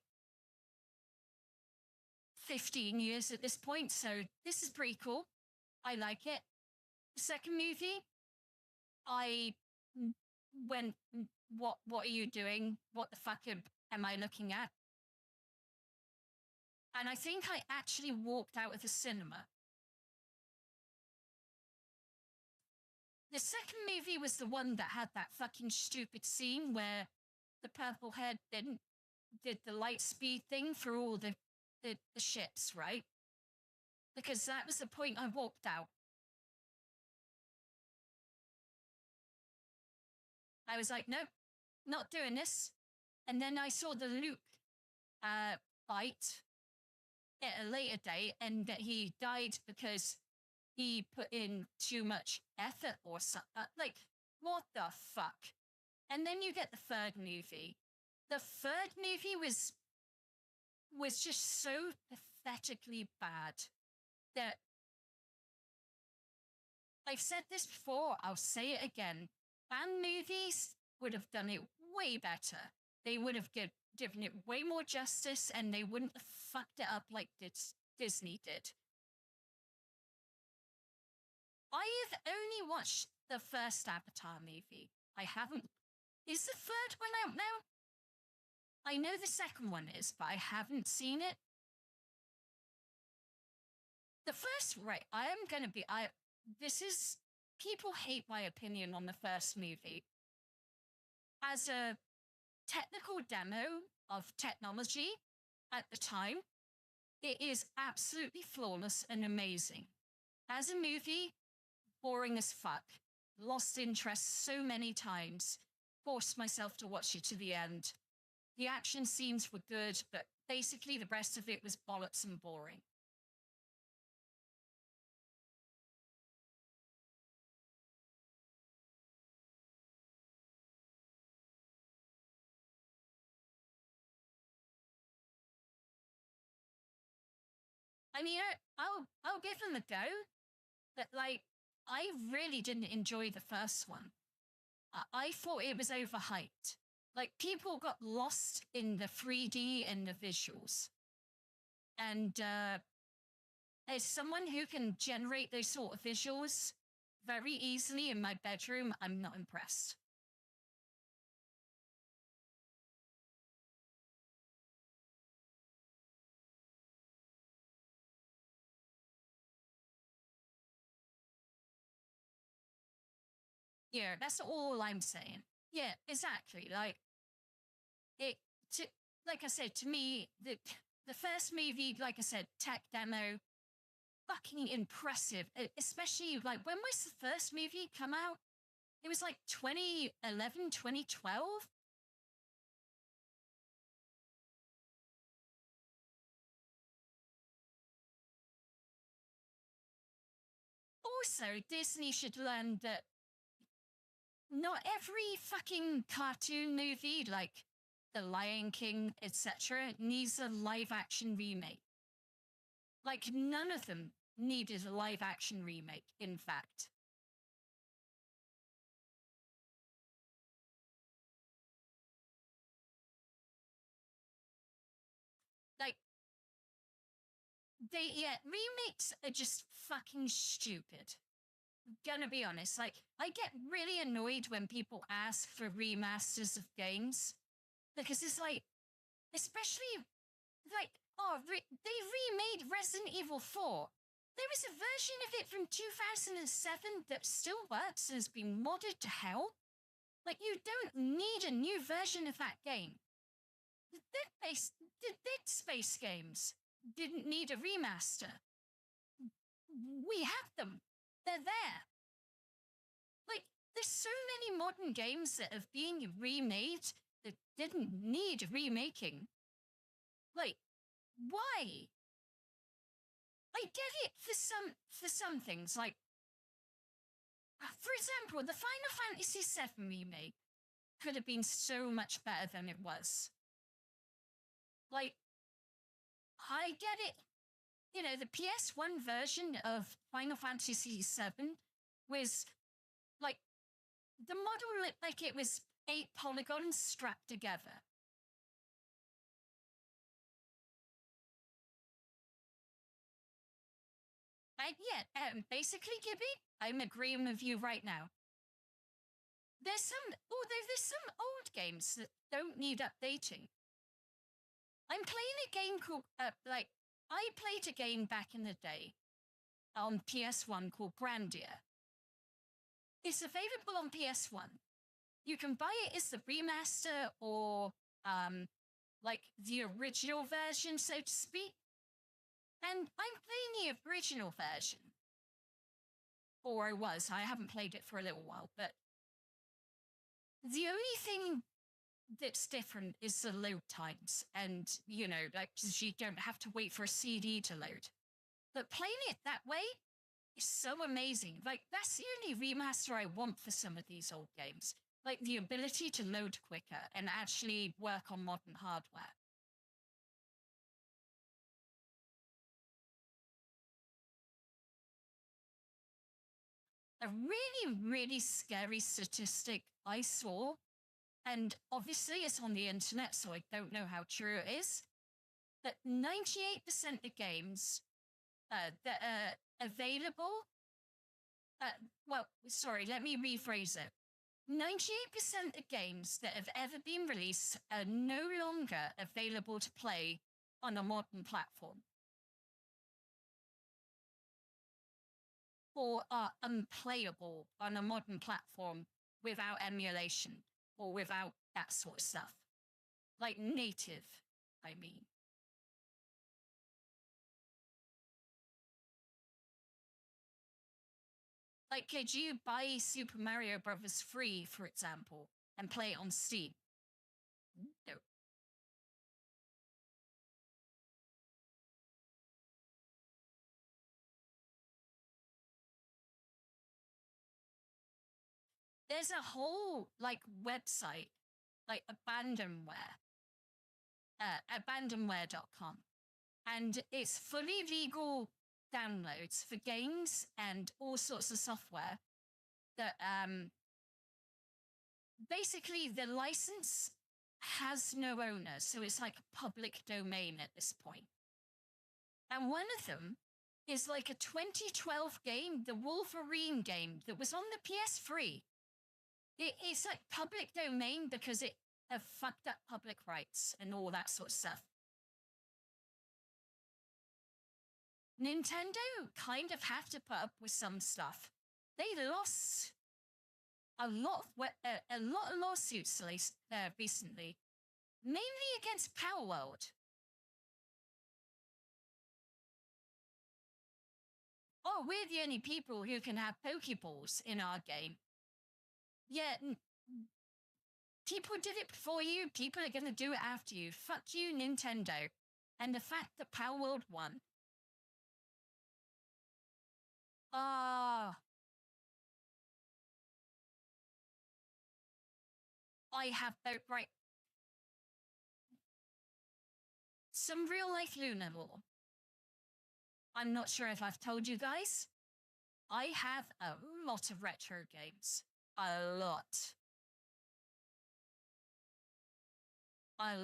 15 years at this point, so this is pretty cool. I like it. The second movie, I went, what are you doing? What the fuck am I looking at? And I think I actually walked out of the cinema. The second movie was the one that had that fucking stupid scene where the purple head did the light speed thing for all the ships, right? Because that was the point I walked out. I was like, nope, not doing this. And then I saw the Luke fight at a later date, and that he died because he put in too much effort or something. Like, what the fuck? And then you get the third movie. The third movie was just so pathetically bad that I've said this before, I'll say it again. Fan movies would have done it way better. they would have given it way more justice, and they wouldn't have fucked it up like Disney did. I have only watched the first Avatar movie. I haven't. Is the third one out now? I know the second one is, but I haven't seen it. The first, right, I am going to be, people hate my opinion on the first movie. As a technical demo of technology at the time, it is absolutely flawless and amazing. As a movie, boring as fuck. Lost interest so many times. Forced myself to watch it to the end. The action scenes were good, but basically the rest of it was bollocks and boring. I mean, I'll give them a go, but like, I really didn't enjoy the first one. I thought it was overhyped. Like, people got lost in the 3D and the visuals. And as someone who can generate those sort of visuals very easily in my bedroom, I'm not impressed. Yeah, that's all I'm saying. Yeah, exactly. Like, like I said, to me, the first movie, like I said, tech demo, fucking impressive. Especially, like, when was the first movie come out? It was like 2011, 2012? Also, Disney should learn that not every fucking cartoon movie, like The Lion King, etc., needs a live-action remake. Like, none of them needed a live-action remake, in fact. Like, remakes are just fucking stupid. Gonna be honest, like, I get really annoyed when people ask for remasters of games, because it's like, especially, like, they remade Resident Evil 4. There was a version of it from 2007 that still works and has been modded to hell. Like, you don't need a new version of that game. The Dead Space games didn't need a remaster. We have them. They're there. Like, there's so many modern games that have been remade that didn't need remaking. Like, why? I get it for some things, like, for example, the Final Fantasy VII remake could have been so much better than it was. Like, I get it. You know, the PS1 version of Final Fantasy VII was, like, the model looked like it was 8 polygons strapped together. Basically, Gibby, I'm agreeing with you right now. There's some old games that don't need updating. I'm playing a game called, I played a game back in the day on PS1 called Grandia. It's available on PS1. You can buy it as the remaster or, like, the original version, so to speak. And I'm playing the original version. Or I was. I haven't played it for a little while, but the only thing that's different is the load times. And, you know, like, you don't have to wait for a CD to load. But playing it that way is so amazing. Like, that's the only remaster I want for some of these old games. Like, the ability to load quicker and actually work on modern hardware. A really, really scary statistic I saw and obviously it's on the internet, so I don't know how true it is, that 98% of games that are available, well, sorry, let me rephrase it. 98% of games that have ever been released are no longer available to play on a modern platform, or are unplayable on a modern platform without emulation or without that sort of stuff. Like native, I mean. Like, could you buy Super Mario Bros. Free, for example, and play it on Steam? No. There's a whole, like, website, like, abandonware.com. And it's fully legal downloads for games and all sorts of software that, basically the license has no owner, so it's like a public domain at this point. And one of them is like a 2012 game, the Wolverine game that was on the PS3. It's like public domain because it have fucked up public rights and all that sort of stuff. Nintendo kind of have to put up with some stuff. They lost a lot of lawsuits recently, mainly against Power World. Oh, we're the only people who can have Pokeballs in our game. Yeah, people did it before you. People are going to do it after you. Fuck you, Nintendo. And the fact that Power World won. I have right. Some real life Luna lore. I'm not sure if I've told you guys. I have a lot of retro games. A lot. I've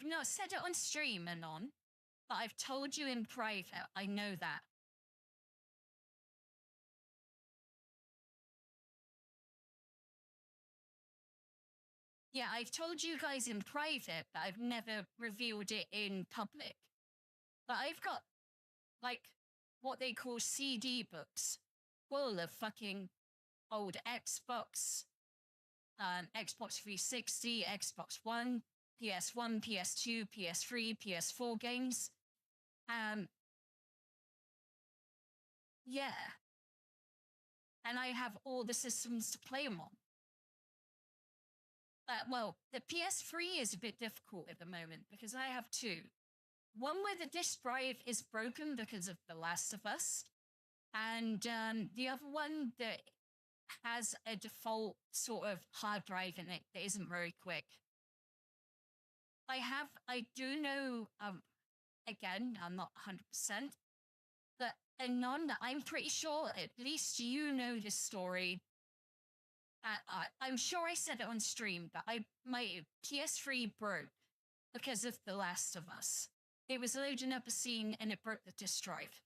not said it on stream, Anon, but I've told you in private. I know that. Yeah, I've told you guys in private, but I've never revealed it in public. But I've got, like, what they call CD books full of fucking old Xbox, Xbox 360, Xbox One, PS1, PS2, PS3, PS4 games. Yeah. And I have all the systems to play them on. Well, the PS3 is a bit difficult at the moment because I have two. One where the disk drive is broken because of The Last of Us, and the other one that has a default sort of hard drive in it that isn't very quick. I do know, again, I'm not 100%, but Anon, I'm pretty sure at least you know this story. I'm sure I said it on stream, but my PS3 broke because of The Last of Us. It was loading up a scene and it broke the disk drive.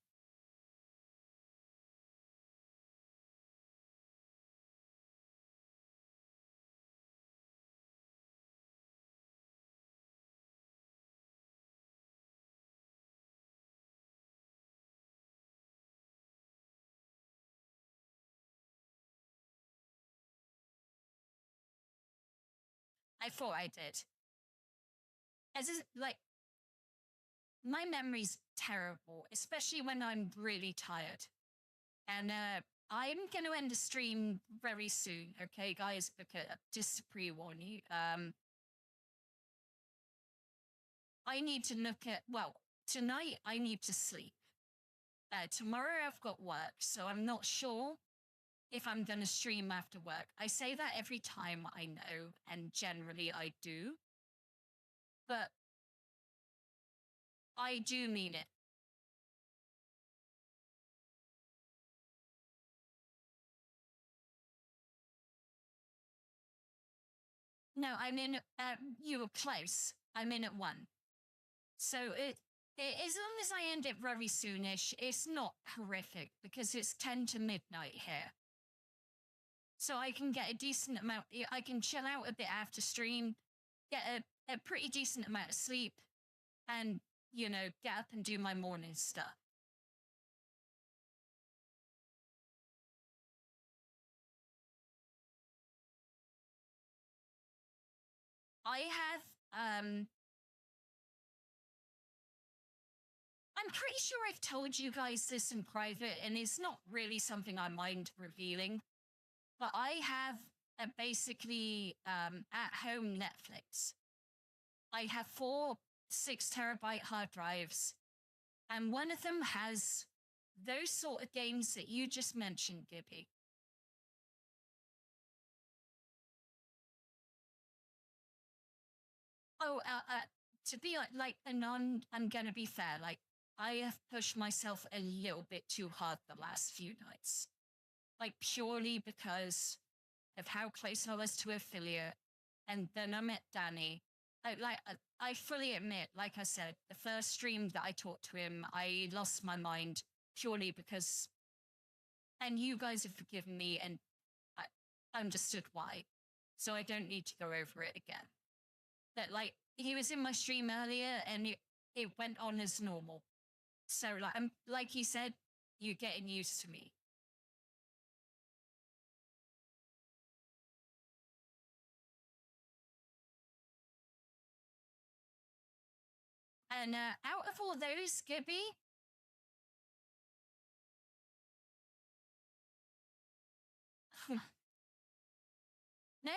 I thought I did. My memory's terrible, especially when I'm really tired. And I'm going to end the stream very soon, okay, guys? Because just to pre-warn you, I need to look at, well, tonight I need to sleep. Tomorrow I've got work, so I'm not sure if I'm going to stream after work. I say that every time, I know, and generally I do. But I do mean it. No, I'm in. You were close. I'm in at 1. So as long as I end it very soonish, it's not horrific because it's 10 to midnight here. So I can get a decent amount. I can chill out a bit after stream, get a pretty decent amount of sleep, and get up and do my morning stuff. I have I'm pretty sure I've told you guys this in private, and it's not really something I mind revealing, but I have basically at-home Netflix. I have 4 6-terabyte hard drives, and one of them has those sort of games that you just mentioned, Gibby. Oh, to be like I'm gonna be fair, like, I have pushed myself a little bit too hard the last few nights. Like, purely because of how close I was to affiliate. And then I met Danny. I fully admit, like I said, the first stream that I talked to him, I lost my mind purely because, and you guys have forgiven me and I understood why. So I don't need to go over it again. That, like, he was in my stream earlier and it went on as normal. So, like he said, you're getting used to me. And out of all those, Gibby, no,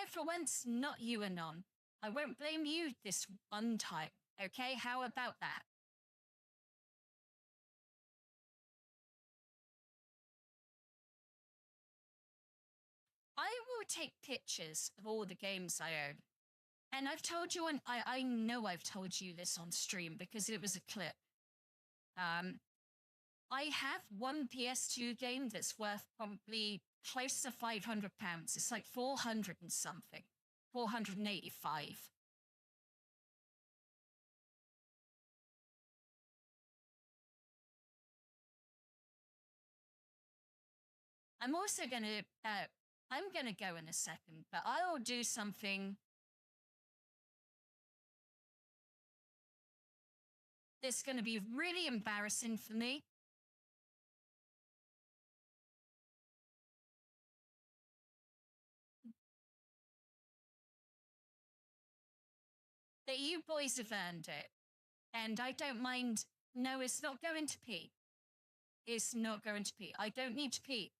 for once, not you, Anon. I won't blame you this one time, okay? How about that? I will take pictures of all the games I own. And I've told you, and I know I've told you this on stream because it was a clip. I have one PS2 game that's worth probably close to £500. It's like 400 and something, 485. I'm also gonna, I'm gonna go in a second, but I'll do something that's gonna be really embarrassing for me. That you boys have earned it. And I don't mind. No, it's not going to pee. It's not going to pee. I don't need to pee.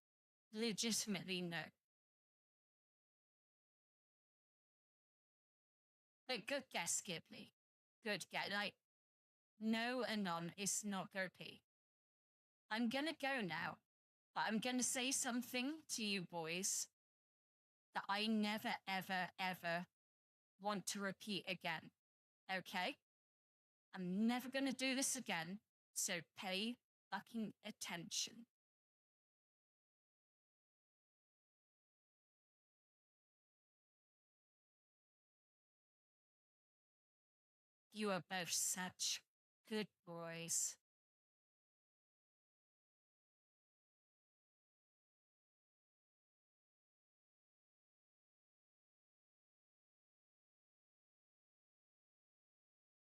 Legitimately, no. But good guess, Ghibli. Good guess. Like, no, Anon, it's not go pee. I'm gonna go now, but I'm gonna say something to you boys that I never, ever, ever want to repeat again. Okay? I'm never gonna do this again, so pay fucking attention. You are both such good boys.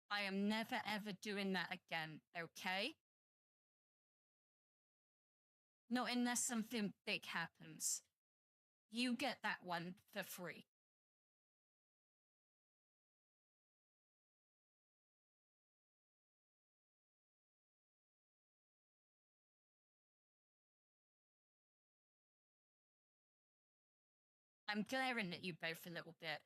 I am never ever doing that again, okay? Not unless something big happens. You get that one for free. I'm glaring at you both a little bit.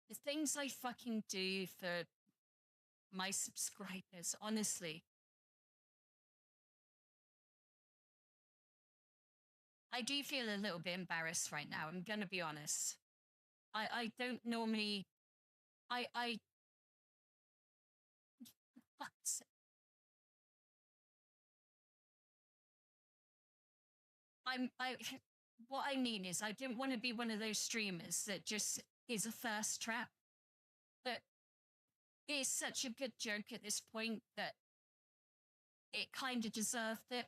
The things I fucking do for my subscribers, honestly. I do feel a little bit embarrassed right now, I'm gonna be honest. I don't normally. I. Fuck's sake. I. What I mean is, I didn't want to be one of those streamers that just is a thirst trap. But it's such a good joke at this point that it kind of deserved it.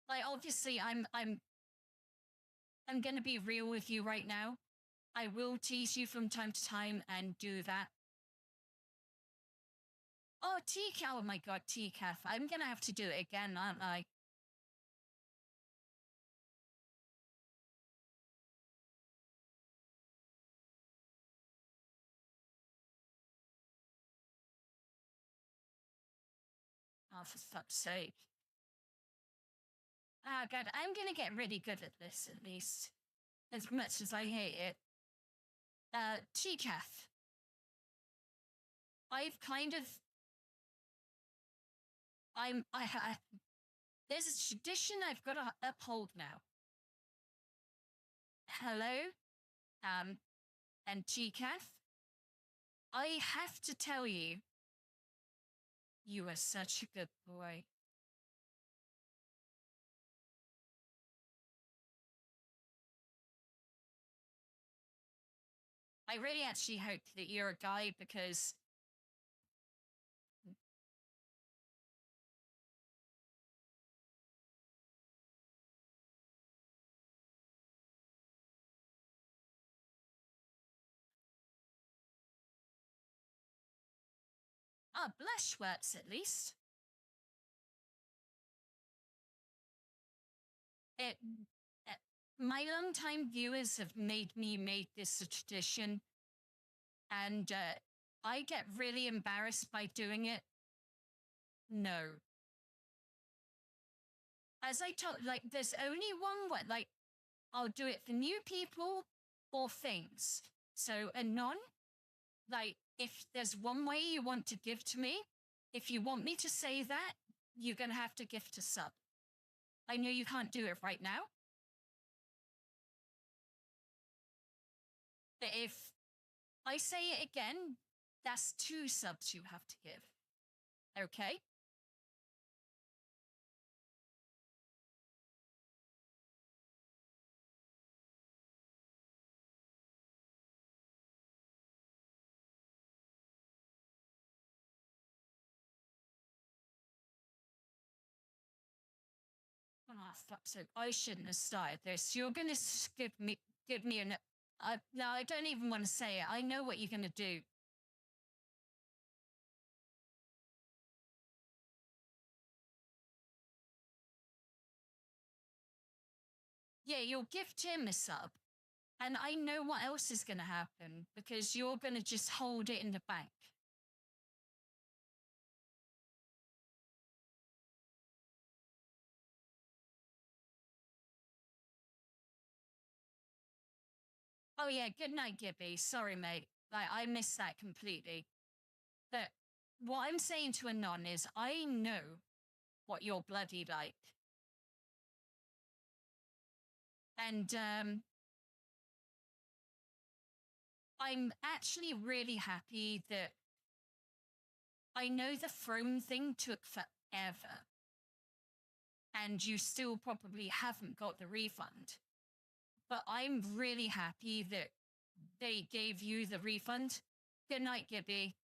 Like, obviously, I'm gonna be real with you right now. I will tease you from time to time and do that. Oh, TCAF, oh my god, TCAF. I'm gonna have to do it again, aren't I? Oh, for fuck's sake. Ah, god, I'm gonna get really good at this, at least. As much as I hate it. TCAF. I've kind of... there's a tradition I've got to uphold now. Hello? And TCAF? I have to tell you, you are such a good boy. I really actually hope that you're a guy because... Ah, blush works at least. My long-time viewers have made me make this a tradition, and I get really embarrassed by doing it. No. As I told, like, there's only one way, like, I'll do it for new people or things. So, Anon, like, if there's one way you want to give to me, if you want me to say that, you're going to have to gift a sub. I know you can't do it right now. But if I say it again, that's 2 subs you have to give. Okay? Oh, fuck's sake. I shouldn't have started this. You're going to give me an... no, I don't even want to say it. I know what you're going to do. Yeah, you'll gift him a sub. And I know what else is going to happen because you're going to just hold it in the bank. Oh, yeah, good night, Gibby. Sorry, mate. Like, I missed that completely. But what I'm saying to Anon is I know what you're bloody like. And I'm actually really happy that I know the throne thing took forever. And you still probably haven't got the refund. But I'm really happy that they gave you the refund. Good night, Gibby.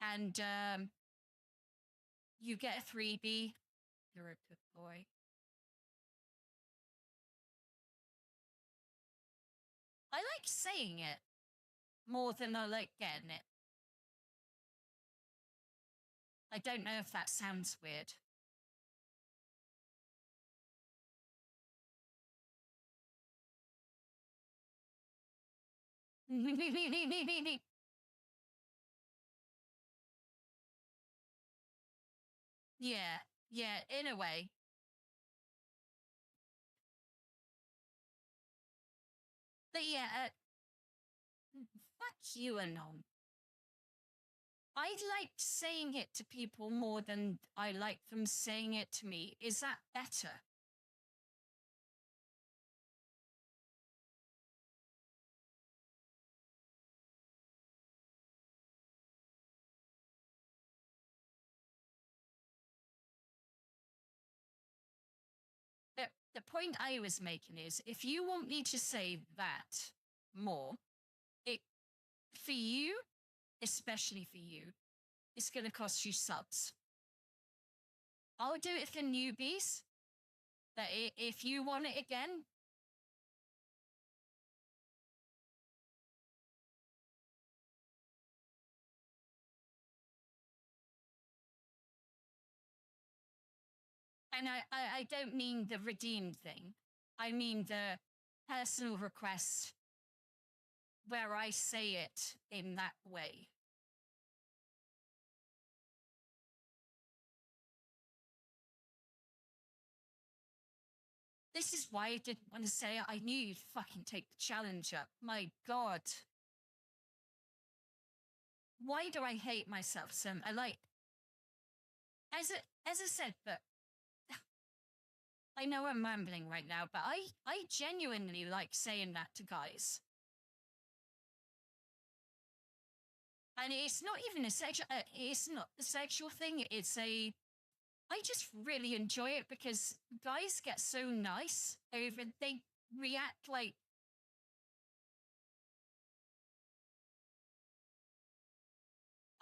And you get a 3B. You're a good boy. I like saying it more than I like getting it. I don't know if that sounds weird. Yeah, in a way. But yeah, fuck you, Anon. I like saying it to people more than I like them saying it to me. Is that better? The point I was making is, if you want me to say that more, it, for you, especially for you, it's going to cost you subs. I'll do it for newbies, but if you want it again, and I don't mean the redeemed thing. I mean the personal request where I say it in that way. This is why I didn't want to say it. I knew you'd fucking take the challenge up. My God. Why do I hate myself so much? As I said, but I know I'm rambling right now, but I genuinely like saying that to guys. And it's not even a sexual, it's not a sexual thing. I just really enjoy it because guys get so nice over, they react like,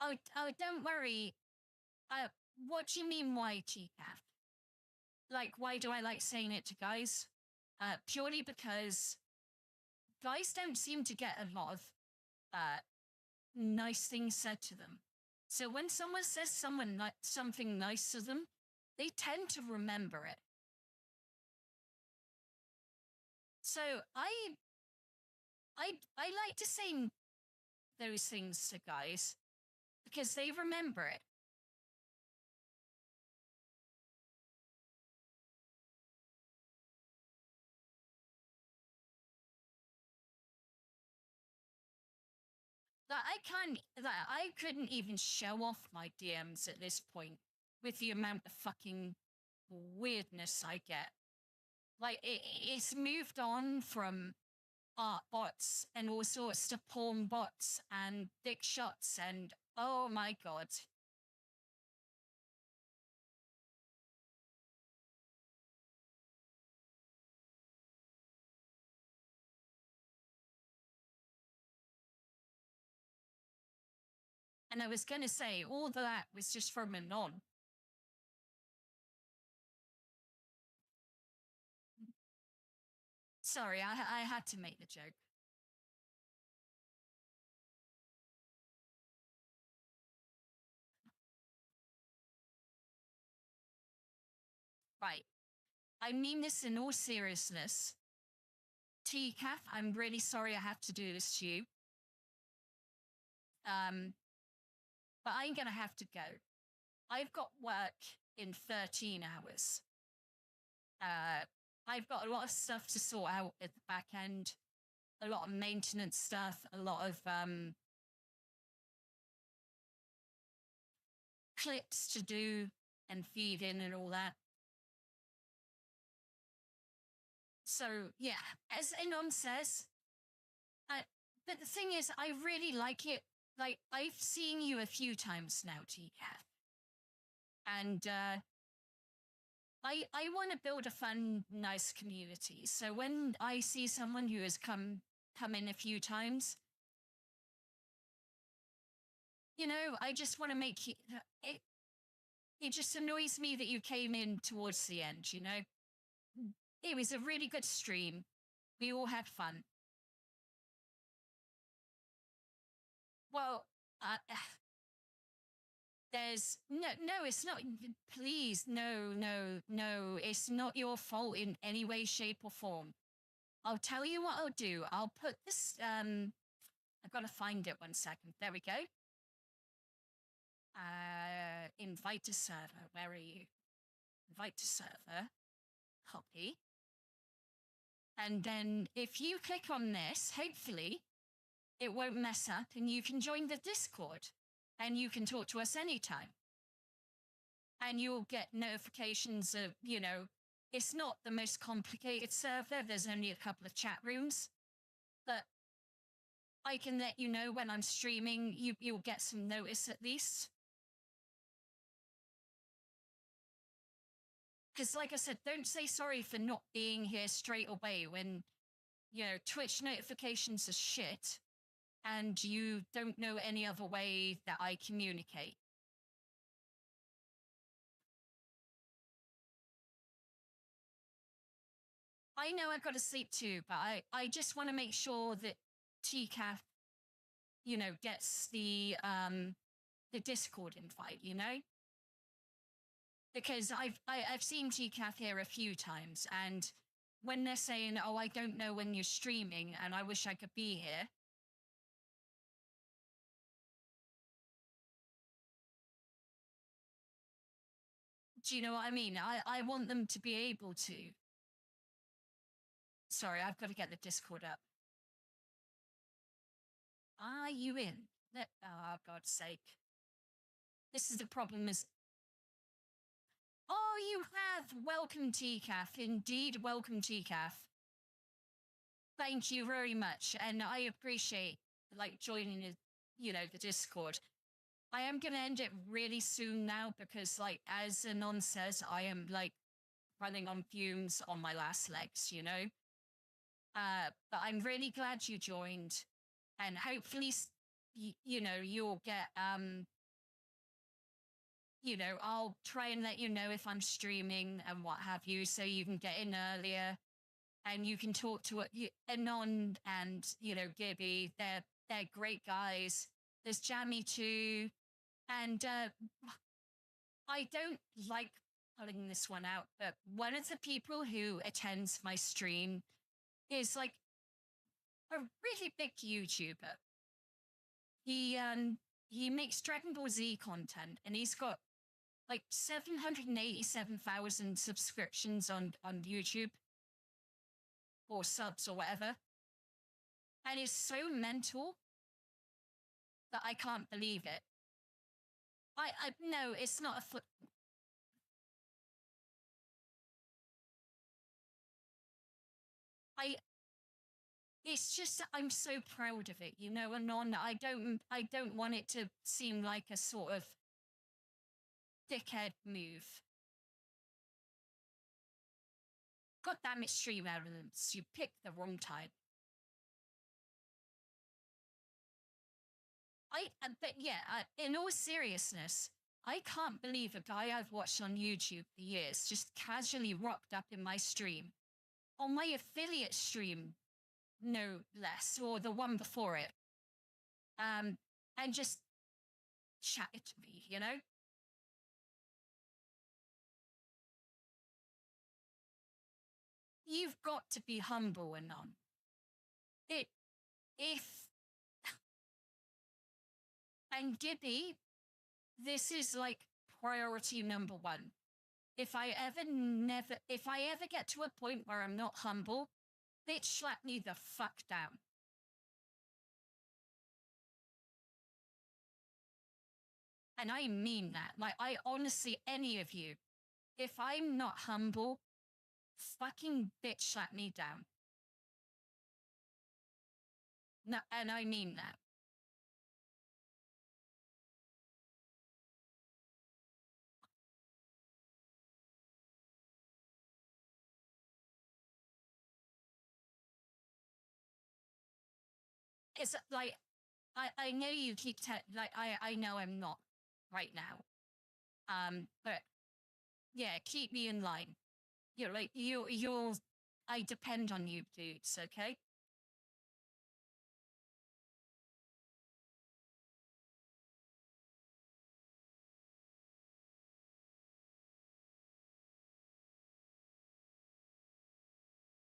oh, don't worry. What do you mean, why, TCAF? Like, why do I like saying it to guys? Purely because guys don't seem to get a lot of nice things said to them. So when someone says something nice to them, they tend to remember it. So I like to say those things to guys because they remember it. That I couldn't even show off my DMs at this point with the amount of fucking weirdness I get. Like, it's moved on from art bots and all sorts to porn bots and dick shots and, oh my God. And I was going to say, all that was just from anon. Sorry, I had to make the joke. Right. I mean this in all seriousness. TCAF, I'm really sorry I have to do this to you. But I'm going to have to go. I've got work in 13 hours. I've got a lot of stuff to sort out at the back end, a lot of maintenance stuff, a lot of clips to do and feed in and all that. So, yeah, as Anon says, but the thing is, I really like it. Like, I've seen you a few times now, TCAF. And I want to build a fun, nice community. So when I see someone who has come in a few times, you know, I just want to make you. It just annoys me that you came in towards the end. You know, it was a really good stream. We all had fun. Well, there's no, it's not. Please, no, it's not your fault in any way, shape, or form. I'll tell you what I'll do. I'll put this. I've got to find it 1 second. There we go. Invite to server. Where are you? Invite to server. Copy. And then if you click on this, hopefully it won't mess up and you can join the Discord. and you can talk to us anytime. And you'll get notifications of, it's not the most complicated server. There's only a couple of chat rooms, but I can let you know when I'm streaming. You'll get some notice at least. Because like I said, don't say sorry for not being here straight away when, Twitch notifications are shit and you don't know any other way that I communicate. I know I've got to sleep too, but I just want to make sure that TCAF, gets the Discord invite, Because I've seen TCAF here a few times, and when they're saying, "Oh, I don't know when you're streaming, and I wish I could be here," do you know what I mean? I want them to be able to. Sorry, I've got to get the Discord up. Are you in? Oh, God's sake. This is the problem is... Oh, you have! Welcome, TCAF. Indeed, welcome, TCAF. Thank you very much, and I appreciate, joining, the Discord. I am going to end it really soon now because, as Anon says, I am, running on fumes on my last legs, But I'm really glad you joined, and hopefully, you'll get, I'll try and let you know if I'm streaming and what have you, so you can get in earlier, and you can talk to Anon and, Gibby. They're great guys. There's Jammy too, and I don't like pulling this one out, but one of the people who attends my stream is a really big YouTuber. He makes Dragon Ball Z content, and he's got 787,000 subscriptions on YouTube, or subs or whatever. And it's so mental that I can't believe it. No, it's not a foot. It's just that I'm so proud of it, Anon. I don't want it to seem like a sort of dickhead move. God damn it, stream elements. You picked the wrong time. But yeah, in all seriousness, I can't believe a guy I've watched on YouTube for years just casually rocked up in my stream. On my affiliate stream, no less, or the one before it. And just chatted to me, You've got to be humble, Anon. And Gibby, this is priority number one. If I ever get to a point where I'm not humble, bitch slap me the fuck down. And I mean that. I honestly, any of you, if I'm not humble, fucking bitch slap me down. No, and I mean that. It's I know you keep I know I'm not right now. But yeah, keep me in line. You're I depend on you dudes, okay?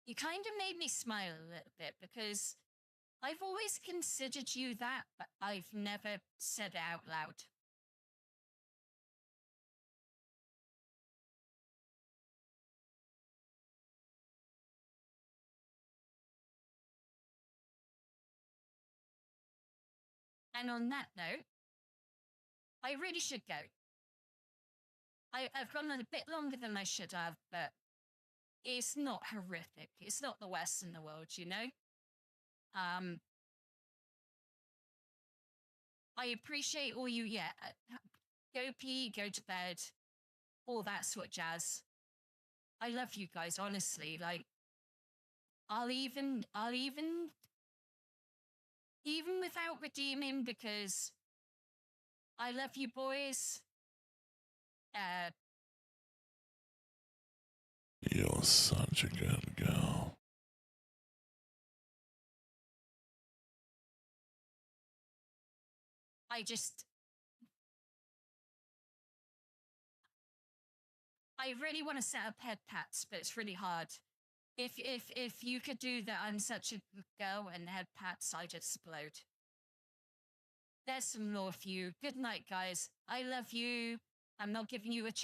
You kind of made me smile a little bit because I've always considered you that, but I've never said it out loud. And on that note, I really should go. I've gone a bit longer than I should have, but it's not horrific. It's not the worst in the world, you know? I appreciate all you, go pee, go to bed, all that sort of jazz. I love you guys, honestly. Like, I'll even without redeeming, because I love you boys. You're such a good girl. I really want to set up head pats, but it's really hard. If you could do that, I'm such a good girl, and head pats, I'd explode. There's some law for you. Good night, guys. I love you. I'm not giving you a chance.